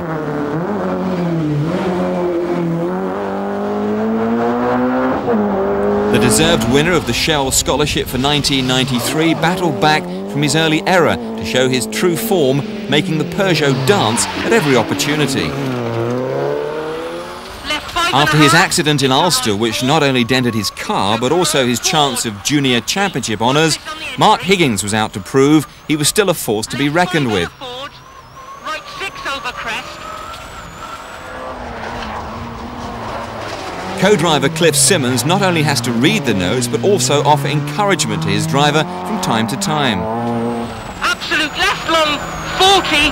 The deserved winner of the Shell Scholarship for 1993 battled back from his early error to show his true form, making the Peugeot dance at every opportunity. After his accident in Ulster, which not only dented his car but also his chance of junior championship honours, Mark Higgins was out to prove he was still a force to be reckoned with. Co-driver Cliff Simmons not only has to read the notes but also offer encouragement to his driver from time to time. Absolute left long 40,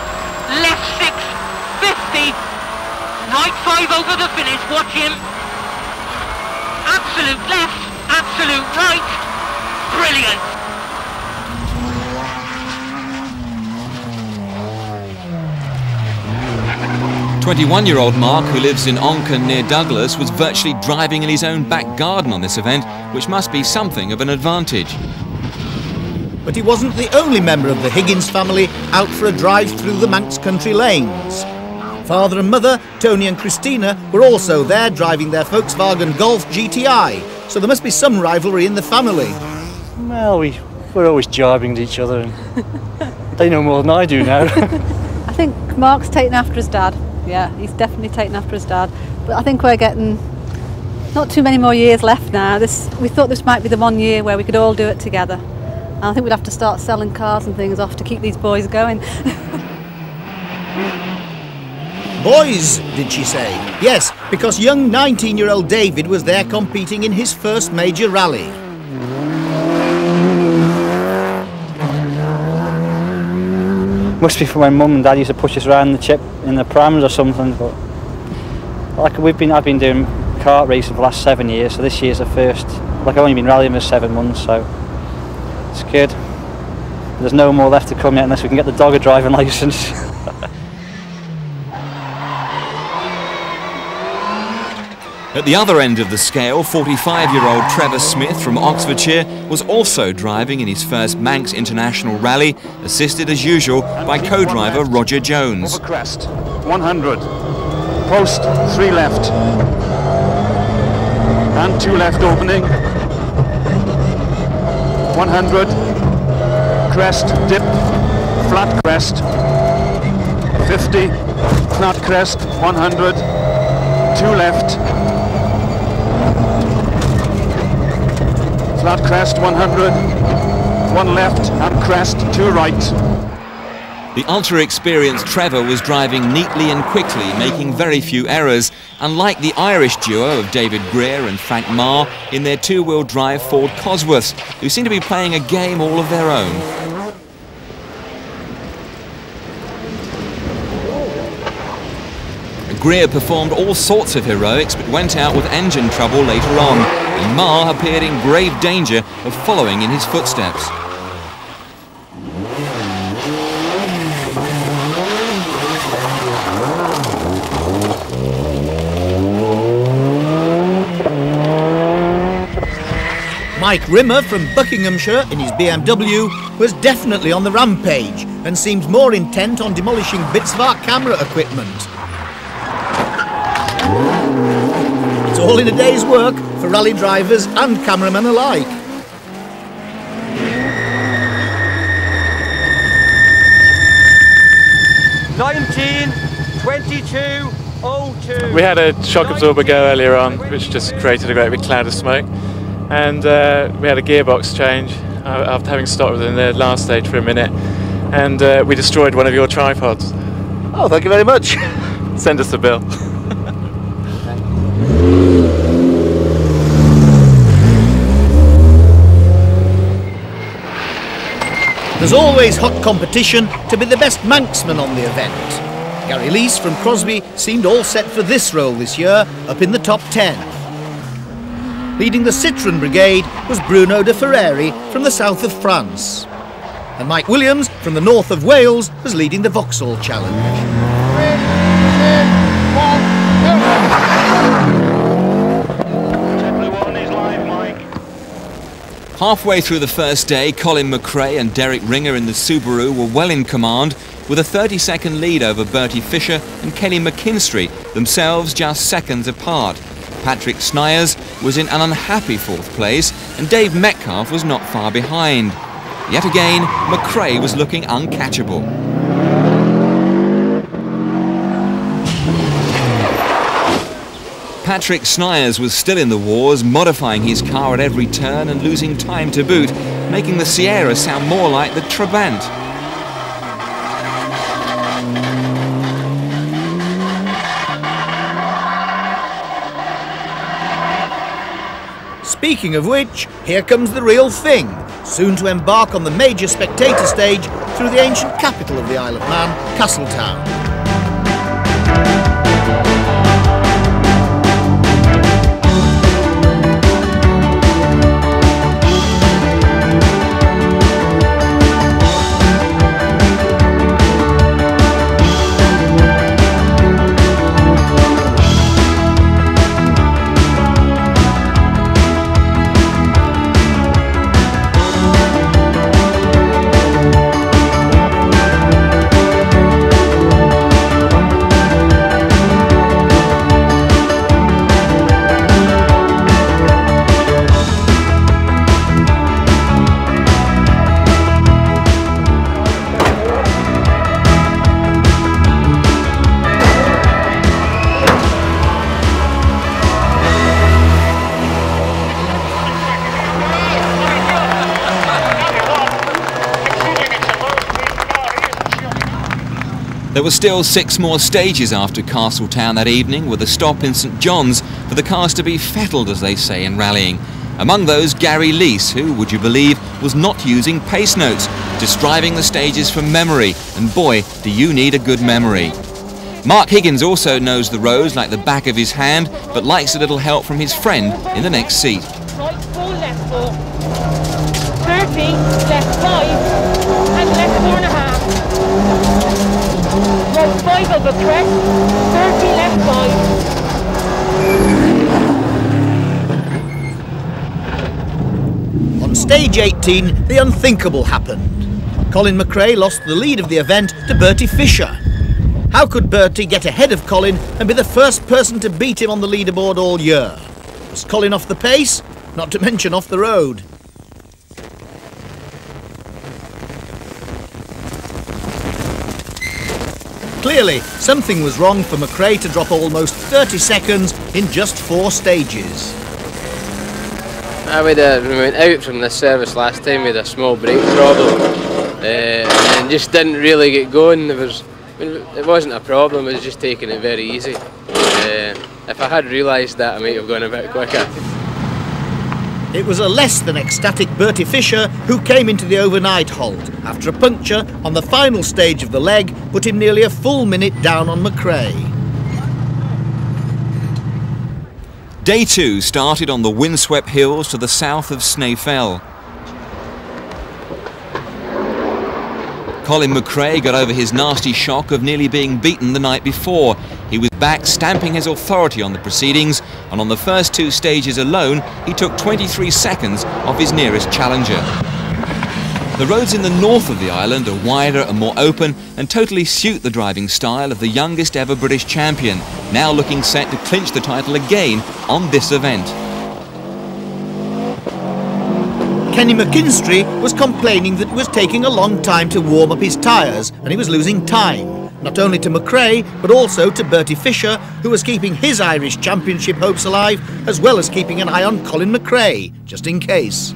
left 6, 50. Right 5 over the finish, watch him. Absolute left, absolute right. Brilliant. 21-year-old Mark, who lives in Onken near Douglas, was virtually driving in his own back garden on this event, which must be something of an advantage. But he wasn't the only member of the Higgins family out for a drive through the Manx country lanes. Father and mother, Tony and Christina, were also there driving their Volkswagen Golf GTI, so there must be some rivalry in the family. Well, we're always jibing at each other, and they know more than I do now. I think Mark's taken after his dad. Yeah, he's definitely taken after his dad. But I think we're getting not too many more years left now. We thought this might be the one year where we could all do it together. And I think we'd have to start selling cars and things off to keep these boys going. Boys, did she say? Yes, because young 19-year-old David was there competing in his first major rally. Must be from when Mum and Dad used to push us around the chip in the prams or something. But like I've been doing kart racing for the last 7 years, so this year's the first. Like I've only been rallying for 7 months, so it's good. There's no more left to come yet unless we can get the dogger driving licence. At the other end of the scale, 45-year-old Trevor Smith from Oxfordshire was also driving in his first Manx International Rally, assisted as usual by co-driver Roger Jones. Over crest, 100, post 3 left, and 2 left opening, 100, crest, dip, flat crest, 50, flat crest, 100, 2 left, flat crest 100, 1 left and crest 2 right. The ultra-experienced Trevor was driving neatly and quickly, making very few errors, unlike the Irish duo of David Greer and Frank Marr in their 2-wheel drive Ford Cosworths, who seem to be playing a game all of their own. Greer performed all sorts of heroics but went out with engine trouble later on, and Marr appeared in grave danger of following in his footsteps. Mike Rimmer from Buckinghamshire in his BMW was definitely on the rampage and seems more intent on demolishing bits of our camera equipment. It's all in a day's work for rally drivers and cameramen alike. We had a shock absorber go earlier on, which just created a great big cloud of smoke, and we had a gearbox change after having stopped within the last stage for a minute, and we destroyed one of your tripods. Oh, thank you very much. Send us a bill. There's always hot competition to be the best Manxman on the event. Gary Leese from Crosby seemed all set for this role this year, up in the top 10. Leading the Citroën brigade was Bruno de Ferreri from the south of France. And Mike Williams from the north of Wales was leading the Vauxhall challenge. Halfway through the first day, Colin McRae and Derek Ringer in the Subaru were well in command, with a 30-second lead over Bertie Fisher and Kelly McKinstry, themselves just seconds apart. Patrick Snyers was in an unhappy fourth place, and Dave Metcalf was not far behind. Yet again, McRae was looking uncatchable. Patrick Snyers was still in the wars, modifying his car at every turn and losing time to boot, making the Sierra sound more like the Trabant. Speaking of which, here comes the real thing, soon to embark on the major spectator stage through the ancient capital of the Isle of Man, Castletown. There were still 6 more stages after Castletown that evening, with a stop in St John's for the cars to be fettled, as they say in rallying. Among those, Gary Leese, who, would you believe, was not using pace notes, just driving the stages from memory, and boy, do you need a good memory. Mark Higgins also knows the roads like the back of his hand, but likes a little help from his friend in the next seat. Right 4, left 4. 30, left 5, and left 4.5. Right 5 over crest, 30, left 5. On stage 18, the unthinkable happened. Colin McRae lost the lead of the event to Bertie Fisher. How could Bertie get ahead of Colin and be the first person to beat him on the leaderboard all year? Was Colin off the pace? Not to mention off the road. Clearly, something was wrong for McRae to drop almost 30 seconds in just 4 stages. We went out from this service last time with a small brake problem and just didn't really get going. It wasn't a problem, it was just taking it very easy. If I had realised that, I might have gone a bit quicker. It was a less than ecstatic Bertie Fisher who came into the overnight halt after a puncture on the final stage of the leg put him nearly a full minute down on McRae. Day 2 started on the windswept hills to the south of Snaefell. Colin McRae got over his nasty shock of nearly being beaten the night before. He was back stamping his authority on the proceedings and on the first 2 stages alone, he took 23 seconds off his nearest challenger. The roads in the north of the island are wider and more open and totally suit the driving style of the youngest ever British champion, now looking set to clinch the title again on this event. Kenny McKinstry was complaining that it was taking a long time to warm up his tyres and he was losing time, not only to McRae but also to Bertie Fisher, who was keeping his Irish Championship hopes alive, as well as keeping an eye on Colin McRae, just in case.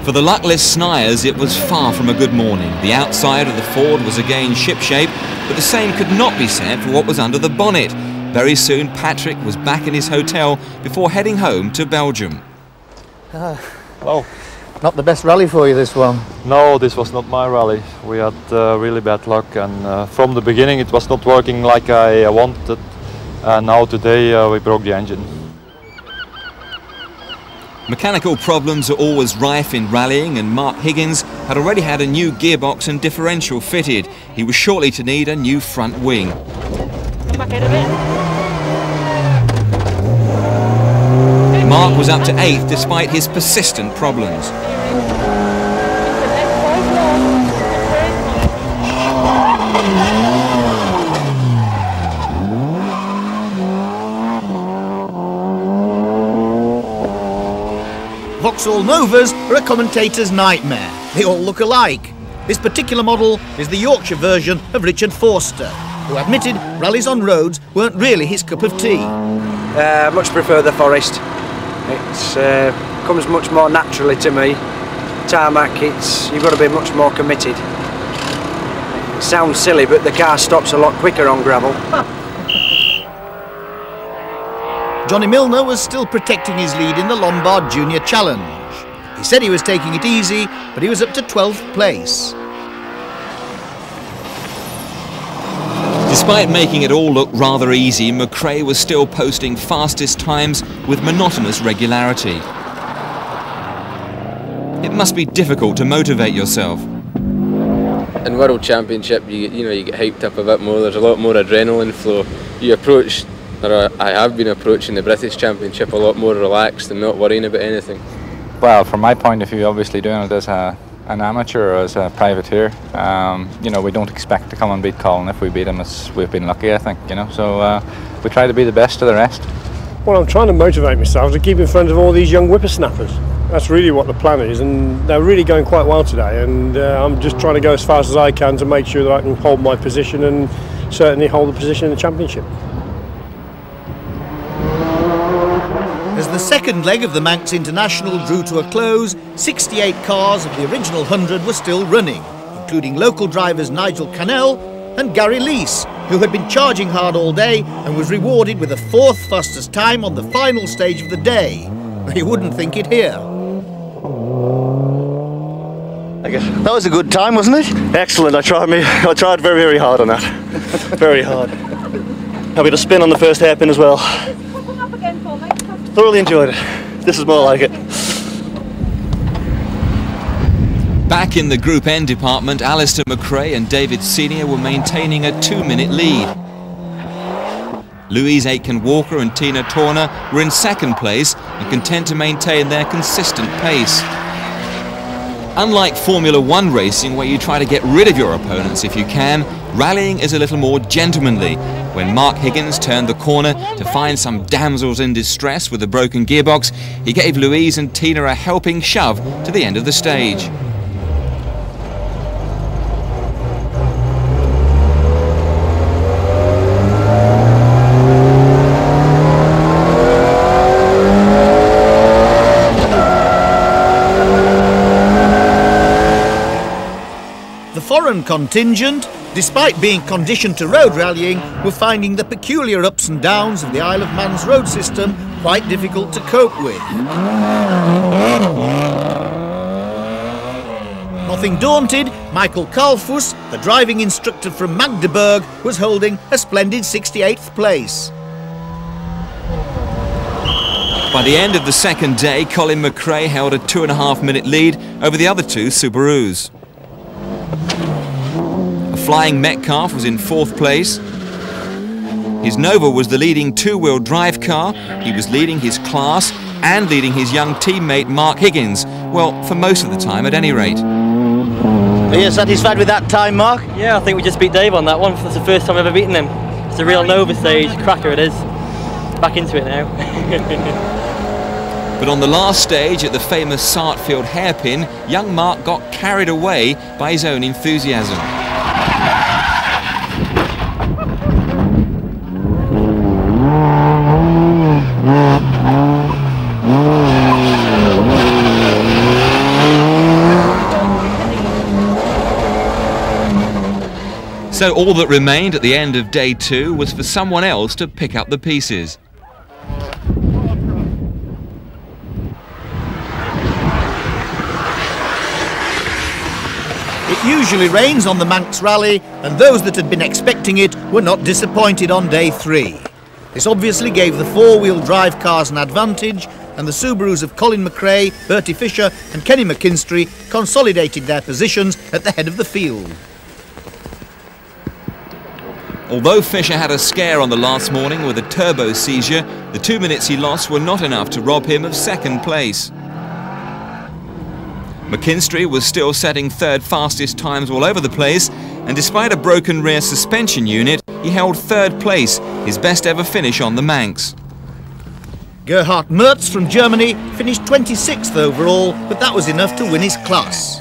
For the luckless Sniers, it was far from a good morning. The outside of the Ford was again shipshape, but the same could not be said for what was under the bonnet. Very soon, Patrick was back in his hotel before heading home to Belgium. Well, not the best rally for you, this one. No, this was not my rally. We had really bad luck, and from the beginning it was not working like I wanted. And now today we broke the engine. Mechanical problems are always rife in rallying, and Mark Higgins had already had a new gearbox and differential fitted. He was shortly to need a new front wing. Mark was up to 8th despite his persistent problems. Vauxhall Novas are a commentator's nightmare. They all look alike. This particular model is the Yorkshire version of Richard Forster, who admitted rallies on roads weren't really his cup of tea. Much prefer the Forest. It comes much more naturally to me. Tarmac, you've got to be much more committed. It sounds silly, but the car stops a lot quicker on gravel. Johnny Milner was still protecting his lead in the Lombard Junior Challenge. He said he was taking it easy, but he was up to 12th place. Despite making it all look rather easy, McRae was still posting fastest times with monotonous regularity. It must be difficult to motivate yourself. In World Championship, you get hyped up a bit more. There's a lot more adrenaline flow. You approach, or I have been approaching the British Championship a lot more relaxed and not worrying about anything. Well, from my point of view, obviously doing it as an amateur or as a privateer, we don't expect to come and beat Colin. If we beat him, we've been lucky, I think, so we try to be the best of the rest. Well, I'm trying to motivate myself to keep in front of all these young whippersnappers. That's really what the plan is, and they're really going quite well today, and I'm just trying to go as fast as I can to make sure that I can hold my position and certainly hold the position in the championship. As the second leg of the Manx International drew to a close, 68 cars of the original 100 were still running, including local drivers Nigel Cannell and Gary Leese, who had been charging hard all day and was rewarded with the 4th fastest time on the final stage of the day. You wouldn't think it here. That was a good time, wasn't it? Excellent. I tried very, very hard on that. Very hard. Happy to spin on the first hairpin as well. Thoroughly enjoyed it. This is more like it. Back in the Group N department, Alistair McRae and David Senior were maintaining a 2-minute lead. Louise Aitken-Walker and Tina Torner were in second place and content to maintain their consistent pace. Unlike Formula One racing, where you try to get rid of your opponents if you can, rallying is a little more gentlemanly. When Mark Higgins turned the corner to find some damsels in distress with a broken gearbox, he gave Louise and Tina a helping shove to the end of the stage. Foreign contingent, despite being conditioned to road rallying, were finding the peculiar ups and downs of the Isle of Man's road system quite difficult to cope with. Nothing daunted, Michael Kalfus, the driving instructor from Magdeburg, was holding a splendid 68th place. By the end of the second day, Colin McRae held a 2.5-minute lead over the other two Subarus. Flying Metcalf was in 4th place. His Nova was the leading two-wheel drive car, he was leading his class and leading his young teammate Mark Higgins, well, for most of the time at any rate. Are you satisfied with that time, Mark? Yeah, I think we just beat Dave on that one. That's the first time I've ever beaten him. It's a real Nova stage, cracker it is. Back into it now. But on the last stage at the famous Sartfield hairpin, young Mark got carried away by his own enthusiasm. So all that remained at the end of day 2 was for someone else to pick up the pieces. It usually rains on the Manx rally, and those that had been expecting it were not disappointed on day 3. This obviously gave the four-wheel drive cars an advantage, and the Subarus of Colin McRae, Bertie Fisher and Kenny McKinstry consolidated their positions at the head of the field. Although Fisher had a scare on the last morning with a turbo seizure, the 2 minutes he lost were not enough to rob him of second place. McKinstry was still setting third fastest times all over the place, and despite a broken rear suspension unit, he held third place, his best ever finish on the Manx. Gerhard Mertz from Germany finished 26th overall, but that was enough to win his class.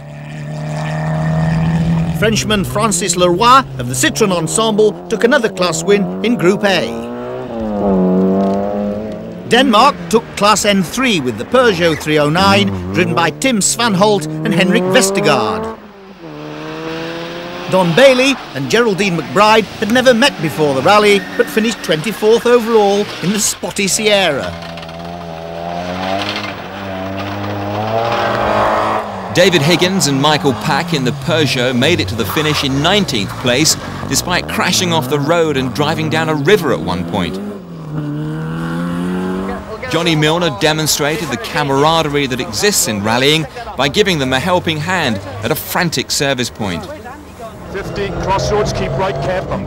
Frenchman Francis Leroy of the Citroën Ensemble took another class win in Group A. Denmark took Class N3 with the Peugeot 309, driven by Tim Svanholt and Henrik Vestergaard. Don Bailey and Geraldine McBride had never met before the rally, but finished 24th overall in the spotty Sierra. David Higgins and Michael Pack in the Peugeot made it to the finish in 19th place, despite crashing off the road and driving down a river at one point. Johnny Milner demonstrated the camaraderie that exists in rallying by giving them a helping hand at a frantic service point. 50, crossroads, keep right, careful.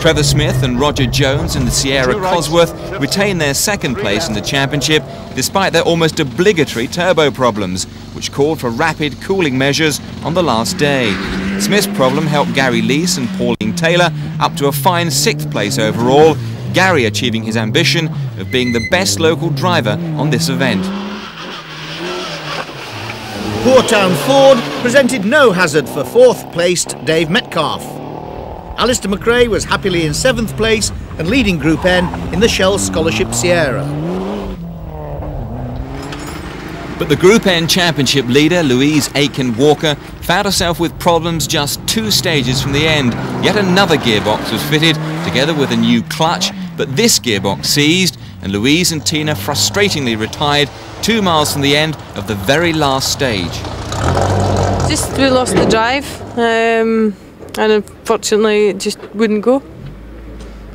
Trevor Smith and Roger Jones in the Sierra Cosworth retained their second place in the championship despite their almost obligatory turbo problems, which called for rapid cooling measures on the last day. Smith's problem helped Gary Leese and Pauline Taylor up to a fine 6th place overall, Gary achieving his ambition of being the best local driver on this event. Poortown Ford presented no hazard for 4th placed Dave Metcalf. Alistair McRae was happily in 7th place and leading Group N in the Shell Scholarship Sierra. But the Group N Championship leader, Louise Aitken-Walker, found herself with problems just 2 stages from the end. Yet another gearbox was fitted, together with a new clutch, but this gearbox seized, and Louise and Tina frustratingly retired 2 miles from the end of the very last stage. Just we lost the drive, and unfortunately it just wouldn't go.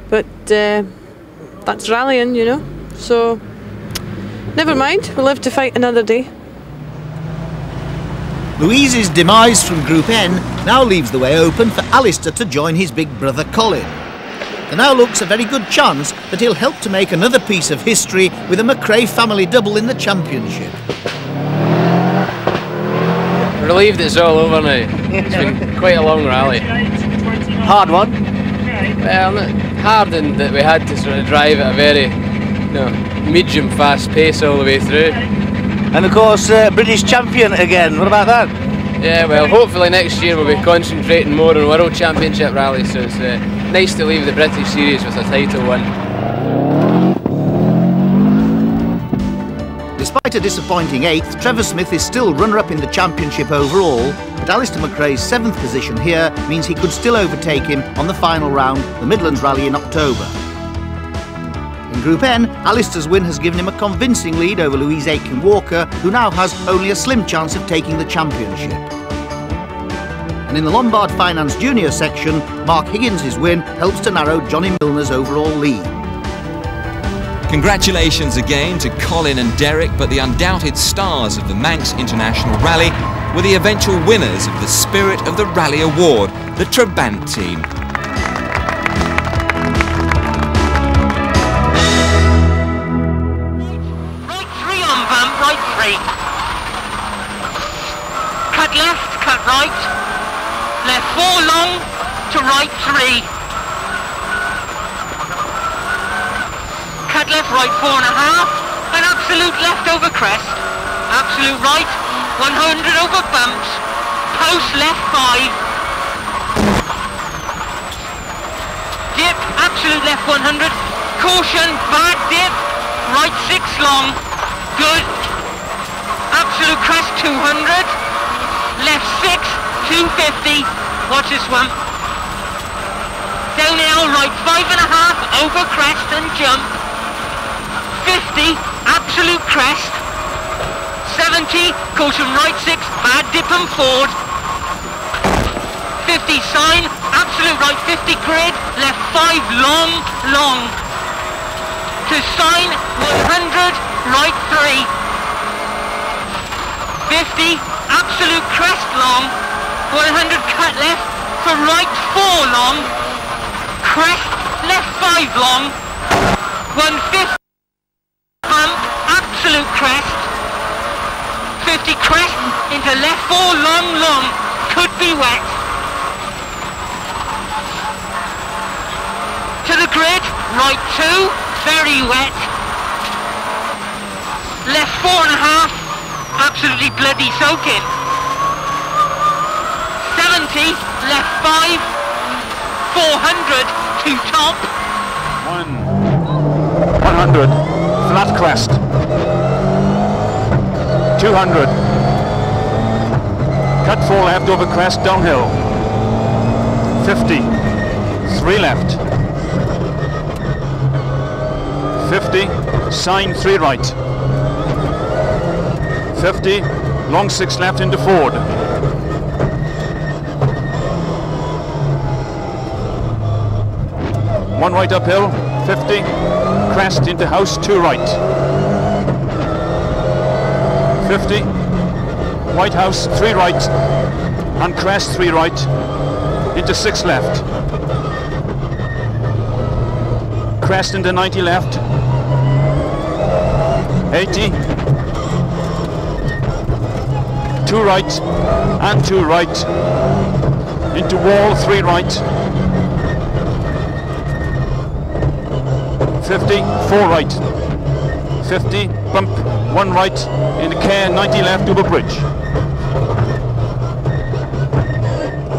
But that's rallying, you know, so never mind, we'll live to fight another day. Louise's demise from Group N now leaves the way open for Alistair to join his big brother Colin. There now looks a very good chance that he'll help to make another piece of history with a McRae family double in the championship. Relieved it's all over now. It's been quite a long rally. Hard one? Well, not hard in that we had to sort of drive at a very medium fast pace all the way through. And of course, British champion again. What about that? Yeah, well, hopefully next year we'll be concentrating more on World Championship rallies, so it's nice to leave the British Series with a title win. Despite a disappointing 8th, Trevor Smith is still runner-up in the championship overall, but Alistair McRae's 7th position here means he could still overtake him on the final round, the Midlands Rally in October. In Group N, Alistair's win has given him a convincing lead over Louise Aitken-Walker, who now has only a slim chance of taking the championship. And in the Lombard Finance Junior section, Mark Higgins' win helps to narrow Johnny Milner's overall lead. Congratulations again to Colin and Derek, but the undoubted stars of the Manx International Rally were the eventual winners of the Spirit of the Rally Award, the Trabant team. 4 long, to right 3. Cut left, right 4.5, and absolute left over crest. Absolute right, 100 over bumps. Post left 5. Dip, absolute left 100. Caution, bad dip. Right 6 long. Good. Absolute crest 200. Left 6, 250. Watch this one. Downhill, right 5.5 over crest and jump. 50, absolute crest. 70, caution right 6, bad dip and forward. 50 sign, absolute right 50 grid, left 5 long, long. To sign 100, right 3. 50, absolute crest long, 100 cut left for right 4 long. Crest, left 5 long. 150 bump, absolute crest. 50 crest into left 4 long, long. Could be wet. To the grid, right 2, very wet. Left 4.5, absolutely bloody soaking. 70, left 5, 400 to top. 100, flat crest. 200. Cut 4 left over crest, downhill. 50. 3 left. 50. Sign 3 right. 50. Long 6 left into forward. 1 right uphill. 50. Crest into house 2 right. 50, White House 3 right, and crest 3 right, into 6 left. Crest into 90 left, 80, 2 right, and 2 right, into wall 3 right, 50, 4 right, 50, bump 1 right, into care 90 left over bridge.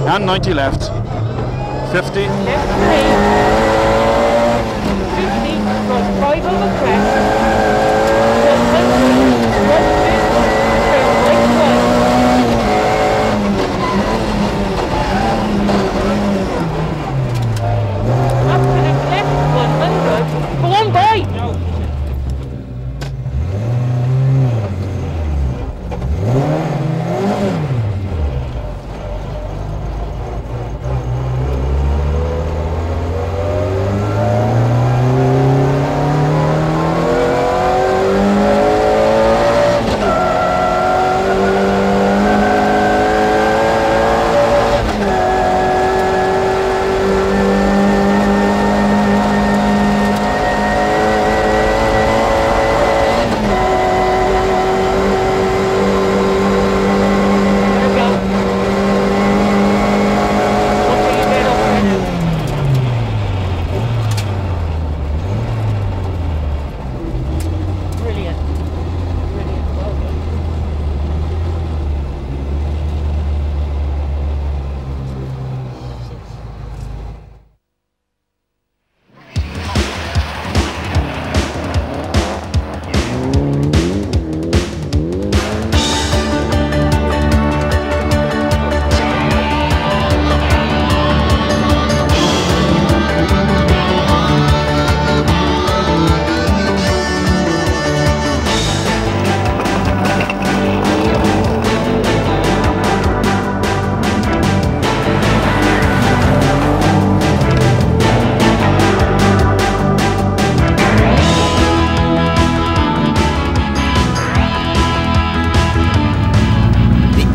And 90 left. 50. Left 3. 50, cross 5 over crest. 150, absolute left 100. Go on, boy!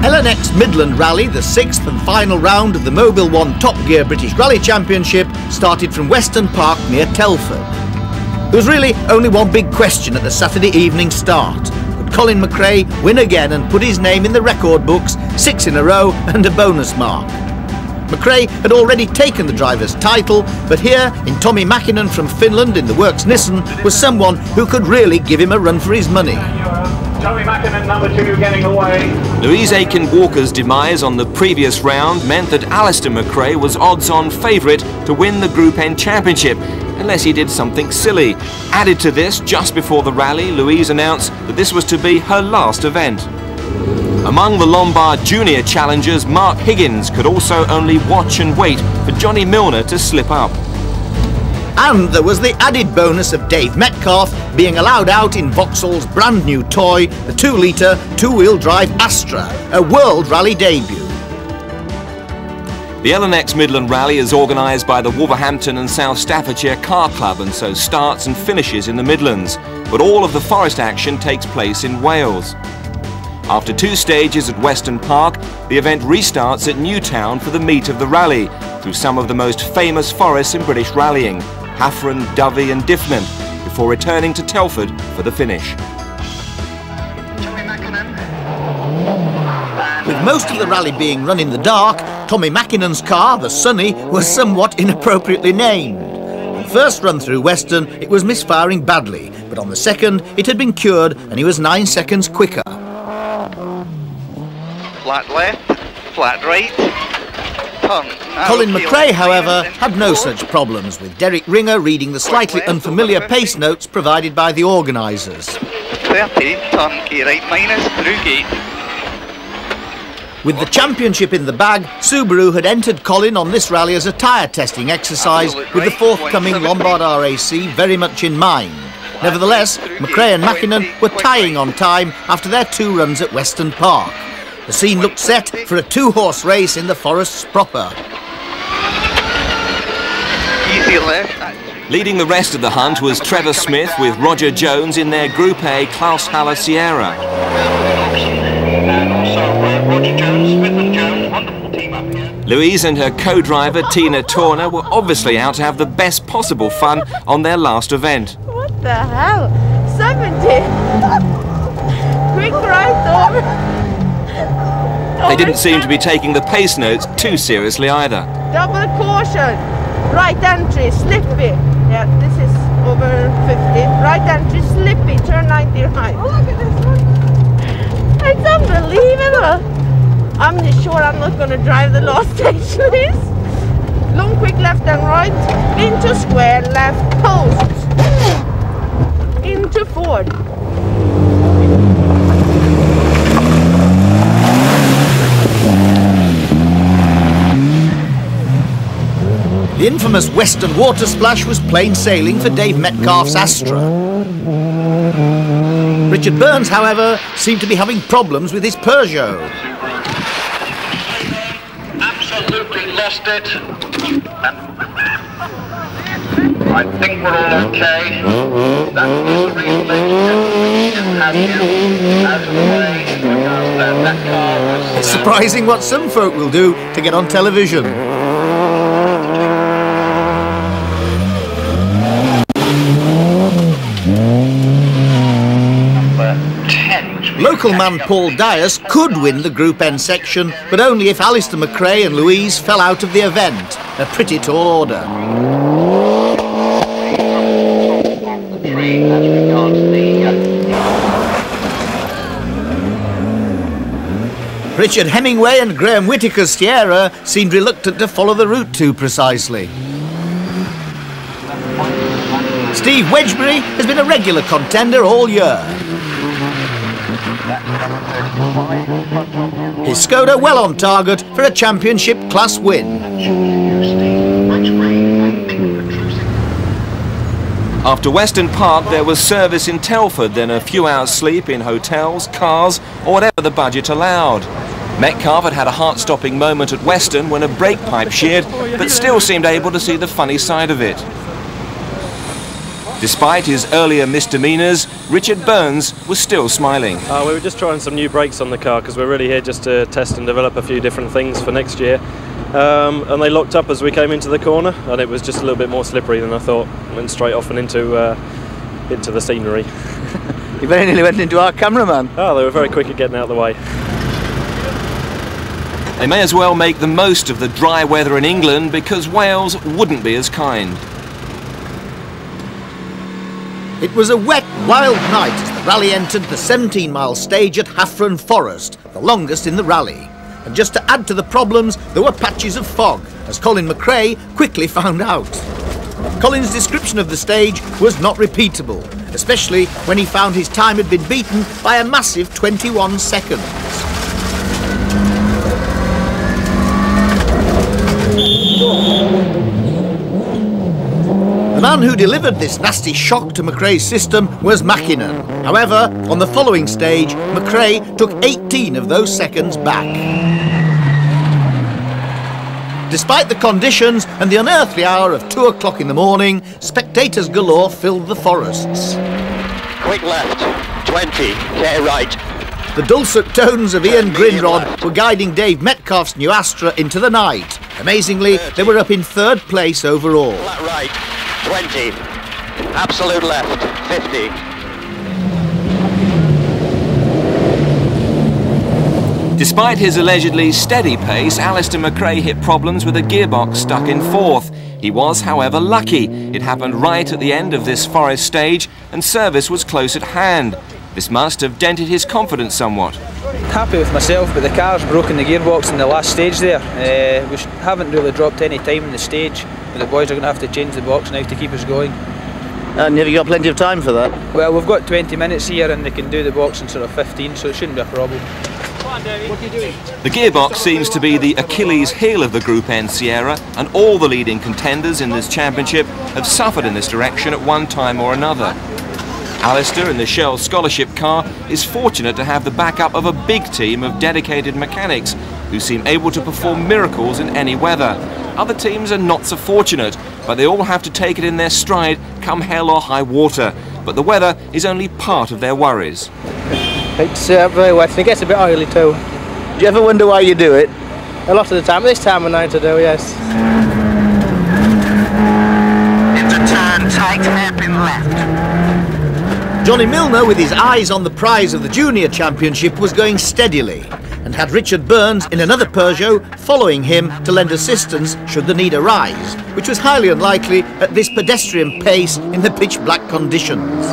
Elonex Midland Rally, the 6th and final round of the Mobile 1 Top Gear British Rally Championship, started from Weston Park near Telford. There was really only one big question at the Saturday evening start. Could Colin McRae win again and put his name in the record books, 6 in a row and a bonus mark? McRae had already taken the driver's title, but here, in Tommy Mäkinen from Finland in the Works Nissan, was someone who could really give him a run for his money. Tommy Mäkinen, number 2, getting away. Louise Aiken-Walker's demise on the previous round meant that Alistair McRae was odds-on favourite to win the Group N Championship, unless he did something silly. Added to this, just before the rally, Louise announced that this was to be her last event. Among the Lombard Junior challengers, Mark Higgins could also only watch and wait for Johnny Milner to slip up. And there was the added bonus of Dave Metcalf being allowed out in Vauxhall's brand new toy, the 2-litre, two-wheel drive Astra, a World Rally debut. The Elonex Midland Rally is organised by the Wolverhampton and South Staffordshire Car Club, and so starts and finishes in the Midlands, but all of the forest action takes place in Wales. After 2 stages at Weston Park, the event restarts at Newtown for the meat of the rally, through some of the most famous forests in British rallying, Haffron, Dovey and Diffnan, before returning to Telford for the finish. With most of the rally being run in the dark, Tommy Mäkinen's car, the Sunny, was somewhat inappropriately named. On the first run through Weston, it was misfiring badly, but on the second, it had been cured and he was 9 seconds quicker. Flat left, flat right. Colin McRae, however, had no such problems, with Derek Ringer reading the slightly unfamiliar pace notes provided by the organisers. 30, turn key right minus, through gate. With the championship in the bag, Subaru had entered Colin on this rally as a tyre testing exercise, with the forthcoming Lombard RAC very much in mind. Nevertheless, McRae and Mäkinen were tying on time after their 2 runs at Weston Park. The scene looked set for a 2-horse race in the forests proper. Easy left. Leading the rest of the hunt was Trevor Smith with Roger Jones in their Group A Klaus Haller Sierra. And also Roger Jones, Smith and Jones, wonderful team up here. Louise and her co-driver Tina Torner were obviously out to have the best possible fun on their last event. What the hell? 70! Quick right over! They didn't seem to be taking the pace notes too seriously either. Double caution! Right entry, slippy. Yeah, this is over 50. Right entry, slippy, turn 90 right. Oh, look at this one! It's unbelievable! I'm just sure I'm not going to drive the last stage, please. Long quick left and right, into square, left, post. Into Ford. The infamous Western water splash was plain sailing for Dave Metcalf's Astra. Richard Burns, however, seemed to be having problems with his Peugeot. Absolutely lost it. I think we're all okay. That is the reason they just had you out of the way, because that car was... It's surprising what some folk will do to get on television. Local man Paul Dias could win the Group N section, but only if Alistair McRae and Louise fell out of the event. A pretty tall order. Richard Hemingway and Graham Whittaker's Sierra seemed reluctant to follow the route too precisely. Steve Wedgbury has been a regular contender all year. His Skoda well on target for a championship class win. After Weston Park there was service in Telford, then a few hours sleep in hotels, cars or whatever the budget allowed. Metcalf had a heart-stopping moment at Weston when a brake pipe sheared, but still seemed able to see the funny side of it. Despite his earlier misdemeanours, Richard Burns was still smiling. We were just trying some new brakes on the car because we're really here just to test and develop a few different things for next year. And they locked up as we came into the corner, and it was just a little bit more slippery than I thought. Went straight off and into the scenery. You very nearly went into our cameraman. Oh, they were very quick at getting out of the way. They may as well make the most of the dry weather in England because Wales wouldn't be as kind. It was a wet, wild night as the rally entered the 17-mile stage at Haffron Forest, the longest in the rally. And just to add to the problems, there were patches of fog, as Colin McRae quickly found out. Colin's description of the stage was not repeatable, especially when he found his time had been beaten by a massive 21 seconds. The man who delivered this nasty shock to McRae's system was Mackinnon. However, on the following stage, McRae took 18 of those seconds back. Despite the conditions and the unearthly hour of 2 o'clock in the morning, spectators galore filled the forests. Quick left, 20, get it right. The dulcet tones of Ian Grinrod were guiding Dave Metcalf's new Astra into the night. Amazingly, they were up in 3rd place overall. Flat right, 20, absolute left, 50. Despite his allegedly steady pace, Alistair McRae hit problems with a gearbox stuck in 4th. He was, however, lucky. It happened right at the end of this forest stage and service was close at hand. This must have dented his confidence somewhat. Happy with myself, but the car's broken the gearbox in the last stage there. We haven't really dropped any time in the stage, but the boys are going to have to change the box now to keep us going. And have you got plenty of time for that? Well, we've got 20 minutes here and they can do the box in sort of 15, so it shouldn't be a problem. What are you doing? The gearbox seems to be the Achilles heel of the Group N Sierra, and all the leading contenders in this championship have suffered in this direction at one time or another. Alistair in the Shell Scholarship car is fortunate to have the backup of a big team of dedicated mechanics who seem able to perform miracles in any weather. Other teams are not so fortunate, but they all have to take it in their stride come hell or high water. But the weather is only part of their worries. It's very wet and it gets a bit oily too. Do you ever wonder why you do it? A lot of the time, this time of night I do, yes. Into turn, tight hairpin left. Johnny Milner, with his eyes on the prize of the Junior Championship, was going steadily and had Richard Burns in another Peugeot following him to lend assistance should the need arise, which was highly unlikely at this pedestrian pace in the pitch-black conditions.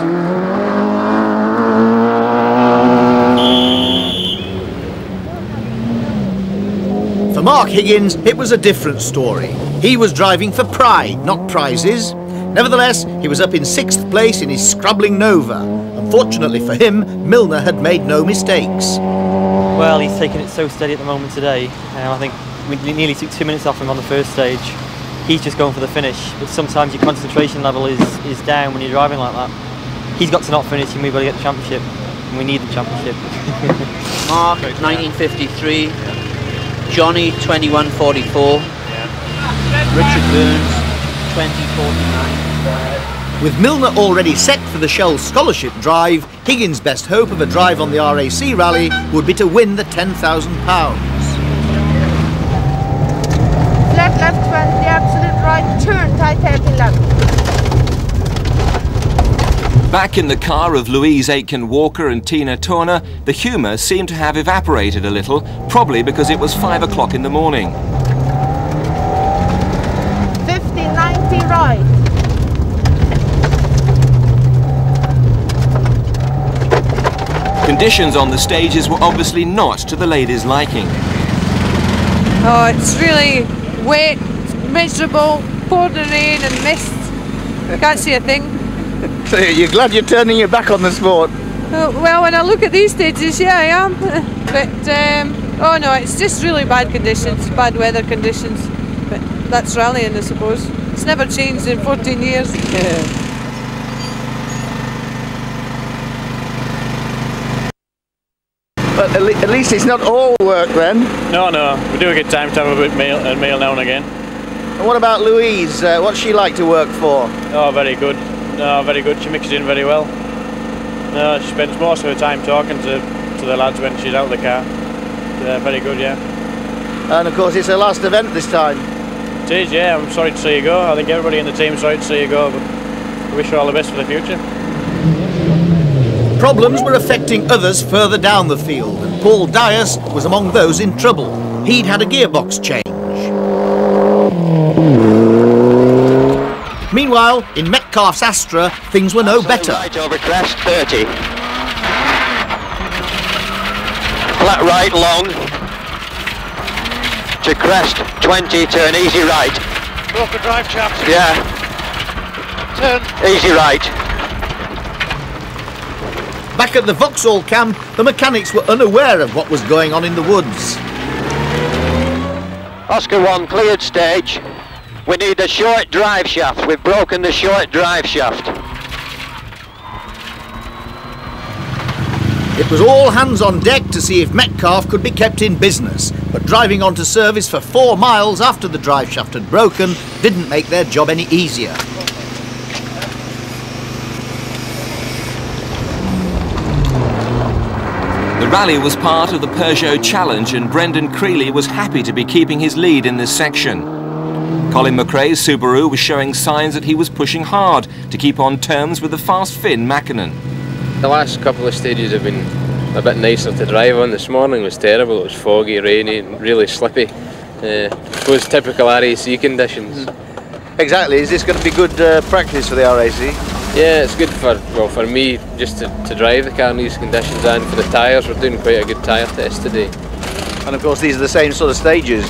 For Mark Higgins, it was a different story. He was driving for pride, not prizes. Nevertheless, he was up in 6th place in his scrabbling Nova. Unfortunately for him, Milner had made no mistakes. Well, he's taking it so steady at the moment today. I think we nearly took 2 minutes off him on the first stage. He's just going for the finish, but sometimes your concentration level is down when you're driving like that. He's got to not finish and we've got to get the championship. And we need the championship. Mark, 1953. Johnny, 2144. Richard Burns, 2049. With Milner already set for the Shell Scholarship drive, Higgins' best hope of a drive on the RAC rally would be to win the £10,000. Flat left 20, absolute right, turn, tight hairpin left. Back in the car of Louise Aitken-Walker and Tina Turner, the humour seemed to have evaporated a little, probably because it was 5 o'clock in the morning. 50, 90 right. Conditions on the stages were obviously not to the ladies' liking. Oh, it's really wet, miserable, pouring rain and mist. Can't see a thing. So you're glad you're turning your back on the sport? Well, when I look at these stages, yeah, I am. But, oh no, it's just really bad conditions, bad weather conditions. But that's rallying, I suppose. It's never changed in 14 years. But at least it's not all work then. No, we do get time to have a bit meal now and again. And what about Louise? What's she like to work for? Oh, very good. No, very good. She mixes in very well. No, she spends most of her time talking to the lads when she's out of the car. Very good, yeah. And of course it's her last event this time. It is, yeah. I'm sorry to see you go. I think everybody in the team's sorry to see you go, but I wish her all the best for the future. Problems were affecting others further down the field, and Paul Dias was among those in trouble. he'd had a gearbox change. Meanwhile, in Metcalf's Astra, things were no better. Right over crest, 30. Flat right, long. To crest, 20, turn easy right. Go for drive chaps. Yeah. Turn. Easy right. Back at the Vauxhall camp, the mechanics were unaware of what was going on in the woods. Oscar 1, cleared stage. We need a short drive shaft. We've broken the short drive shaft. It was all hands on deck to see if Metcalf could be kept in business, but driving onto service for 4 miles after the drive shaft had broken didn't make their job any easier. The rally was part of the Peugeot Challenge, and Brendan Creeley was happy to be keeping his lead in this section. Colin McRae's Subaru was showing signs that he was pushing hard to keep on terms with the fast Finn Mackinnon. The last couple of stages have been a bit nicer to drive on. This morning was terrible. It was foggy, rainy, and really slippy. I suppose typical RAC conditions. Exactly. Is this going to be good practice for the RAC? Yeah, it's good for me just to drive the car in these conditions, and for the tyres. We're doing quite a good tyre test today. And of course these are the same sort of stages.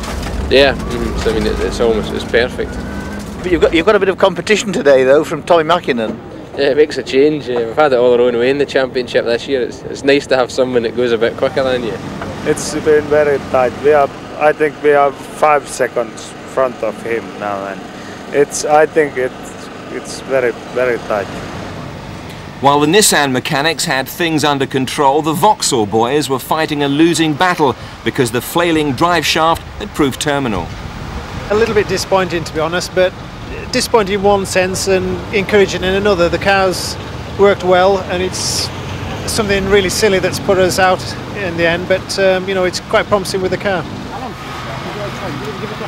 Yeah, so I mean it's perfect. But you've got a bit of competition today though from Tommy Mackinnon. Yeah, it makes a change. We've had it all our own way in the championship this year. It's nice to have someone that goes a bit quicker than you. It's been very tight. I think we are 5 seconds front of him now, and I think it's very, very tight. While the Nissan mechanics had things under control, the Vauxhall boys were fighting a losing battle because the flailing drive shaft had proved terminal. A little bit disappointing, to be honest, but disappointing in one sense and encouraging in another. The car's worked well, and it's something really silly that's put us out in the end, but you know, it's quite promising with the car.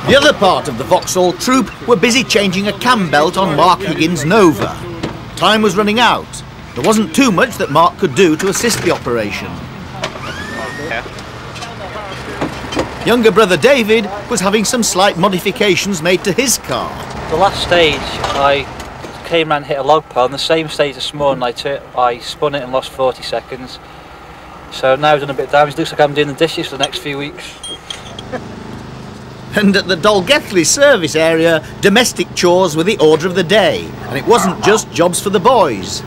The other part of the Vauxhall troop were busy changing a cam belt on Mark Higgins' Nova. Time was running out. There wasn't too much that Mark could do to assist the operation. Younger brother David was having some slight modifications made to his car. The last stage, I came around and hit a log pile. On the same stage this morning, I spun it and lost 40 seconds. So now I've done a bit of damage. Looks like I'm doing the dishes for the next few weeks. And at the Dolgethley service area, domestic chores were the order of the day. And it wasn't just jobs for the boys.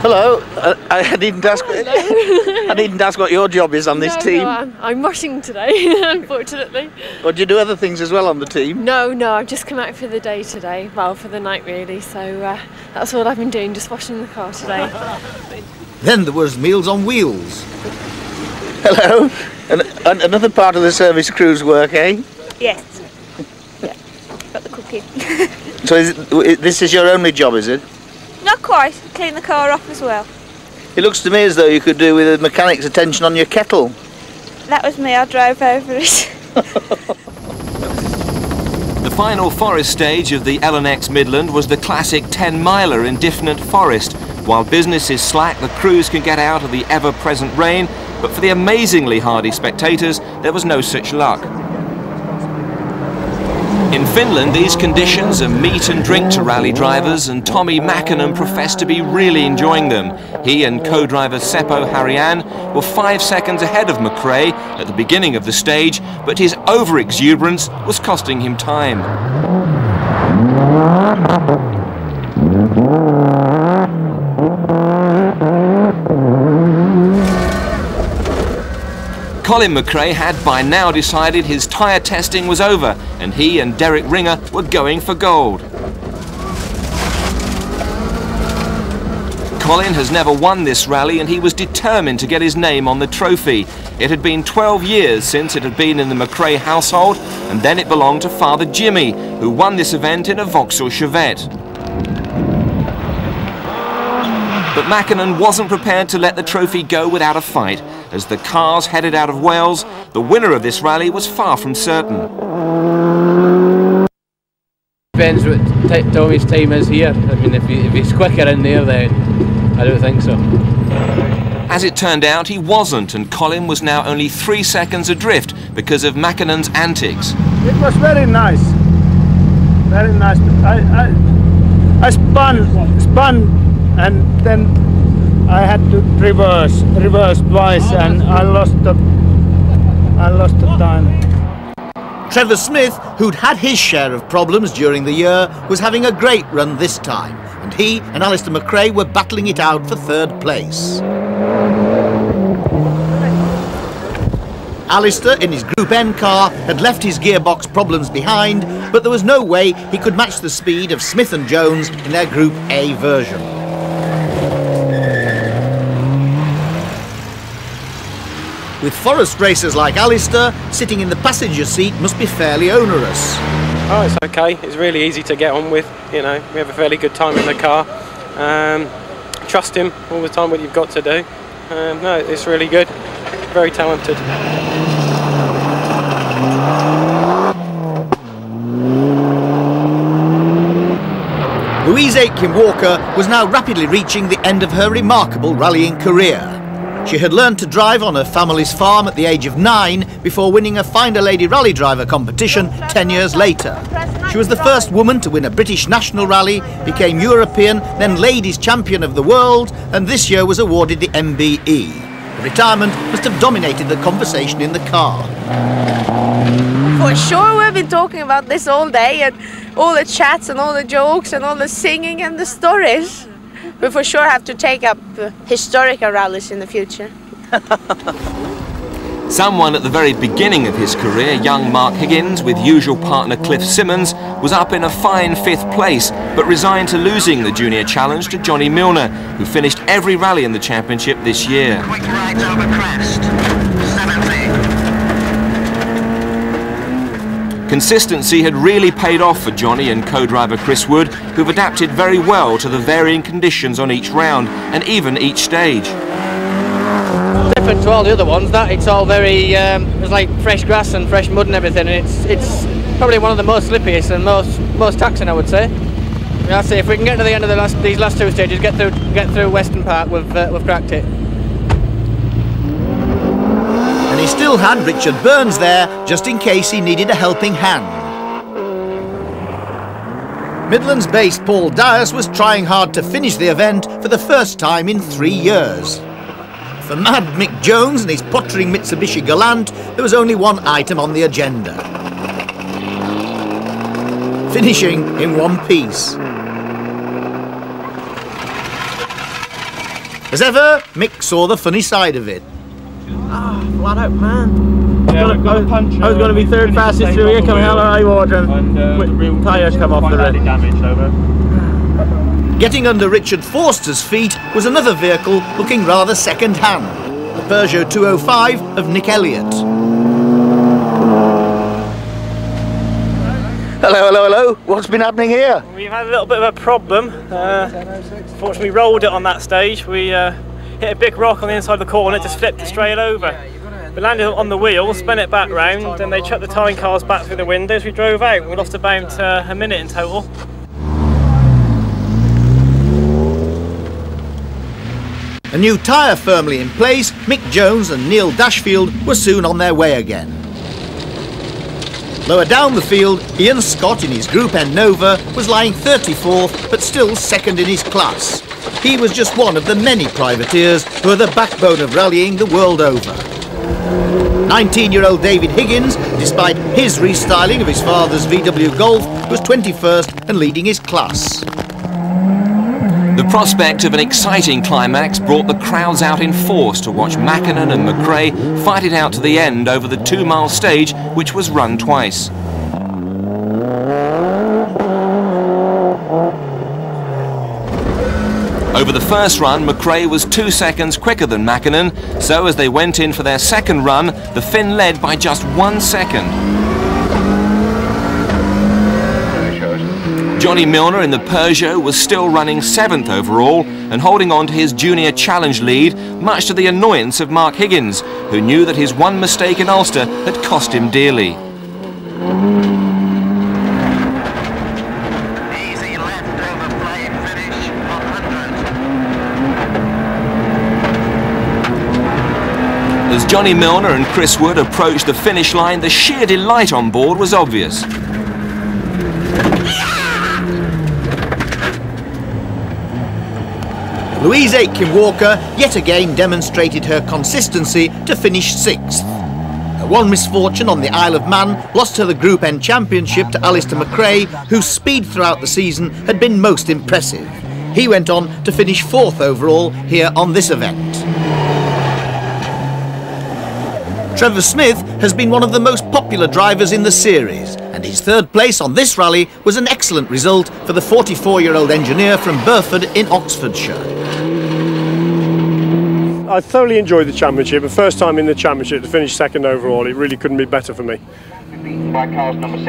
Hello, I needn't ask. I needn't ask what your job is on this team. No, I'm washing today, unfortunately. Or do you do other things as well on the team? No, I've just come out for the day today. Well, for the night really. So that's all I've been doing, just washing the car today. Then there was Meals on Wheels. Hello, and another part of the service crew's work, eh? Yes. Yeah, got the cooking. So this is your only job, is it? Not quite. Clean the car off as well. It looks to me as though you could do with a mechanic's attention on your kettle. That was me, I drove over it. The final forest stage of the Elonex Midland was the classic 10-miler in Diffnant Forest. While business is slack, the crews can get out of the ever-present rain, but for the amazingly hardy spectators, there was no such luck. In Finland, these conditions are meat and drink to rally drivers, and Tommy Mackinnon professed to be really enjoying them. He and co-driver Seppo Harian were 5 seconds ahead of McRae at the beginning of the stage, but his over-exuberance was costing him time. Colin McRae had by now decided his tyre testing was over, and he and Derek Ringer were going for gold. Colin has never won this rally, and he was determined to get his name on the trophy. It had been 12 years since it had been in the McRae household, and then it belonged to Father Jimmy, who won this event in a Vauxhall Chevette. But Mackinnon wasn't prepared to let the trophy go without a fight. As the cars headed out of Wales, the winner of this rally was far from certain. Depends what Tommy's time is here. I mean, if he's quicker in there, then I don't think so. As it turned out, he wasn't, and Colin was now only 3 seconds adrift because of Mackinnon's antics. It was very nice. Very nice. I spun, and then I had to reverse twice, and I lost the time. Trevor Smith, who'd had his share of problems during the year, was having a great run this time, and he and Alistair McRae were battling it out for third place. Alistair, in his Group N car, had left his gearbox problems behind, but there was no way he could match the speed of Smith and Jones in their Group A version. With forest racers like Alistair, sitting in the passenger seat must be fairly onerous. Oh, it's okay. It's really easy to get on with. You know, we have a fairly good time in the car. Trust him all the time what you've got to do. No, it's really good. Very talented. Louise Aitken-Walker was now rapidly reaching the end of her remarkable rallying career. She had learned to drive on her family's farm at the age of 9 before winning a Find a Lady rally driver competition 10 years later. She was the first woman to win a British national rally, became European, then Ladies Champion of the World, and this year was awarded the MBE. The retirement must have dominated the conversation in the car. For sure, we've been talking about this all day, and all the chats and all the jokes and all the singing and the stories. We for sure have to take up historical rallies in the future. Someone at the very beginning of his career, young Mark Higgins, with usual partner Cliff Simmons, was up in a fine 5th place, but resigned to losing the junior challenge to Johnny Milner, who finished every rally in the championship this year. Quick right over crest. 70. Consistency had really paid off for Johnny and co-driver Chris Wood, who've adapted very well to the varying conditions on each round and even each stage. Different to all the other ones, that it's all very it's like fresh grass and fresh mud and everything, and it's probably one of the most slippiest and most taxing, I would say. I'd say if we can get to the end of these last 2 stages, get through Western Park, we've cracked it. And he still had Richard Burns there, just in case he needed a helping hand. Midlands-based Paul Dias was trying hard to finish the event for the first time in 3 years. For Mad Mick Jones and his pottering Mitsubishi Galant, there was only one item on the agenda. Finishing in one piece. As ever, Mick saw the funny side of it. Flat out, man. Yeah, I was going to be third fastest through here, coming hell of high water, and the tyres come off the rim. Getting under Richard Forster's feet was another vehicle looking rather second-hand, the Peugeot 205 of Nick Elliott. Hello, hello, hello. What's been happening here? We've had a little bit of a problem. Fortunately, we rolled it on that stage. We hit a big rock on the inside of the corner, it just flipped it straight over. We landed on the wheel, spun it back round, and they chucked the towing cars back through the windows. We drove out. We lost about a minute in total. A new tyre firmly in place, Mick Jones and Neil Dashfield were soon on their way again. Lower down the field, Ian Scott in his Group N Nova was lying 34th, but still second in his class. He was just one of the many privateers who are the backbone of rallying the world over. 19-year-old David Higgins, despite his restyling of his father's VW Golf, was 21st and leading his class. The prospect of an exciting climax brought the crowds out in force to watch Mackinnon and McRae fight it out to the end over the 2-mile stage, which was run twice. Over the first run, McRae was 2 seconds quicker than Mackinnon, so as they went in for their second run, the Finn led by just 1 second. Johnny Milner in the Peugeot was still running 7th overall and holding on to his junior challenge lead, much to the annoyance of Mark Higgins, who knew that his one mistake in Ulster had cost him dearly. As Johnny Milner and Chris Wood approached the finish line, the sheer delight on board was obvious. Louise Aitken-Walker yet again demonstrated her consistency to finish 6th. Her one misfortune on the Isle of Man lost her the Group N Championship to Alistair McRae, whose speed throughout the season had been most impressive. He went on to finish 4th overall here on this event. Trevor Smith has been one of the most popular drivers in the series, and his 3rd place on this rally was an excellent result for the 44-year-old engineer from Burford in Oxfordshire. I thoroughly enjoyed the championship. The first time in the championship to finish 2nd overall, it really couldn't be better for me.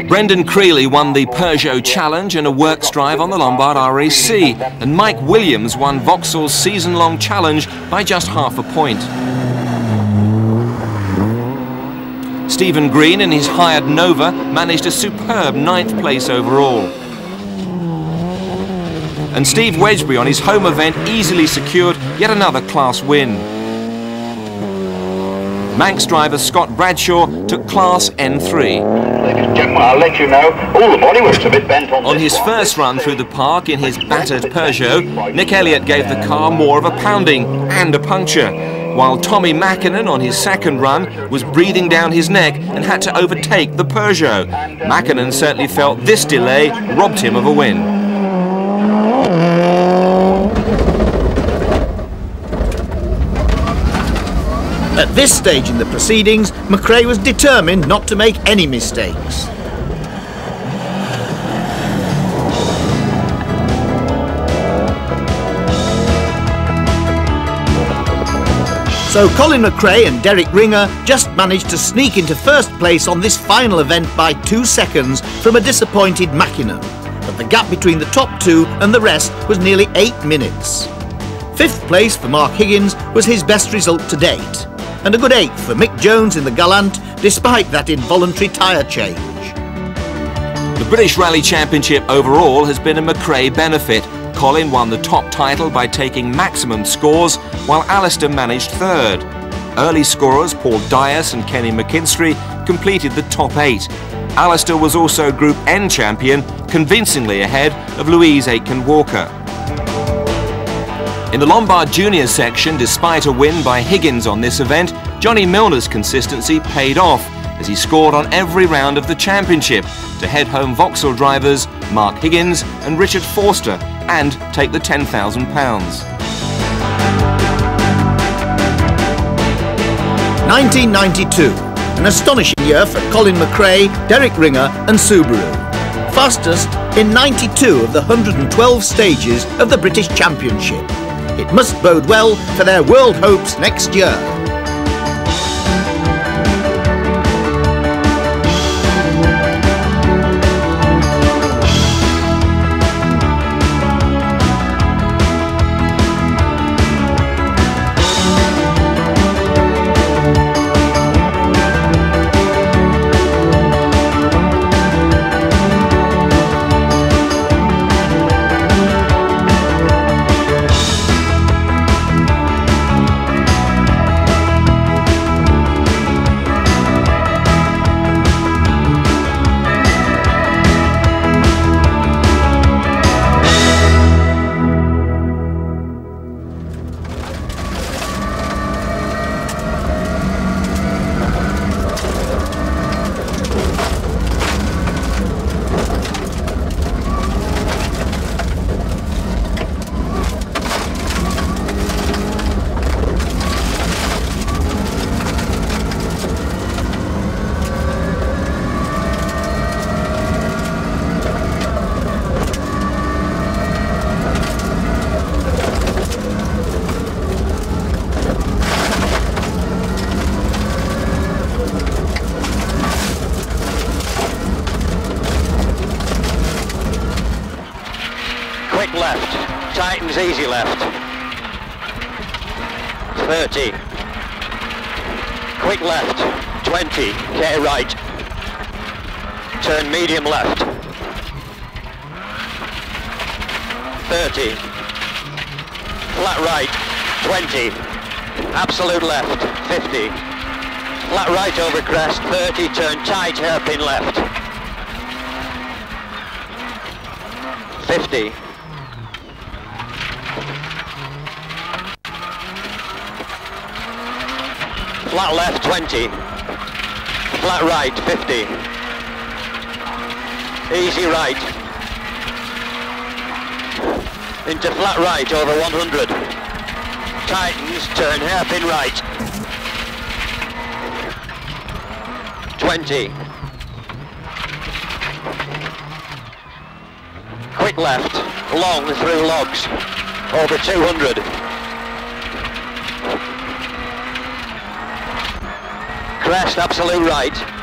Brendan Creeley won the Peugeot Challenge and a works drive on the Lombard RAC, and Mike Williams won Vauxhall's season-long challenge by just half a point. Stephen Green in his hired Nova managed a superb 9th place overall. And Steve Wedgbury on his home event easily secured yet another class win. Manx driver Scott Bradshaw took class N3. Ladies and gentlemen, I'll let you know, all the bodywork's a bit bent on his first run through the park in his battered Peugeot, Nick Elliott gave the car more of a pounding and a puncture, while Tommy Mackinnon on his 2nd run was breathing down his neck and had to overtake the Peugeot. Mackinnon certainly felt this delay robbed him of a win. At this stage in the proceedings, McRae was determined not to make any mistakes. So Colin McRae and Derek Ringer just managed to sneak into 1st place on this final event by 2 seconds from a disappointed Mackinnon. But the gap between the top 2 and the rest was nearly 8 minutes. 5th place for Mark Higgins was his best result to date, and a good 8th for Mick Jones in the Gallant, despite that involuntary tyre change. The British Rally Championship overall has been a McRae benefit. Colin won the top title by taking maximum scores, while Alistair managed 3rd. Early scorers Paul Dias and Kenny McKinstry completed the top 8. Alistair was also Group N champion, convincingly ahead of Louise Aitken-Walker. In the Lombard Junior section, despite a win by Higgins on this event, Johnny Milner's consistency paid off as he scored on every round of the championship to head home Vauxhall drivers Mark Higgins and Richard Forster and take the £10,000. 1992, an astonishing year for Colin McRae, Derek Ringer and Subaru. Fastest in 92 of the 112 stages of the British Championship. It must bode well for their world hopes next year. Left, tightens easy left, 30, quick left, 20, get right, turn medium left, 30, flat right, 20, absolute left, 50, Flat right over crest, 30, turn tight, hairpin left. 50. Flat left, 20. Flat right, 50. Easy right. Into flat right over 100. Tightens, turn hairpin right. 20. Quick left, long through logs, over 200. Crest, absolute right.